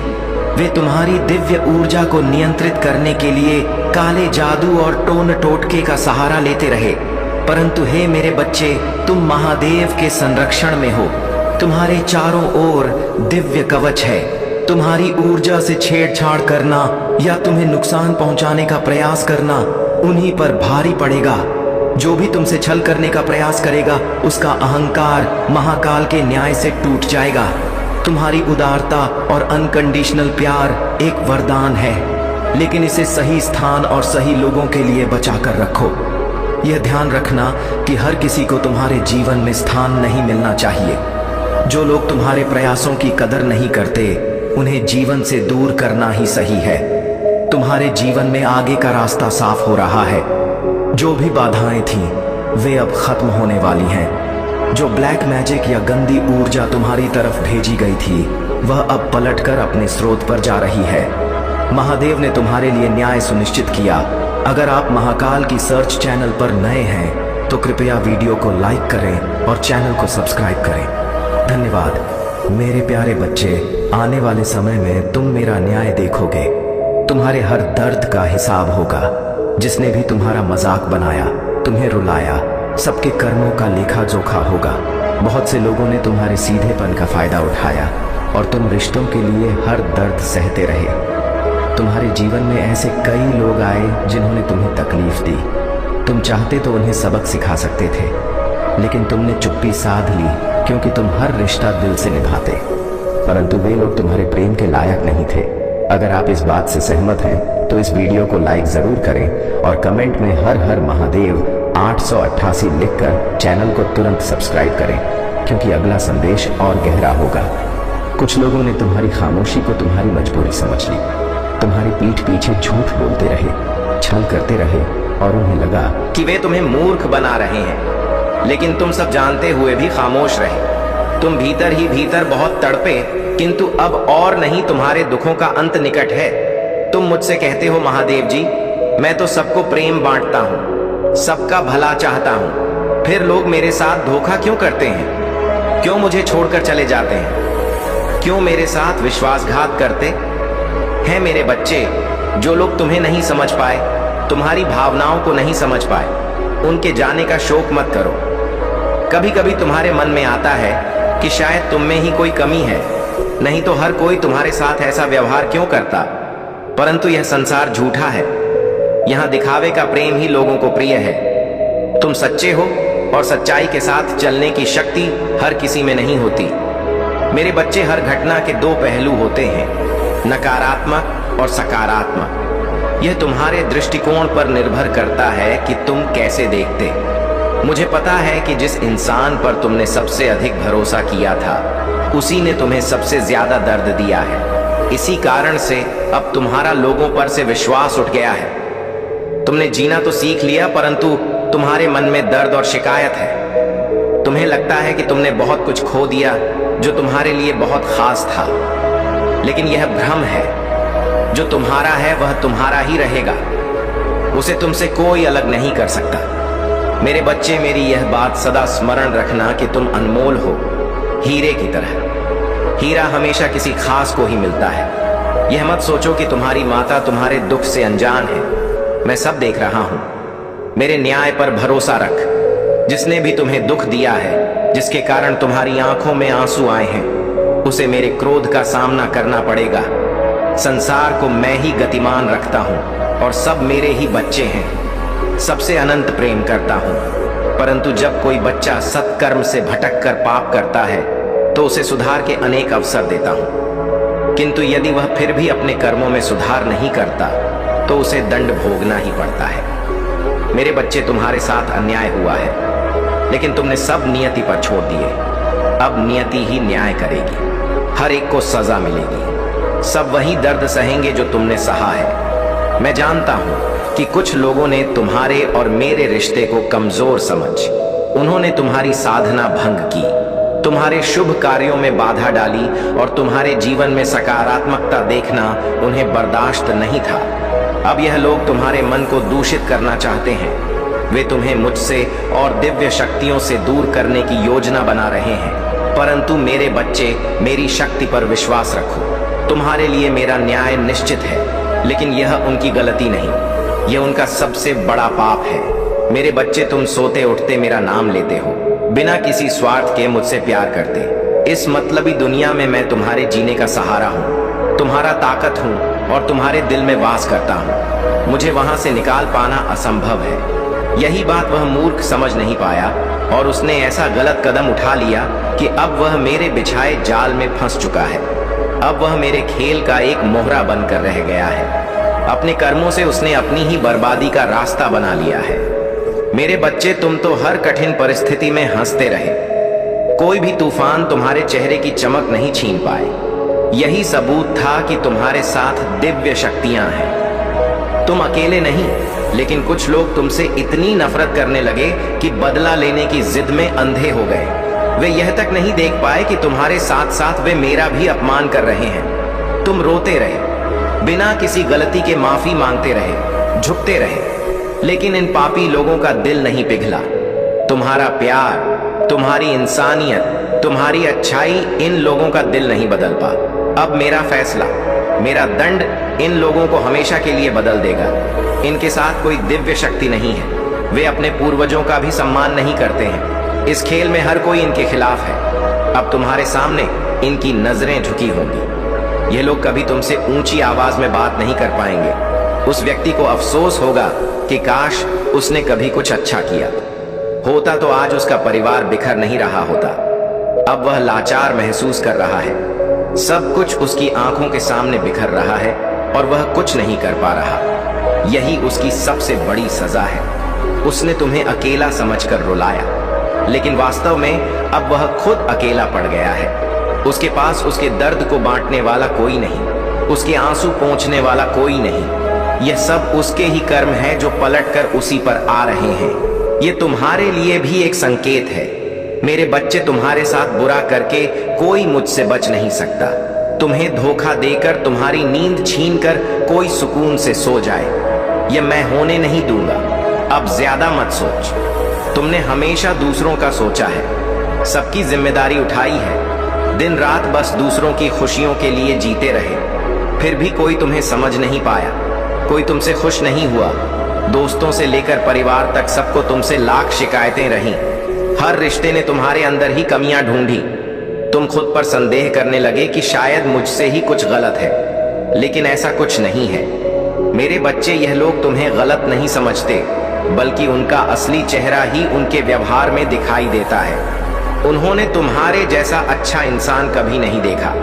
वे तुम्हारी दिव्य ऊर्जा को नियंत्रित करने के लिए काले जादू और टोन टोटके का सहारा लेते रहे। परंतु हे मेरे बच्चे, तुम महादेव के संरक्षण में हो। तुम्हारे चारों ओर दिव्य कवच है। तुम्हारी ऊर्जा से छेड़छाड़ करना या तुम्हें नुकसान पहुंचाने का प्रयास करना उन्हीं पर भारी पड़ेगा। जो भी तुमसे छल करने का प्रयास करेगा उसका अहंकार महाकाल के न्याय से टूट जाएगा। तुम्हारी उदारता और अनकंडीशनल प्यार एक वरदान है, लेकिन इसे सही स्थान और सही लोगों के लिए बचा कर रखो। यह ध्यान रखना कि हर किसी को तुम्हारे जीवन में स्थान नहीं मिलना चाहिए। जो लोग तुम्हारे प्रयासों की कदर नहीं करते, उन्हें जीवन से दूर करना ही सही है। तुम्हारे जीवन में आगे का रास्ता साफ हो रहा है। जो भी बाधाएं थीं, वे अब खत्म होने वाली हैं। जो ब्लैक मैजिक या गंदी ऊर्जा तुम्हारी तरफ भेजी गई थी, वह अब पलटकर अपने स्रोत पर जा रही है। महादेव ने तुम्हारे लिए न्याय सुनिश्चित किया। अगर आप महाकाल की सर्च चैनल पर नए हैं तो कृपया वीडियो को लाइक करें और चैनल को सब्सक्राइब करें। धन्यवाद मेरे प्यारे बच्चे। आने वाले समय में तुम मेरा न्याय देखोगे। तुम्हारे हर दर्द का हिसाब होगा। जिसने भी तुम्हारा मजाक बनाया, तुम्हें रुलाया, सबके कर्मों का लेखा जोखा होगा। बहुत से लोगों ने तुम्हारे सीधेपन का फायदा उठाया और तुम रिश्तों के लिए हर दर्द सहते रहे। तुम्हारे जीवन में ऐसे कई लोग आए जिन्होंने तुम्हें तकलीफ दी। तुम चाहते तो उन्हें सबक सिखा सकते थे, लेकिन तुमने चुप्पी साध ली क्योंकि तुम हर रिश्ता दिल से निभाते। परंतु वे लोग तुम्हारे प्रेम के लायक नहीं थे। अगर आप इस बात से सहमत हैं तो इस वीडियो को लाइक जरूर करें और कमेंट में हर हर महादेव 888 लिखकर चैनल को तुरंत सब्सक्राइब करें, क्योंकि अगला संदेश और गहरा होगा। कुछ लोगों ने तुम्हारी खामोशी को तुम्हारी मजबूरी समझ ली। तुम्हारी पीठ पीछे झूठ बोलते रहे, छल करते रहे और उन्हें लगा कि वे तुम्हें मूर्ख बना रहे हैं, लेकिन तुम सब जानते हुए भी खामोश रहे। तुम भीतर ही भीतर बहुत तड़पे, किंतु अब और नहीं, तुम्हारे दुखों का अंत निकट है। तुम मुझसे कहते हो महादेव जी, मैं तो सबको प्रेम बांटता हूँ, सबका भला चाहता हूँ, फिर लोग मेरे साथ धोखा क्यों करते हैं? क्यों मुझे छोड़कर चले जाते हैं? क्यों मेरे साथ विश्वासघात करते हैं? मेरे बच्चे, जो लोग तुम्हें नहीं समझ पाए, तुम्हारी भावनाओं को नहीं समझ पाए, उनके जाने का शोक मत करो। कभी कभी तुम्हारे मन में आता है कि शायद तुम में ही कोई कमी है, नहीं तो हर कोई तुम्हारे साथ ऐसा व्यवहार क्यों करता। परंतु यह संसार झूठा है। यहाँ दिखावे का प्रेम ही लोगों को प्रिय है। तुम सच्चे हो और सच्चाई के साथ चलने की शक्ति हर किसी में नहीं होती। मेरे बच्चे, हर घटना के दो पहलू होते हैं, नकारात्मक और सकारात्मक। यह तुम्हारे दृष्टिकोण पर निर्भर करता है कि तुम कैसे देखते। मुझे पता है कि जिस इंसान पर तुमने सबसे अधिक भरोसा किया था, उसी ने तुम्हें सबसे ज्यादा दर्द दिया है। इसी कारण से अब तुम्हारा लोगों पर से विश्वास उठ गया है। तुमने जीना तो सीख लिया, परंतु तुम्हारे मन में दर्द और शिकायत है। तुम्हें लगता है कि तुमने बहुत कुछ खो दिया जो तुम्हारे लिए बहुत खास था, लेकिन यह भ्रम है। जो तुम्हारा है वह तुम्हारा ही रहेगा। उसे तुमसे कोई अलग नहीं कर सकता। मेरे बच्चे, मेरी यह बात सदा स्मरण रखना कि तुम अनमोल हो, हीरे की तरह। हीरा हमेशा किसी खास को ही मिलता है। यह मत सोचो कि तुम्हारी माता तुम्हारे दुख से अनजान है। मैं सब देख रहा हूं। मेरे न्याय पर भरोसा रख। जिसने भी तुम्हें दुख दिया है, जिसके कारण तुम्हारी आंखों में आंसू आए हैं, उसे मेरे क्रोध का सामना करना पड़ेगा। संसार को मैं ही गतिमान रखता हूं और सब मेरे ही बच्चे हैं। सबसे अनंत प्रेम करता हूं, परंतु जब कोई बच्चा सत्कर्म से भटक कर पाप करता है तो उसे सुधार के अनेक अवसर देता हूं। किंतु यदि वह फिर भी अपने कर्मों में सुधार नहीं करता तो उसे दंड भोगना ही पड़ता है। मेरे बच्चे, तुम्हारे साथ अन्याय हुआ है, लेकिन तुमने सब नियति पर छोड़ दिए। अब नियति ही न्याय करेगी। हर एक को सजा मिलेगी। सब वही दर्द सहेंगे जो तुमने सहा है। मैं जानता हूं कि कुछ लोगों ने तुम्हारे और मेरे रिश्ते को कमजोर समझ, उन्होंने तुम्हारी साधना भंग की, तुम्हारे शुभ कार्यों में बाधा डाली और तुम्हारे जीवन में सकारात्मकता देखना उन्हें बर्दाश्त नहीं था। अब यह लोग तुम्हारे मन को दूषित करना चाहते हैं। वे तुम्हें मुझसे और दिव्य शक्तियों से दूर करने की योजना बना रहे हैं। परंतु मेरे बच्चे, मेरी शक्ति पर विश्वास रखो। तुम्हारे लिए मेरा न्याय निश्चित है, लेकिन यह उनकी गलती नहीं, यह उनका सबसे बड़ा पाप है। मेरे बच्चे, तुम सोते उठते मेरा नाम लेते हो, बिना किसी स्वार्थ के मुझसे प्यार करते। इस मतलबी दुनिया में मैं तुम्हारे जीने का सहारा हूँ, तुम्हारा ताकत हूँ और तुम्हारे दिल में वास करता हूँ। मुझे वहां से निकाल पाना असंभव है। यही बात वह मूर्ख समझ नहीं पाया और उसने ऐसा गलत कदम उठा लिया कि अब वह मेरे बिछाए जाल में फंस चुका है। अब वह मेरे खेल का एक मोहरा बनकर रह गया है। अपने कर्मों से उसने अपनी ही बर्बादी का रास्ता बना लिया है। मेरे बच्चे, तुम तो हर कठिन परिस्थिति में हंसते रहे। कोई भी तूफान तुम्हारे चेहरे की चमक नहीं छीन पाए। यही सबूत था कि तुम्हारे साथ दिव्य शक्तियां हैं। तुम अकेले नहीं, लेकिन कुछ लोग तुमसे इतनी नफरत करने लगे कि बदला लेने की जिद में अंधे हो गए। वे यह तक नहीं देख पाए कि तुम्हारे साथ साथ वे मेरा भी अपमान कर रहे हैं। तुम रोते रहे, बिना किसी गलती के माफी मांगते रहे, झुकते रहे, लेकिन इन पापी लोगों का दिल नहीं पिघला। तुम्हारा प्यार, तुम्हारी इंसानियत, तुम्हारी अच्छाई इन लोगों का दिल नहीं बदल पा। अब मेरा फैसला, मेरा दंड इन लोगों को हमेशा के लिए बदल देगा। इनके साथ कोई दिव्य शक्ति नहीं है। वे अपने पूर्वजों का भी सम्मान नहीं करते हैं। इस खेल में हर कोई इनके खिलाफ है। अब तुम्हारे सामने इनकी नजरें झुकी होंगी। ये लोग कभी तुमसे ऊंची आवाज में बात नहीं कर पाएंगे। उस व्यक्ति को अफसोस होगा कि काश उसने कभी कुछ अच्छा किया होता, तो आज उसका परिवार बिखर नहीं रहा होता। अब वह लाचार महसूस कर रहा है। सब कुछ उसकी आंखों के सामने बिखर रहा है और वह कुछ नहीं कर पा रहा। यही उसकी सबसे बड़ी सजा है। उसने तुम्हें अकेला समझकर रुलाया, लेकिन वास्तव में अब वह खुद अकेला पड़ गया है। उसके पास उसके दर्द को बांटने वाला कोई नहीं, उसके आंसू पोंछने वाला कोई नहीं। यह सब उसके ही कर्म है जो पलटकर उसी पर आ रहे हैं। ये तुम्हारे लिए भी एक संकेत है। मेरे बच्चे, तुम्हारे साथ बुरा करके कोई मुझसे बच नहीं सकता। तुम्हें धोखा देकर, तुम्हारी नींद छीनकर कोई सुकून से सो जाए, यह मैं होने नहीं दूंगा। अब ज्यादा मत सोच। तुमने हमेशा दूसरों का सोचा है, सबकी जिम्मेदारी उठाई है, दिन रात बस दूसरों की खुशियों के लिए जीते रहे। फिर भी कोई तुम्हें समझ नहीं पाया, कोई तुमसे खुश नहीं हुआ। दोस्तों से लेकर परिवार तक सबको तुमसे लाख शिकायतें रहीं। हर रिश्ते ने तुम्हारे अंदर ही कमियां ढूंढी। तुम खुद पर संदेह करने लगे कि शायद मुझसे ही कुछ गलत है, लेकिन ऐसा कुछ नहीं है। मेरे बच्चे, यह लोग तुम्हें गलत नहीं समझते, बल्कि उनका असली चेहरा ही उनके व्यवहार में दिखाई देता है। उन्होंने तुम्हारे जैसा अच्छा इंसान कभी नहीं देखा,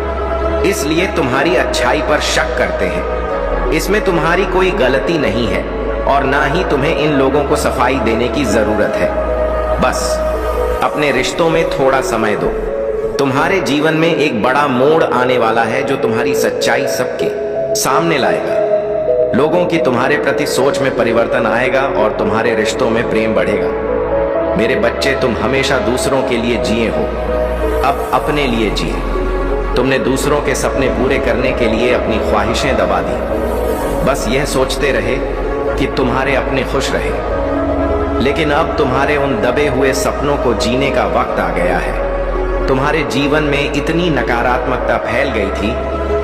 इसलिए तुम्हारी अच्छाई पर शक करते हैं। इसमें तुम्हारी कोई गलती नहीं है और ना ही तुम्हें इन लोगों को सफाई देने की जरूरत है। बस अपने रिश्तों में थोड़ा समय दो। तुम्हारे जीवन में एक बड़ा मोड़ आने वाला है जो तुम्हारी सच्चाई सबके सामने लाएगा। लोगों की तुम्हारे प्रति सोच में परिवर्तन आएगा और तुम्हारे रिश्तों में प्रेम बढ़ेगा। मेरे बच्चे, तुम हमेशा दूसरों के लिए जिए हो, अब अपने लिए जिए। तुमने दूसरों के सपने पूरे करने के लिए अपनी ख्वाहिशें दबा दी। बस यह सोचते रहे कि तुम्हारे अपने खुश रहे, लेकिन अब तुम्हारे उन दबे हुए सपनों को जीने का वक्त आ गया है। तुम्हारे जीवन में इतनी नकारात्मकता फैल गई थी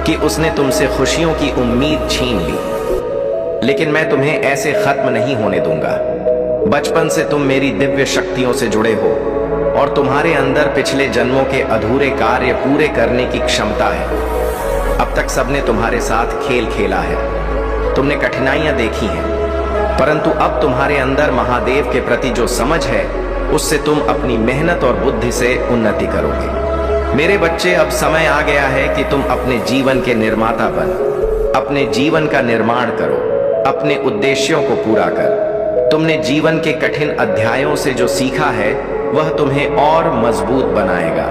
कि उसने तुमसे खुशियों की उम्मीद छीन ली, लेकिन मैं तुम्हें ऐसे खत्म नहीं होने दूंगा। बचपन से तुम मेरी दिव्य शक्तियों से जुड़े हो और तुम्हारे अंदर पिछले जन्मों के अधूरे कार्य पूरे करने की क्षमता है। अब तक सबने तुम्हारे साथ खेल खेला है, तुमने कठिनाइयां देखी हैं, परंतु अब तुम्हारे अंदर महादेव के प्रति जो समझ है, उससे तुम अपनी मेहनत और बुद्धि से उन्नति करोगे। मेरे बच्चे, अब समय आ गया है कि तुम अपने जीवन के निर्माता बन। अपने जीवन का निर्माण करो, अपने उद्देश्यों को पूरा कर। तुमने जीवन के कठिन अध्यायों से जो सीखा है, वह तुम्हें और मजबूत बनाएगा।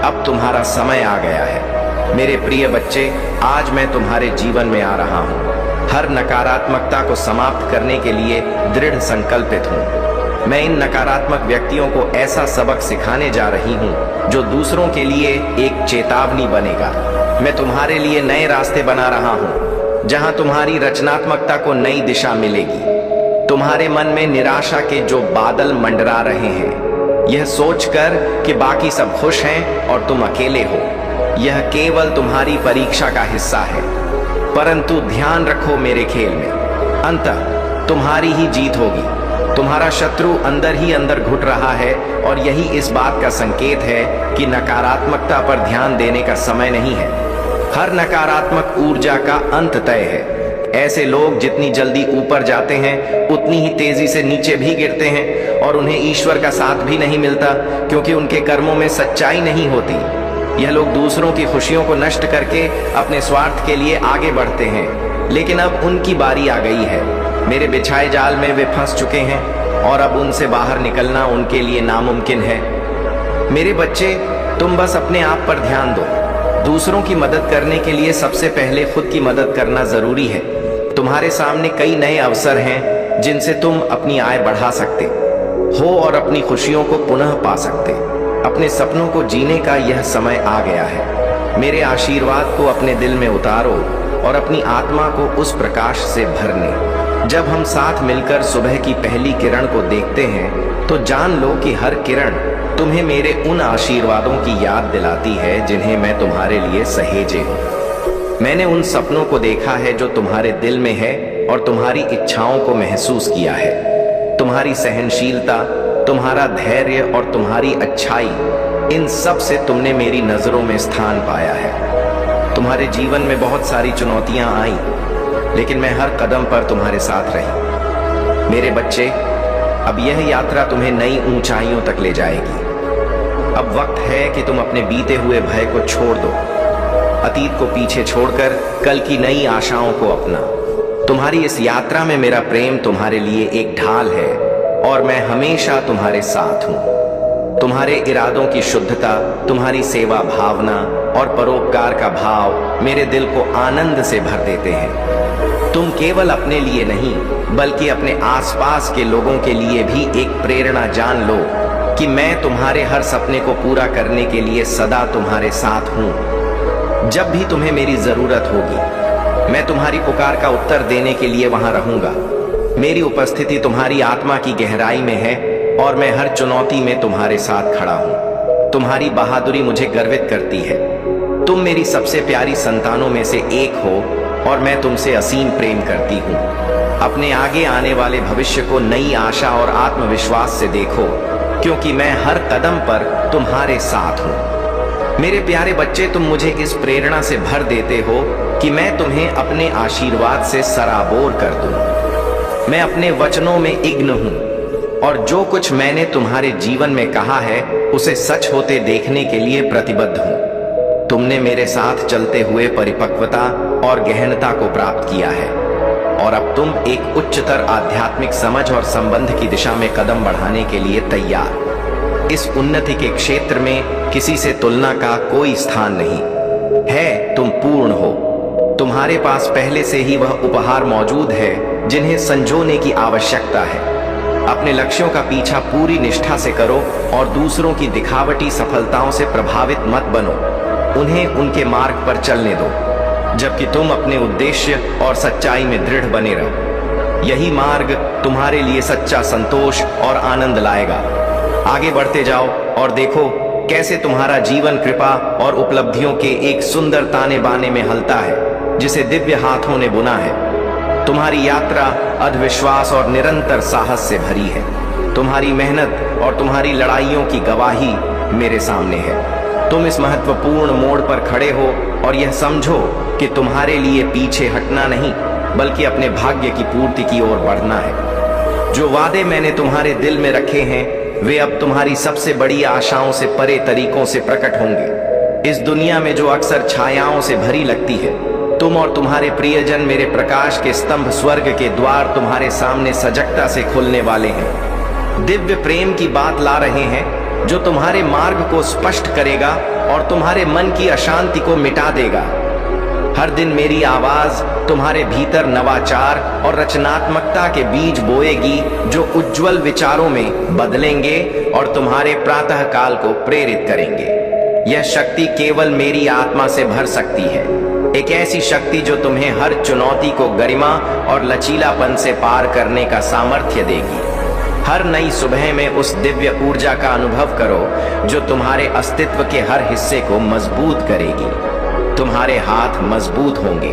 अब तुम्हारा समय आ गया है। मेरे प्रिय बच्चे, आज मैं तुम्हारे जीवन में आ रहा हूँ। हर नकारात्मकता को समाप्त करने के लिए दृढ़ संकल्पित हूँ। मैं इन नकारात्मक व्यक्तियों को ऐसा सबक सिखाने जा रही हूँ जो दूसरों के लिए एक चेतावनी बनेगा। मैं तुम्हारे लिए नए रास्ते बना रहा हूँ, जहाँ तुम्हारी रचनात्मकता को नई दिशा मिलेगी। तुम्हारे मन में निराशा के जो बादल मंडरा रहे हैं, यह सोचकर कि बाकी सब खुश हैं और तुम अकेले हो, यह केवल तुम्हारी परीक्षा का हिस्सा है। परंतु ध्यान रखो, मेरे खेल में अंततः तुम्हारी ही जीत होगी। तुम्हारा शत्रु अंदर ही अंदर घुट रहा है और यही इस बात का संकेत है कि नकारात्मकता पर ध्यान देने का समय नहीं है। हर नकारात्मक ऊर्जा का अंत तय है। ऐसे लोग जितनी जल्दी ऊपर जाते हैं उतनी ही तेजी से नीचे भी गिरते हैं और उन्हें ईश्वर का साथ भी नहीं मिलता, क्योंकि उनके कर्मों में सच्चाई नहीं होती। यह लोग दूसरों की खुशियों को नष्ट करके अपने स्वार्थ के लिए आगे बढ़ते हैं, लेकिन अब उनकी बारी आ गई है। मेरे बिछाए जाल में वे फंस चुके हैं और अब उनसे बाहर निकलना उनके लिए नामुमकिन है। मेरे बच्चे, तुम बस अपने आप पर ध्यान दो। दूसरों की मदद करने के लिए सबसे पहले खुद की मदद करना जरूरी है। तुम्हारे सामने कई नए अवसर हैं जिनसे तुम अपनी आय बढ़ा सकते हो और अपनी खुशियों को पुनः पा सकते। अपने सपनों को जीने का यह समय आ गया है। मेरे आशीर्वाद को अपने दिल में उतारो और अपनी आत्मा को उस प्रकाश से भरने। जब हम साथ मिलकर सुबह की पहली किरण को देखते हैं तो जान लो कि हर किरण तुम्हें मेरे उन आशीर्वादों की याद दिलाती है जिन्हें मैं तुम्हारे लिए सहेजे हूँ। मैंने उन सपनों को देखा है जो तुम्हारे दिल में है और तुम्हारी इच्छाओं को महसूस किया है। तुम्हारी सहनशीलता, तुम्हारा धैर्य और तुम्हारी अच्छाई, इन सब से तुमने मेरी नजरों में स्थान पाया है। तुम्हारे जीवन में बहुत सारी चुनौतियां आई, लेकिन मैं हर कदम पर तुम्हारे साथ रही। मेरे बच्चे, अब यह यात्रा तुम्हें नई ऊंचाइयों तक ले जाएगी। अब वक्त है कि तुम अपने बीते हुए भय को छोड़ दो। अतीत को पीछे छोड़कर कल की नई आशाओं को अपना। तुम्हारी इस यात्रा में मेरा प्रेम तुम्हारे लिए एक ढाल है और मैं हमेशा तुम्हारे साथ हूँ। तुम्हारे इरादों की शुद्धता, तुम्हारी सेवा भावना और परोपकार का भाव मेरे दिल को आनंद से भर देते हैं। तुम केवल अपने लिए नहीं बल्कि अपने आसपास के लोगों के लिए भी एक प्रेरणा जान लो कि मैं तुम्हारे हर सपने को पूरा करने के लिए सदा तुम्हारे साथ हूँ। जब भी तुम्हें मेरी जरूरत होगी, मैं तुम्हारी पुकार का उत्तर देने के लिए वहां रहूंगा। मेरी उपस्थिति तुम्हारी आत्मा की गहराई में है और मैं हर चुनौती में तुम्हारे साथ खड़ा हूँ। तुम्हारी बहादुरी मुझे गर्वित करती है। तुम मेरी सबसे प्यारी संतानों में से एक हो और मैं तुमसे असीम प्रेम करती हूँ। अपने आगे आने वाले भविष्य को नई आशा और आत्मविश्वास से देखो, क्योंकि मैं हर कदम पर तुम्हारे साथ हूँ। मेरे प्यारे बच्चे, तुम मुझे इस प्रेरणा से भर देते हो कि मैं तुम्हें अपने आशीर्वाद से सराबोर कर दूं। मैं अपने वचनों में इग्न हूँ और जो कुछ मैंने तुम्हारे जीवन में कहा है उसे सच होते देखने के लिए प्रतिबद्ध हूँ। तुमने मेरे साथ चलते हुए परिपक्वता और गहनता को प्राप्त किया है और अब तुम एक उच्चतर आध्यात्मिक समझ और संबंध की दिशा में कदम बढ़ाने के लिए तैयार। इस उन्नति के क्षेत्र में किसी से तुलना का कोई स्थान नहीं है। तुम पूर्ण हो। तुम्हारे पास पहले से ही वह उपहार मौजूद है जिन्हें संजोने की आवश्यकता है। अपने लक्ष्यों का पीछा पूरी निष्ठा से करो और दूसरों की दिखावटी सफलताओं से प्रभावित मत बनो। उन्हें उनके मार्ग पर चलने दो, जबकि तुम अपने उद्देश्य और सच्चाई में दृढ़ बने रहो। यही मार्ग तुम्हारे लिए सच्चा संतोष और आनंद लाएगा। आगे बढ़ते जाओ और देखो कैसे तुम्हारा जीवन कृपा और उपलब्धियों के एक सुंदर ताने बाने में हलता है जिसे दिव्य हाथों ने बुना है। तुम्हारी यात्रा अधविश्वास और निरंतर साहस से भरी है। तुम्हारी मेहनत और तुम्हारी लड़ाइयों की गवाही मेरे सामने है। तुम इस महत्वपूर्ण मोड़ पर खड़े हो और यह समझो कि तुम्हारे लिए पीछे हटना नहीं बल्कि अपने भाग्य की पूर्ति की ओर बढ़ना है। जो वादे मैंने तुम्हारे दिल में रखे हैं वे अब तुम्हारी सबसे बड़ी आशाओं से परे तरीकों से प्रकट होंगे। इस दुनिया में जो अक्सर छायाओं से भरी लगती है, तुम और तुम्हारे प्रियजन मेरे प्रकाश के स्तंभ स्वर्ग के द्वार तुम्हारे सामने सजगता से खुलने वाले हैं। दिव्य प्रेम की बात ला रहे हैं जो तुम्हारे मार्ग को स्पष्ट करेगा और तुम्हारे मन की अशांति को मिटा देगा। हर दिन मेरी आवाज तुम्हारे भीतर नवाचार और रचनात्मकता के बीज बोएगी जो उज्जवल विचारों में बदलेंगे और तुम्हारे प्रातः काल को प्रेरित करेंगे। यह शक्ति केवल मेरी आत्मा से भर सकती है, एक ऐसी शक्ति जो तुम्हें हर चुनौती को गरिमा और लचीलापन से पार करने का सामर्थ्य देगी। हर नई सुबह में उस दिव्य ऊर्जा का अनुभव करो जो तुम्हारे अस्तित्व के हर हिस्से को मजबूत करेगी। तुम्हारे हाथ मजबूत होंगे,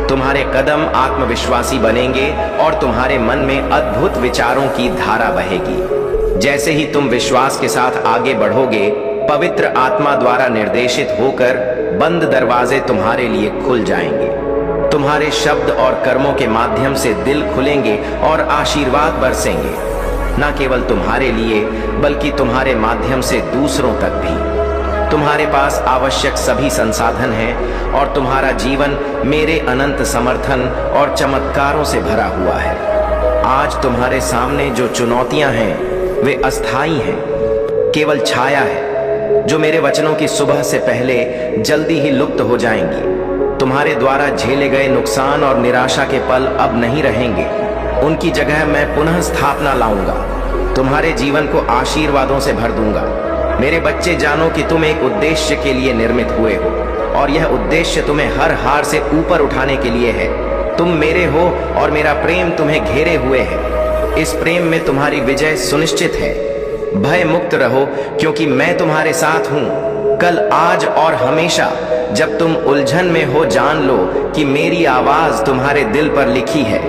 तुम्हारे कदम आत्मविश्वासी बनेंगे और तुम्हारे मन में अद्भुत विचारों की धारा बहेगी। जैसे ही तुम विश्वास के साथ आगे बढ़ोगे, पवित्र आत्मा द्वारा निर्देशित होकर बंद दरवाजे तुम्हारे लिए खुल जाएंगे। तुम्हारे शब्द और कर्मों के माध्यम से दिल खुलेंगे और आशीर्वाद बरसेंगे, न केवल तुम्हारे लिए बल्कि तुम्हारे माध्यम से दूसरों तक भी। तुम्हारे पास आवश्यक सभी संसाधन हैं और तुम्हारा जीवन मेरे अनंत समर्थन और चमत्कारों से भरा हुआ है। आज तुम्हारे सामने जो चुनौतियां हैं वे अस्थायी हैं, केवल छाया है जो मेरे वचनों की सुबह से पहले जल्दी ही लुप्त हो जाएंगी। तुम्हारे द्वारा झेले गए नुकसान और निराशा के पल अब नहीं रहेंगे, उनकी जगह मैं पुनः स्थापना लाऊंगा। तुम्हारे जीवन को आशीर्वादों से भर दूंगा। मेरे बच्चे, जानो कि तुम एक उद्देश्य के लिए निर्मित हुए हो और यह उद्देश्य तुम्हें हर हार से ऊपर उठाने के लिए है। तुम मेरे हो और मेरा प्रेम तुम्हें घेरे हुए है। इस प्रेम में तुम्हारी विजय सुनिश्चित है। भय मुक्त रहो क्योंकि मैं तुम्हारे साथ हूँ। कल, आज और हमेशा जब तुम उलझन में हो, जान लो कि मेरी आवाज तुम्हारे दिल पर लिखी है।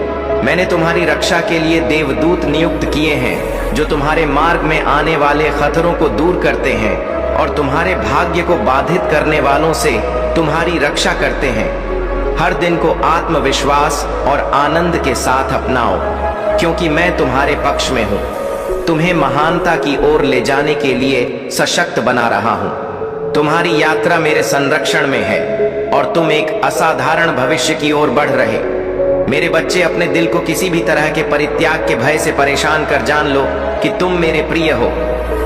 मैंने तुम्हारी रक्षा के लिए देवदूत नियुक्त किए हैं जो तुम्हारे मार्ग में आने वाले खतरों को दूर करते हैं और तुम्हारे भाग्य को बाधित करने वालों से तुम्हारी रक्षा करते हैं। हर दिन को आत्मविश्वास और आनंद के साथ अपनाओ क्योंकि मैं तुम्हारे पक्ष में हूँ। तुम्हें महानता की ओर ले जाने के लिए सशक्त बना रहा हूँ। तुम्हारी यात्रा मेरे संरक्षण में है और तुम एक असाधारण भविष्य की ओर बढ़ रहे। मेरे बच्चे, अपने दिल को किसी भी तरह के परित्याग के भय से परेशान कर जान लो कि तुम मेरे प्रिय हो।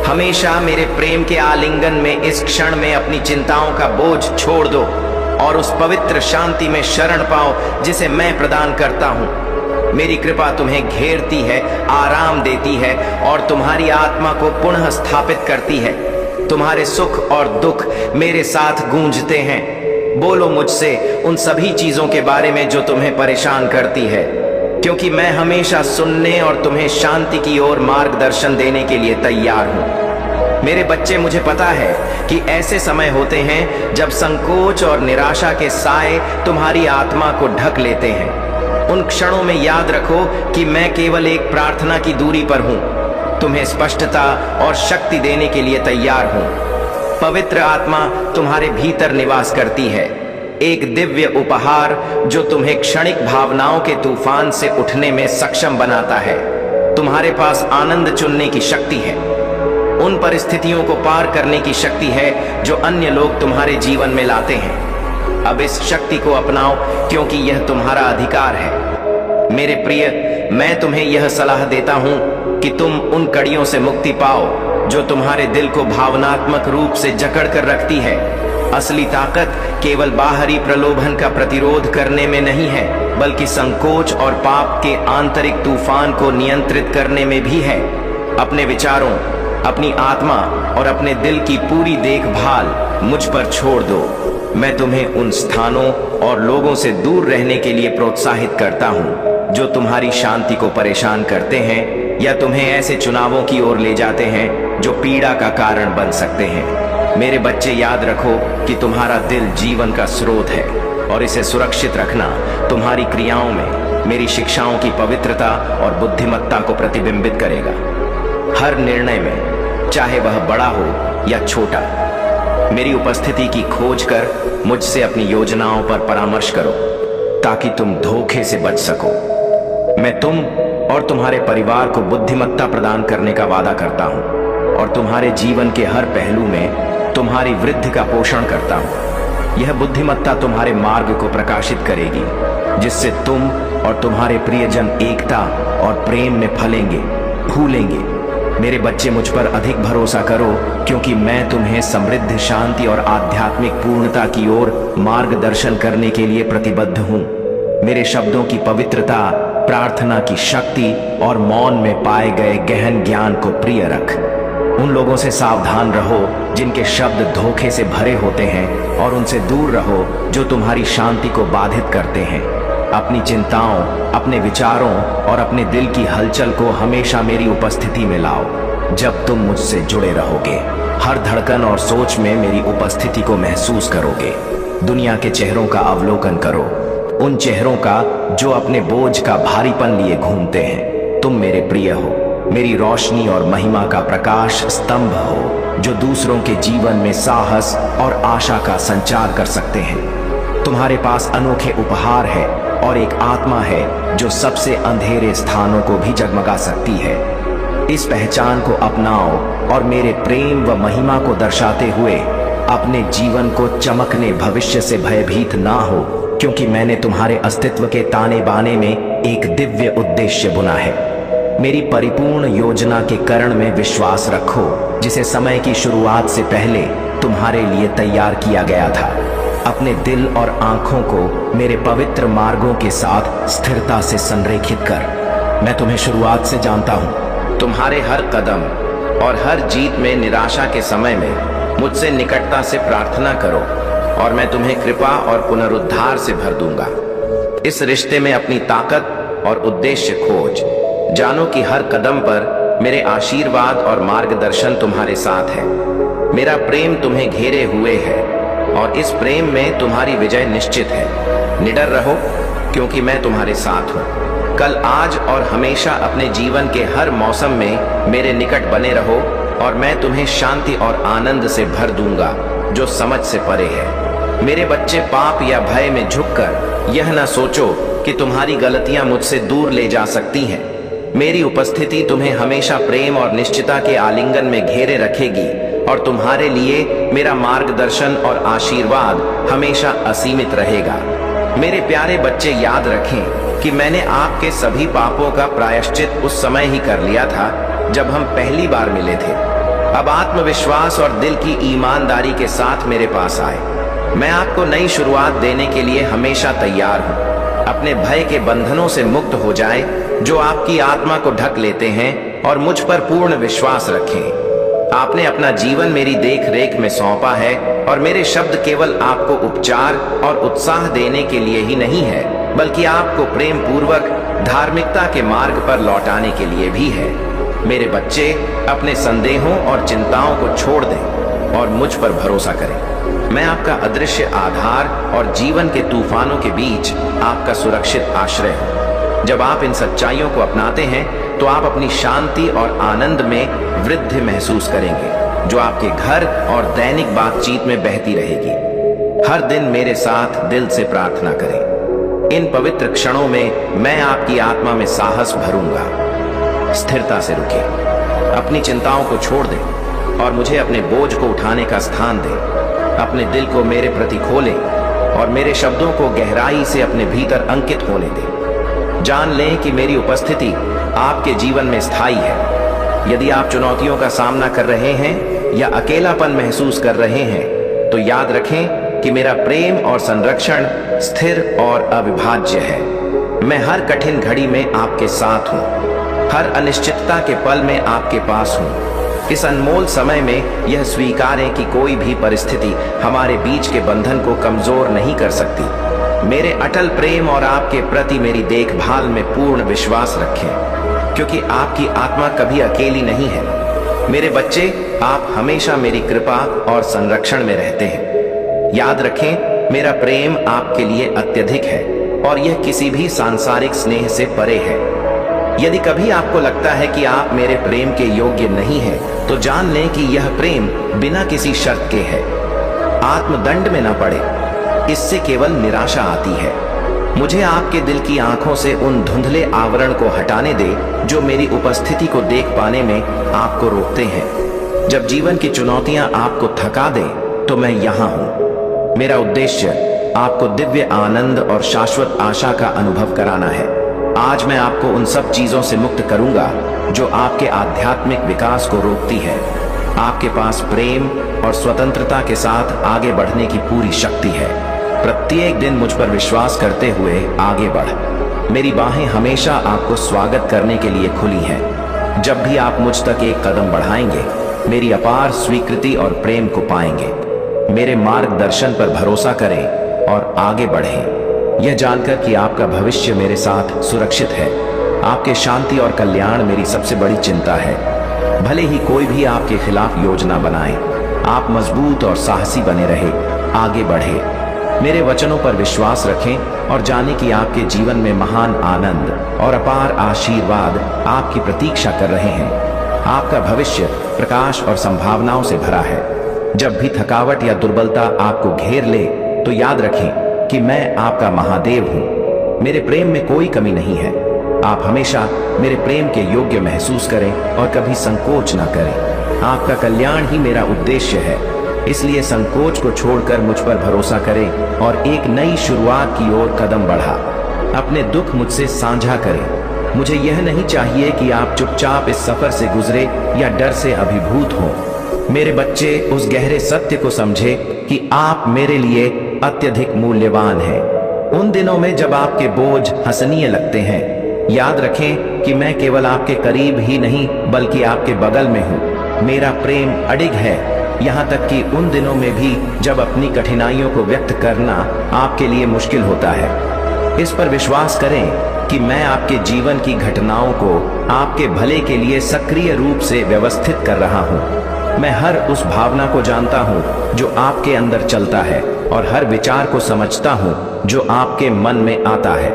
हमेशा मेरे प्रेम के आलिंगन में इस क्षण में अपनी चिंताओं का बोझ छोड़ दो और उस पवित्र शांति में शरण पाओ जिसे मैं प्रदान करता हूँ। मेरी कृपा तुम्हें घेरती है, आराम देती है और तुम्हारी आत्मा को पुनः स्थापित करती है। तुम्हारे सुख और दुख मेरे साथ गूंजते हैं। बोलो मुझसे उन सभी चीजों के बारे में जो तुम्हें परेशान करती है, क्योंकि मैं हमेशा सुनने और तुम्हें शांति की ओर मार्गदर्शन देने के लिए तैयार हूँ। मेरे बच्चे, मुझे पता है कि ऐसे समय होते हैं जब संकोच और निराशा के साए तुम्हारी आत्मा को ढक लेते हैं। उन क्षणों में याद रखो कि मैं केवल एक प्रार्थना की दूरी पर हूँ। तुम्हें स्पष्टता और शक्ति देने के लिए तैयार हूँ। पवित्र आत्मा तुम्हारे भीतर निवास करती है, एक दिव्य उपहार जो तुम्हें क्षणिक भावनाओं के तूफान से उठने में सक्षम बनाता है। तुम्हारे पास आनंद चुनने की शक्ति है, उन परिस्थितियों को पार करने की शक्ति है जो अन्य लोग तुम्हारे जीवन में लाते हैं। अब इस शक्ति को अपनाओ क्योंकि यह तुम्हारा अधिकार है। मेरे प्रिय, मैं तुम्हें यह सलाह देता हूं कि तुम उन कड़ियों से मुक्ति पाओ जो तुम्हारे दिल को भावनात्मक रूप से जकड़ कर रखती है। असली ताकत केवल बाहरी प्रलोभन का प्रतिरोध करने में नहीं है, बल्कि संकोच और पाप के आंतरिक तूफान को नियंत्रित करने में भी है। अपने विचारों, अपनी आत्मा और अपने दिल की पूरी देखभाल मुझ पर छोड़ दो। मैं तुम्हें उन स्थानों और लोगों से दूर रहने के लिए प्रोत्साहित करता हूँ जो तुम्हारी शांति को परेशान करते हैं या तुम्हें ऐसे चुनावों की ओर ले जाते हैं जो पीड़ा का कारण बन सकते हैं। मेरे बच्चे, याद रखो कि तुम्हारा दिल जीवन का स्रोत है और इसे सुरक्षित रखना तुम्हारी क्रियाओं में मेरी शिक्षाओं की पवित्रता और बुद्धिमत्ता को प्रतिबिंबित करेगा। हर निर्णय में, चाहे वह बड़ा हो या छोटा, मेरी उपस्थिति की खोज कर मुझसे अपनी योजनाओं पर परामर्श करो ताकि तुम धोखे से बच सको। मैं तुम और तुम्हारे परिवार को बुद्धिमत्ता प्रदान करने का वादा करता हूँ और तुम्हारे जीवन के हर पहलू में तुम्हारी वृद्धि का पोषण करता हूँ। यह बुद्धिमत्ता तुम्हारे मार्ग को प्रकाशित करेगी जिससे तुम और तुम्हारे प्रियजन एकता और प्रेम में फलेंगे, फूलेंगे। मेरे बच्चे, मुझ पर अधिक भरोसा करो क्योंकि मैं तुम्हें समृद्ध शांति और आध्यात्मिक पूर्णता की ओर मार्गदर्शन करने के लिए प्रतिबद्ध हूँ। मेरे शब्दों की पवित्रता, प्रार्थना की शक्ति और मौन में पाए गए गहन ज्ञान को प्रिय रख। उन लोगों से सावधान रहो जिनके शब्द धोखे से भरे होते हैं और उनसे दूर रहो जो तुम्हारी शांति को बाधित करते हैं। अपनी चिंताओं, अपने विचारों और अपने दिल की हलचल को हमेशा मेरी उपस्थिति में लाओ। जब तुम मुझसे जुड़े रहोगे, हर धड़कन और सोच में मेरी उपस्थिति को महसूस करोगे। दुनिया के चेहरों का अवलोकन करो, उन चेहरों का जो अपने बोझ का भारीपन लिए घूमते हैं। तुम मेरे प्रिय हो, मेरी रोशनी और महिमा का प्रकाश स्तंभ हो जो दूसरों के जीवन में साहस और आशा का संचार कर सकते हैं। तुम्हारे पास अनोखे उपहार है और एक आत्मा है जो सबसे अंधेरे स्थानों को भी जगमगा सकती है। इस पहचान को अपनाओ और मेरे प्रेम व महिमा को दर्शाते हुए अपने जीवन को चमकने भविष्य से भयभीत ना हो, क्योंकि मैंने तुम्हारे अस्तित्व के ताने बाने में एक दिव्य उद्देश्य बुना है। मेरी परिपूर्ण योजना के कर्ण में विश्वास रखो, जिसे समय की शुरुआत से पहले तुम्हारे लिए तैयार किया गया था। अपने दिल और आंखों को मेरे पवित्र मार्गों के साथ स्थिरता से संरेखित कर। मैं तुम्हें शुरुआत से जानता हूं। तुम्हारे हर कदम और हर जीत में निराशा के समय में मुझसे निकटता से प्रार्थना करो और मैं तुम्हें कृपा और पुनरुद्धार से भर दूंगा। इस रिश्ते में अपनी ताकत और उद्देश्य खोज। जानो कि हर कदम पर मेरे आशीर्वाद और मार्गदर्शन तुम्हारे साथ है। मेरा प्रेम तुम्हें घेरे हुए है और इस प्रेम में तुम्हारी विजय निश्चित है। निडर रहो, क्योंकि मैं तुम्हारे साथ हूँ। कल, आज और हमेशा अपने जीवन के हर मौसम में मेरे निकट बने रहो और मैं तुम्हें शांति और आनंद से भर दूंगा जो समझ से परे है। मेरे बच्चे, पाप या भय में झुककर यह न सोचो कि तुम्हारी गलतियां मुझसे दूर ले जा सकती हैं। मेरी उपस्थिति तुम्हें हमेशा प्रेम और निश्चितता के आलिंगन में घेरे रखेगी और तुम्हारे लिए मेरा मार्गदर्शन और आशीर्वाद हमेशा असीमित रहेगा। मेरे प्यारे बच्चे, याद रखें कि मैंने आपके सभी पापों का प्रायश्चित उस समय ही कर लिया था जब हम पहली बार मिले थे। अब आत्मविश्वास और दिल की ईमानदारी के साथ मेरे पास आए। मैं आपको नई शुरुआत देने के लिए हमेशा तैयार हूँ। अपने भय के बंधनों से मुक्त हो जाए जो आपकी आत्मा को ढक लेते हैं और मुझ पर पूर्ण विश्वास रखें। आपने अपना जीवन मेरी देख रेख में सौंपा है और मेरे शब्द केवल आपको उपचार और उत्साह देने के लिए ही नहीं है, बल्कि आपको प्रेम पूर्वक धार्मिकता के मार्ग पर लौटाने के लिए भी है। मेरे बच्चे, अपने संदेहों और चिंताओं को छोड़ दें और मुझ पर भरोसा करें। मैं आपका अदृश्य आधार और जीवन के तूफानों के बीच आपका सुरक्षित आश्रय हूँ। जब आप इन सच्चाइयों को अपनाते हैं तो आप अपनी शांति और आनंद में वृद्धि महसूस करेंगे, जो आपके घर और दैनिक बातचीत में बहती रहेगी। हर दिन मेरे साथ दिल से प्रार्थना करें। इन पवित्र क्षणों में मैं आपकी आत्मा में साहस भरूंगा। स्थिरता से रुकें, अपनी चिंताओं को छोड़ दें और मुझे अपने बोझ को उठाने का स्थान दें। अपने दिल को मेरे प्रति खोलें और मेरे शब्दों को गहराई से अपने भीतर अंकित होने दें। जान लें कि मेरी उपस्थिति आपके जीवन में स्थायी है। यदि आप चुनौतियों का सामना कर रहे हैं या अकेलापन महसूस कर रहे हैं, तो याद रखें कि मेरा प्रेम और संरक्षण स्थिर और अविभाज्य है। मैं हर कठिन घड़ी में आपके साथ हूँ, हर अनिश्चितता के पल में आपके पास हूँ। इस अनमोल समय में यह स्वीकारें कि कोई भी परिस्थिति हमारे बीच के बंधन को कमजोर नहीं कर सकती। मेरे अटल प्रेम और आपके प्रति मेरी देखभाल में पूर्ण विश्वास रखें, क्योंकि आपकी आत्मा कभी अकेली नहीं है। मेरे बच्चे, आप हमेशा मेरी कृपा और संरक्षण में रहते हैं। याद रखें, मेरा प्रेम आपके लिए अत्यधिक है और यह किसी भी सांसारिक स्नेह से परे है। यदि कभी आपको लगता है कि आप मेरे प्रेम के योग्य नहीं हैं, तो जान लें कि यह प्रेम बिना किसी शर्त के है। आत्मदंड में न पड़े, इससे केवल निराशा आती है। मुझे आपके दिल की आंखों से उन धुंधले आवरण को हटाने दे जो मेरी उपस्थिति को देख पाने में आपको रोकते हैं। जब जीवन की चुनौतियां आपको थका दें, तो मैं यहाँ हूँ। मेरा उद्देश्य आपको दिव्य आनंद और शाश्वत आशा का अनुभव कराना है। आज मैं आपको उन सब चीजों से मुक्त करूंगा जो आपके आध्यात्मिक विकास को रोकती है। आपके पास प्रेम और स्वतंत्रता के साथ आगे बढ़ने की पूरी शक्ति है। प्रत्येक दिन मुझ पर विश्वास करते हुए आगे बढ़। मेरी बाहें हमेशा आपको स्वागत करने के लिए खुली हैं। जब भी आप मुझ तक एक कदम बढ़ाएंगे, मेरी अपार स्वीकृति और प्रेम को पाएंगे। मेरे मार्गदर्शन पर भरोसा करें और आगे बढ़ें, यह जानकर कि आपका भविष्य मेरे साथ सुरक्षित है। आपके शांति और कल्याण मेरी सबसे बड़ी चिंता है। भले ही कोई भी आपके खिलाफ योजना बनाए, आप मजबूत और साहसी बने रहे, आगे बढ़े। मेरे वचनों पर विश्वास रखें और जाने कि आपके जीवन में महान आनंद और अपार आशीर्वाद आपकी प्रतीक्षा कर रहे हैं। आपका भविष्य प्रकाश और संभावनाओं से भरा है। जब भी थकावट या दुर्बलता आपको घेर ले, तो याद रखें कि मैं आपका महादेव हूँ। मेरे प्रेम में कोई कमी नहीं है। आप हमेशा मेरे प्रेम के योग्य महसूस करें और कभी संकोच ना करें। आपका कल्याण ही मेरा उद्देश्य है, इसलिए संकोच को छोड़कर मुझ पर भरोसा करें और एक नई शुरुआत की ओर कदम बढ़ा। अपने दुख मुझसे साझा करें। मुझे यह नहीं चाहिए कि आप चुपचाप इस सफर से गुजरे या डर से अभिभूत हों। मेरे बच्चे उस गहरे सत्य को समझे कि आप मेरे लिए अत्यधिक मूल्यवान हैं। उन दिनों में जब आपके बोझ हंसनीय लगते हैं, याद रखें कि मैं केवल आपके करीब ही नहीं बल्कि आपके बगल में हूँ। मेरा प्रेम अडिग है, यहाँ तक कि उन दिनों में भी जब अपनी कठिनाइयों को व्यक्त करना आपके लिए मुश्किल होता है। इस पर विश्वास करें कि मैं आपके जीवन की घटनाओं को आपके भले के लिए सक्रिय रूप से व्यवस्थित कर रहा हूँ। मैं हर उस भावना को जानता हूँ जो आपके अंदर चलता है और हर विचार को समझता हूँ जो आपके मन में आता है।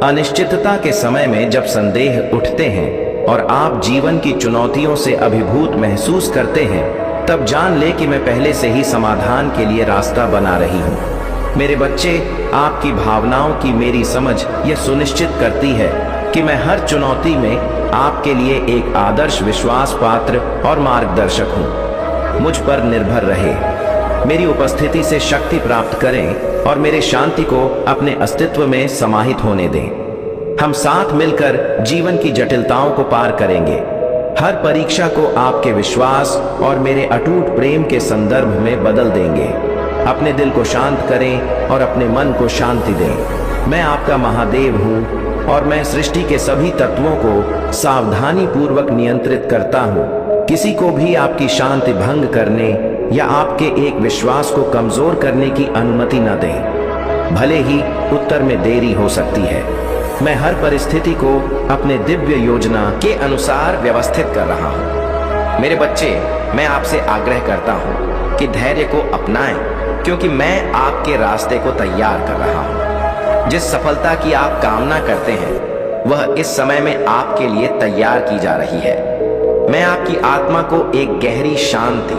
अनिश्चितता के समय में जब संदेह उठते हैं और आप जीवन की चुनौतियों से अभिभूत महसूस करते हैं, तब जान ले कि मैं पहले से ही समाधान के लिए रास्ता बना रही हूँ। मेरे बच्चे, आपकी भावनाओं की मेरी समझ यह सुनिश्चित करती है कि मैं हर चुनौती में आपके लिए एक आदर्श विश्वास पात्र और मार्गदर्शक हूँ। मुझ पर निर्भर रहे, मेरी उपस्थिति से शक्ति प्राप्त करें और मेरे शांति को अपने अस्तित्व में समाहित होने दें। हम साथ मिलकर जीवन की जटिलताओं को पार करेंगे। हर परीक्षा को आपके विश्वास और मेरे अटूट प्रेम के संदर्भ में बदल देंगे। अपने दिल को शांत करें और अपने मन को शांति दें। मैं आपका महादेव हूँ और मैं सृष्टि के सभी तत्वों को सावधानी पूर्वक नियंत्रित करता हूँ। किसी को भी आपकी शांति भंग करने या आपके एक विश्वास को कमजोर करने की अनुमति न दें। भले ही उत्तर में देरी हो सकती है, मैं हर परिस्थिति को अपने दिव्य योजना के अनुसार व्यवस्थित कर रहा हूँ। मेरे बच्चे, मैं आपसे आग्रह करता हूँ कि धैर्य को अपनाएं, क्योंकि मैं आपके रास्ते को तैयार कर रहा हूँ। जिस सफलता की आप कामना करते हैं, वह इस समय में आपके लिए तैयार की जा रही है। मैं आपकी आत्मा को एक गहरी शांति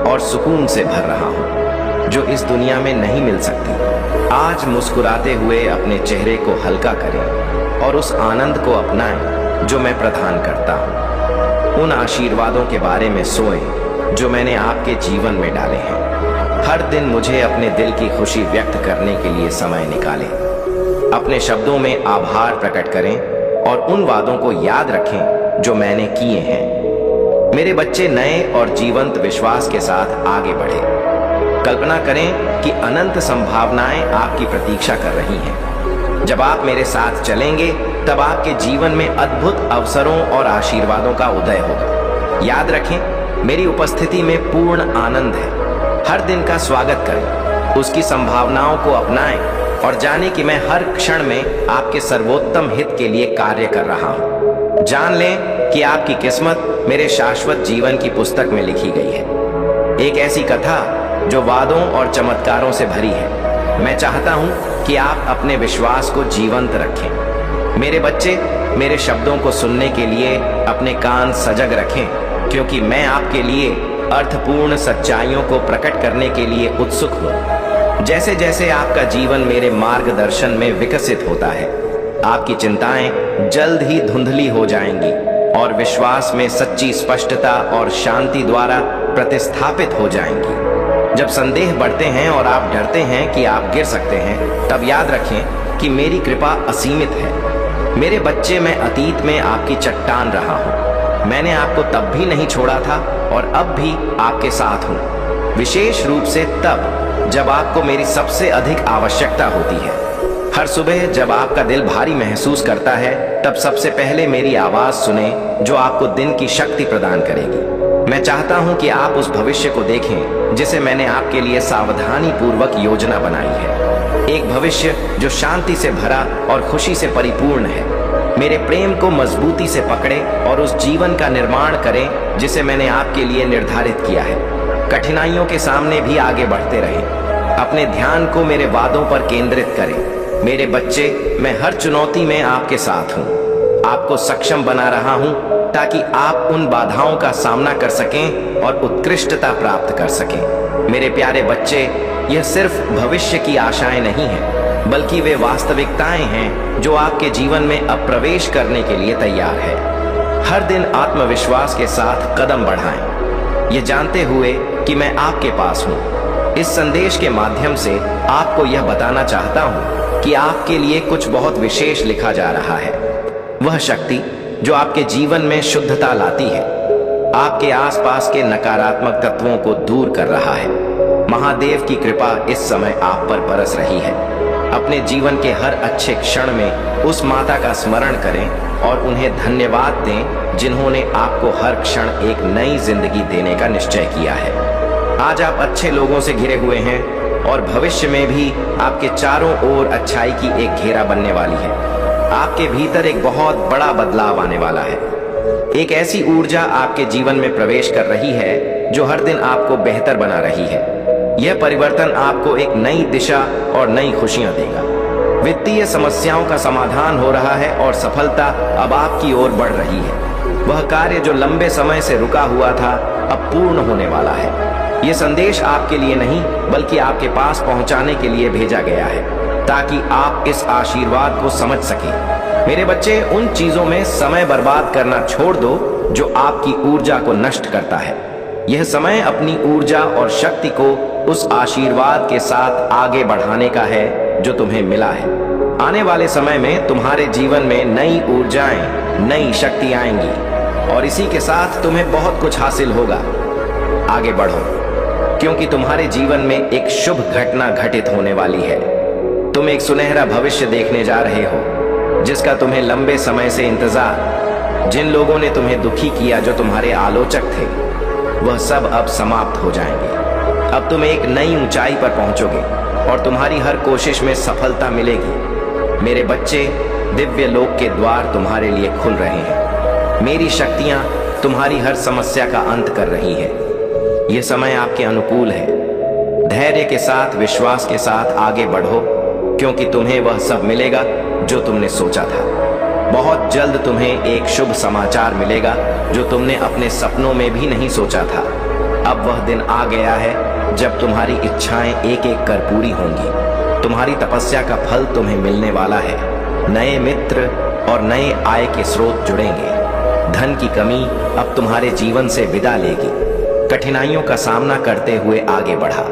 और सुकून से भर रहा हूँ, जो इस दुनिया में नहीं मिल सकती। आज मुस्कुराते हुए अपने चेहरे को हल्का करें और उस आनंद को अपनाएं जो मैं प्रदान करता हूँ। उन आशीर्वादों के बारे में सोएं जो मैंने आपके जीवन में डाले हैं। हर दिन मुझे अपने दिल की खुशी व्यक्त करने के लिए समय निकालें। अपने शब्दों में आभार प्रकट करें और उन वादों को याद रखें जो मैंने किए हैं। मेरे बच्चे नए और जीवंत विश्वास के साथ आगे बढ़े। कल्पना करें कि अनंत संभावनाएं आपकी प्रतीक्षा कर रही हैं। जब आप मेरे साथ चलेंगे, तब आपके जीवन में अद्भुत अवसरों और आशीर्वादों का उदय होगा। याद रखें, मेरी उपस्थिति में पूर्ण आनंद है। हर दिन का स्वागत करें, उसकी संभावनाओं को अपनाएं और जाने कि मैं हर क्षण में आपके सर्वोत्तम हित के लिए कार्य कर रहा हूं। जान लें कि आपकी किस्मत मेरे शाश्वत जीवन की पुस्तक में लिखी गई है, एक ऐसी कथा जो वादों और चमत्कारों से भरी है। मैं चाहता हूं कि आप अपने विश्वास को जीवंत रखें। मेरे बच्चे, मेरे शब्दों को सुनने के लिए अपने कान सजग रखें, क्योंकि मैं आपके लिए अर्थपूर्ण सच्चाइयों को प्रकट करने के लिए उत्सुक हूँ। जैसे जैसे आपका जीवन मेरे मार्गदर्शन में विकसित होता है, आपकी चिंताएं जल्द ही धुंधली हो जाएंगी और विश्वास में सच्ची स्पष्टता और शांति द्वारा प्रतिस्थापित हो जाएंगी। जब संदेह बढ़ते हैं और आप डरते हैं कि आप गिर सकते हैं, तब याद रखें कि मेरी कृपा असीमित है। मेरे बच्चे, मैं अतीत में आपकी चट्टान रहा हूँ। मैंने आपको तब भी नहीं छोड़ा था और अब भी आपके साथ हूँ, विशेष रूप से तब जब आपको मेरी सबसे अधिक आवश्यकता होती है। हर सुबह जब आपका दिल भारी महसूस करता है, तब सबसे पहले मेरी आवाज सुने जो आपको दिन की शक्ति प्रदान करेगी। मैं चाहता हूं कि आप उस भविष्य को देखें जिसे मैंने आपके लिए सावधानी पूर्वक योजना बनाई है। एक भविष्य जो शांति से भरा और खुशी से परिपूर्ण है। मेरे प्रेम को मजबूती से पकड़े और उस जीवन का निर्माण करें जिसे मैंने आपके लिए निर्धारित किया है। कठिनाइयों के सामने भी आगे बढ़ते रहें। अपने ध्यान को मेरे वादों पर केंद्रित करें। मेरे बच्चे, मैं हर चुनौती में आपके साथ हूँ। आपको सक्षम बना रहा हूँ ताकि आप उन बाधाओं का सामना कर सकें और उत्कृष्टता प्राप्त कर सकें। मेरे प्यारे बच्चे, यह सिर्फ भविष्य की आशाएं नहीं है, बल्कि वे वास्तविकताएं हैं जो आपके जीवन में अब प्रवेश करने के लिए तैयार है। हर दिन आत्मविश्वास के साथ कदम बढ़ाएं, ये जानते हुए कि मैं आपके पास हूँ। इस संदेश के माध्यम से आपको यह बताना चाहता हूँ कि आपके लिए कुछ बहुत विशेष लिखा जा रहा है। वह शक्ति जो आपके जीवन में शुद्धता लाती है, आपके आसपास के नकारात्मक तत्वों को दूर कर रहा है। महादेव की कृपा इस समय आप पर बरस रही है। अपने जीवन के हर अच्छे क्षण में उस माता का स्मरण करें और उन्हें धन्यवाद दें जिन्होंने आपको हर क्षण एक नई जिंदगी देने का निश्चय किया है। आज आप अच्छे लोगों से घिरे हुए हैं और भविष्य में भी आपके चारों ओर अच्छाई की एक घेरा बनने वाली है। आपके भीतर एक बहुत बड़ा बदलाव आने वाला है। एक ऐसी ऊर्जा आपके जीवन में प्रवेश कर रही है जो हर दिन आपको बेहतर बना रही है। यह परिवर्तन आपको एक नई दिशा और नई खुशियां देगा। वित्तीय समस्याओं का समाधान हो रहा है और सफलता अब आपकी ओर बढ़ रही है। वह कार्य जो लंबे समय से रुका हुआ था अब पूर्ण होने वाला है। यह संदेश आपके लिए नहीं बल्कि आपके पास पहुंचाने के लिए भेजा गया है ताकि आप इस आशीर्वाद को समझ सकें। मेरे बच्चे, उन चीजों में समय बर्बाद करना छोड़ दो जो आपकी ऊर्जा को नष्ट करता है। यह समय अपनी ऊर्जा और शक्ति को उस आशीर्वाद के साथ आगे बढ़ाने का है जो तुम्हें मिला है। आने वाले समय में तुम्हारे जीवन में नई ऊर्जाएं, नई शक्ति आएंगी और इसी के साथ तुम्हें बहुत कुछ हासिल होगा। आगे बढ़ो, क्योंकि तुम्हारे जीवन में एक शुभ घटना घटित होने वाली है। तुम एक सुनहरा भविष्य देखने जा रहे हो जिसका तुम्हें लंबे समय से इंतजार। जिन लोगों ने तुम्हें दुखी किया, जो तुम्हारे आलोचक थे, वह सब अब समाप्त हो जाएंगे। अब तुम एक नई ऊंचाई पर पहुंचोगे और तुम्हारी हर कोशिश में सफलता मिलेगी। मेरे बच्चे, दिव्य लोक के द्वार तुम्हारे लिए खुल रहे हैं। मेरी शक्तियां तुम्हारी हर समस्या का अंत कर रही है। यह समय आपके अनुकूल है। धैर्य के साथ, विश्वास के साथ आगे बढ़ो, क्योंकि तुम्हें वह सब मिलेगा जो तुमने सोचा था। बहुत जल्द तुम्हें एक शुभ समाचार मिलेगा जो तुमने अपने सपनों में भी नहीं सोचा था। अब वह दिन आ गया है जब तुम्हारी इच्छाएं एक एक कर पूरी होंगी। तुम्हारी तपस्या का फल तुम्हें मिलने वाला है। नए मित्र और नए आय के स्रोत जुड़ेंगे। धन की कमी अब तुम्हारे जीवन से विदा लेगी। कठिनाइयों का सामना करते हुए आगे बढ़ा।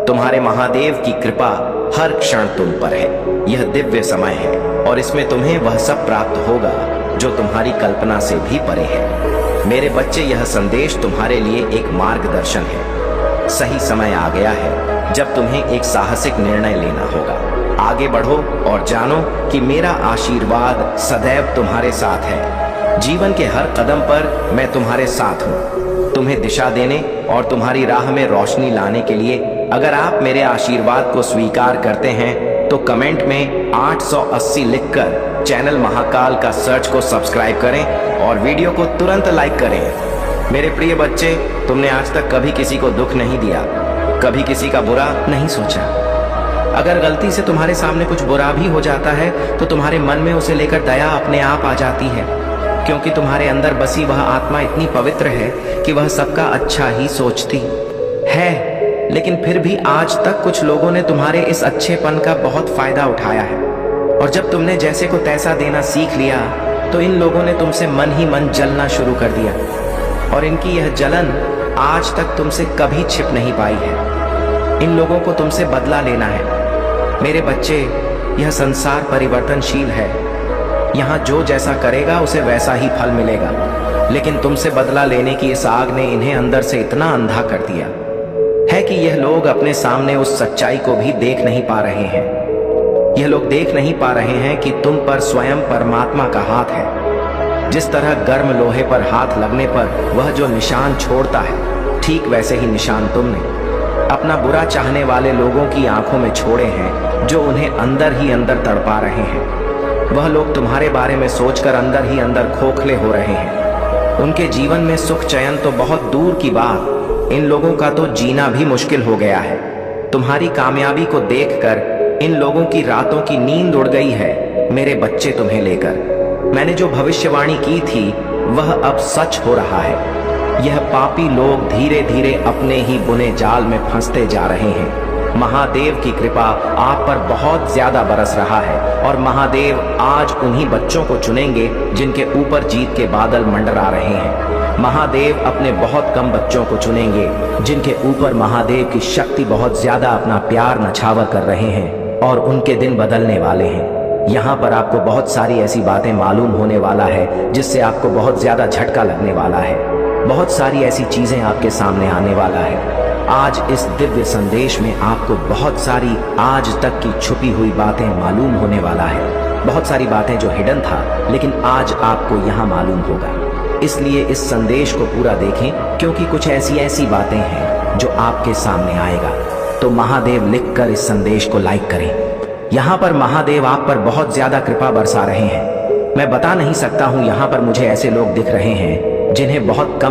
तुम्हारे महादेव की कृपा हर क्षण तुम पर है। यह दिव्य समय है और इसमें तुम्हें वह सब प्राप्त होगा जो तुम्हारी कल्पना से भी परे है। मेरे बच्चे, यह संदेश तुम्हारे लिए एक मार्गदर्शन है। सही समय आ गया है जब तुम्हें एक साहसिक निर्णय लेना होगा। आगे बढ़ो और जानो कि मेरा आशीर्वाद सदैव तुम्हारे साथ है। जीवन के हर कदम पर मैं तुम्हारे साथ हूँ, तुम्हें दिशा देने और तुम्हारी राह में रोशनी लाने के लिए। अगर आप मेरे आशीर्वाद को स्वीकार करते हैं तो कमेंट में 880 लिखकर चैनल महाकाल का सर्च को सब्सक्राइब करें और वीडियो को तुरंत लाइक करें। मेरे प्रिय बच्चे, तुमने आज तक कभी किसी को दुख नहीं दिया, कभी किसी का बुरा नहीं सोचा। अगर गलती से तुम्हारे सामने कुछ बुरा भी हो जाता है तो तुम्हारे मन में उसे लेकर दया अपने आप आ जाती है, क्योंकि तुम्हारे अंदर बसी वह आत्मा इतनी पवित्र है कि वह सबका अच्छा ही सोचती है। लेकिन फिर भी आज तक कुछ लोगों ने तुम्हारे इस अच्छेपन का बहुत फायदा उठाया है, और जब तुमने जैसे को तैसा देना सीख लिया तो इन लोगों ने तुमसे मन ही मन जलना शुरू कर दिया, और इनकी यह जलन आज तक तुमसे कभी छिप नहीं पाई है। इन लोगों को तुमसे बदला लेना है। मेरे बच्चे, यह संसार परिवर्तनशील है। यहाँ जो जैसा करेगा उसे वैसा ही फल मिलेगा, लेकिन तुमसे बदला लेने की इस आग ने इन्हें अंदर से इतना अंधा कर दिया है कि यह लोग अपने सामने उस सच्चाई को भी देख नहीं पा रहे हैं। यह लोग देख नहीं पा रहे हैं कि तुम पर स्वयं परमात्मा का हाथ है। जिस तरह गर्म लोहे पर हाथ लगने पर वह जो निशान छोड़ता है, ठीक वैसे ही निशान तुमने अपना बुरा चाहने वाले लोगों की आंखों में छोड़े हैं, जो उन्हें अंदर ही अंदर तड़पा रहे हैं। वह लोग तुम्हारे बारे में सोचकर अंदर ही अंदर खोखले हो रहे हैं। उनके जीवन में सुख चैन तो बहुत दूर की बात, इन लोगों का तो जीना भी मुश्किल हो गया है। तुम्हारी कामयाबी को देखकर इन लोगों की रातों की नींद उड़ गई है। मेरे बच्चे, तुम्हें लेकर मैंने जो भविष्यवाणी की थी वह अब सच हो रहा है। यह पापी लोग धीरे धीरे अपने ही बुने जाल में फंसते जा रहे हैं। महादेव की कृपा आप पर बहुत ज्यादा बरस रहा है और महादेव आज उन्हीं बच्चों को चुनेंगे जिनके ऊपर जीत के बादल मंडरा रहे हैं। महादेव अपने बहुत कम बच्चों को चुनेंगे जिनके ऊपर महादेव की शक्ति बहुत ज्यादा अपना प्यार नछावर कर रहे हैं और उनके दिन बदलने वाले हैं। यहाँ पर आपको बहुत सारी ऐसी बातें मालूम होने वाला है जिससे आपको बहुत ज्यादा झटका लगने वाला है। बहुत सारी ऐसी चीजें आपके सामने आने वाला है। आज इस दिव्य संदेश में आपको बहुत सारी आज तक की छुपी हुई बातें मालूम होने वाला है। बहुत सारी बातें जो हिडन था लेकिन आज आपको यहाँ मालूम होगा। इसलिए इस संदेश को पूरा देखें क्योंकि कुछ ऐसी बातें हैं जो आपके सामने आएगा। तो महादेव लिखकर इस संदेश को लाइक करें। यहाँ पर महादेव आप पर बहुत ज्यादा कृपा बरसा रहे हैं। मैं बता नहीं सकता हूँ, यहाँ पर मुझे ऐसे लोग दिख रहे हैं जिन्हें बहुत कम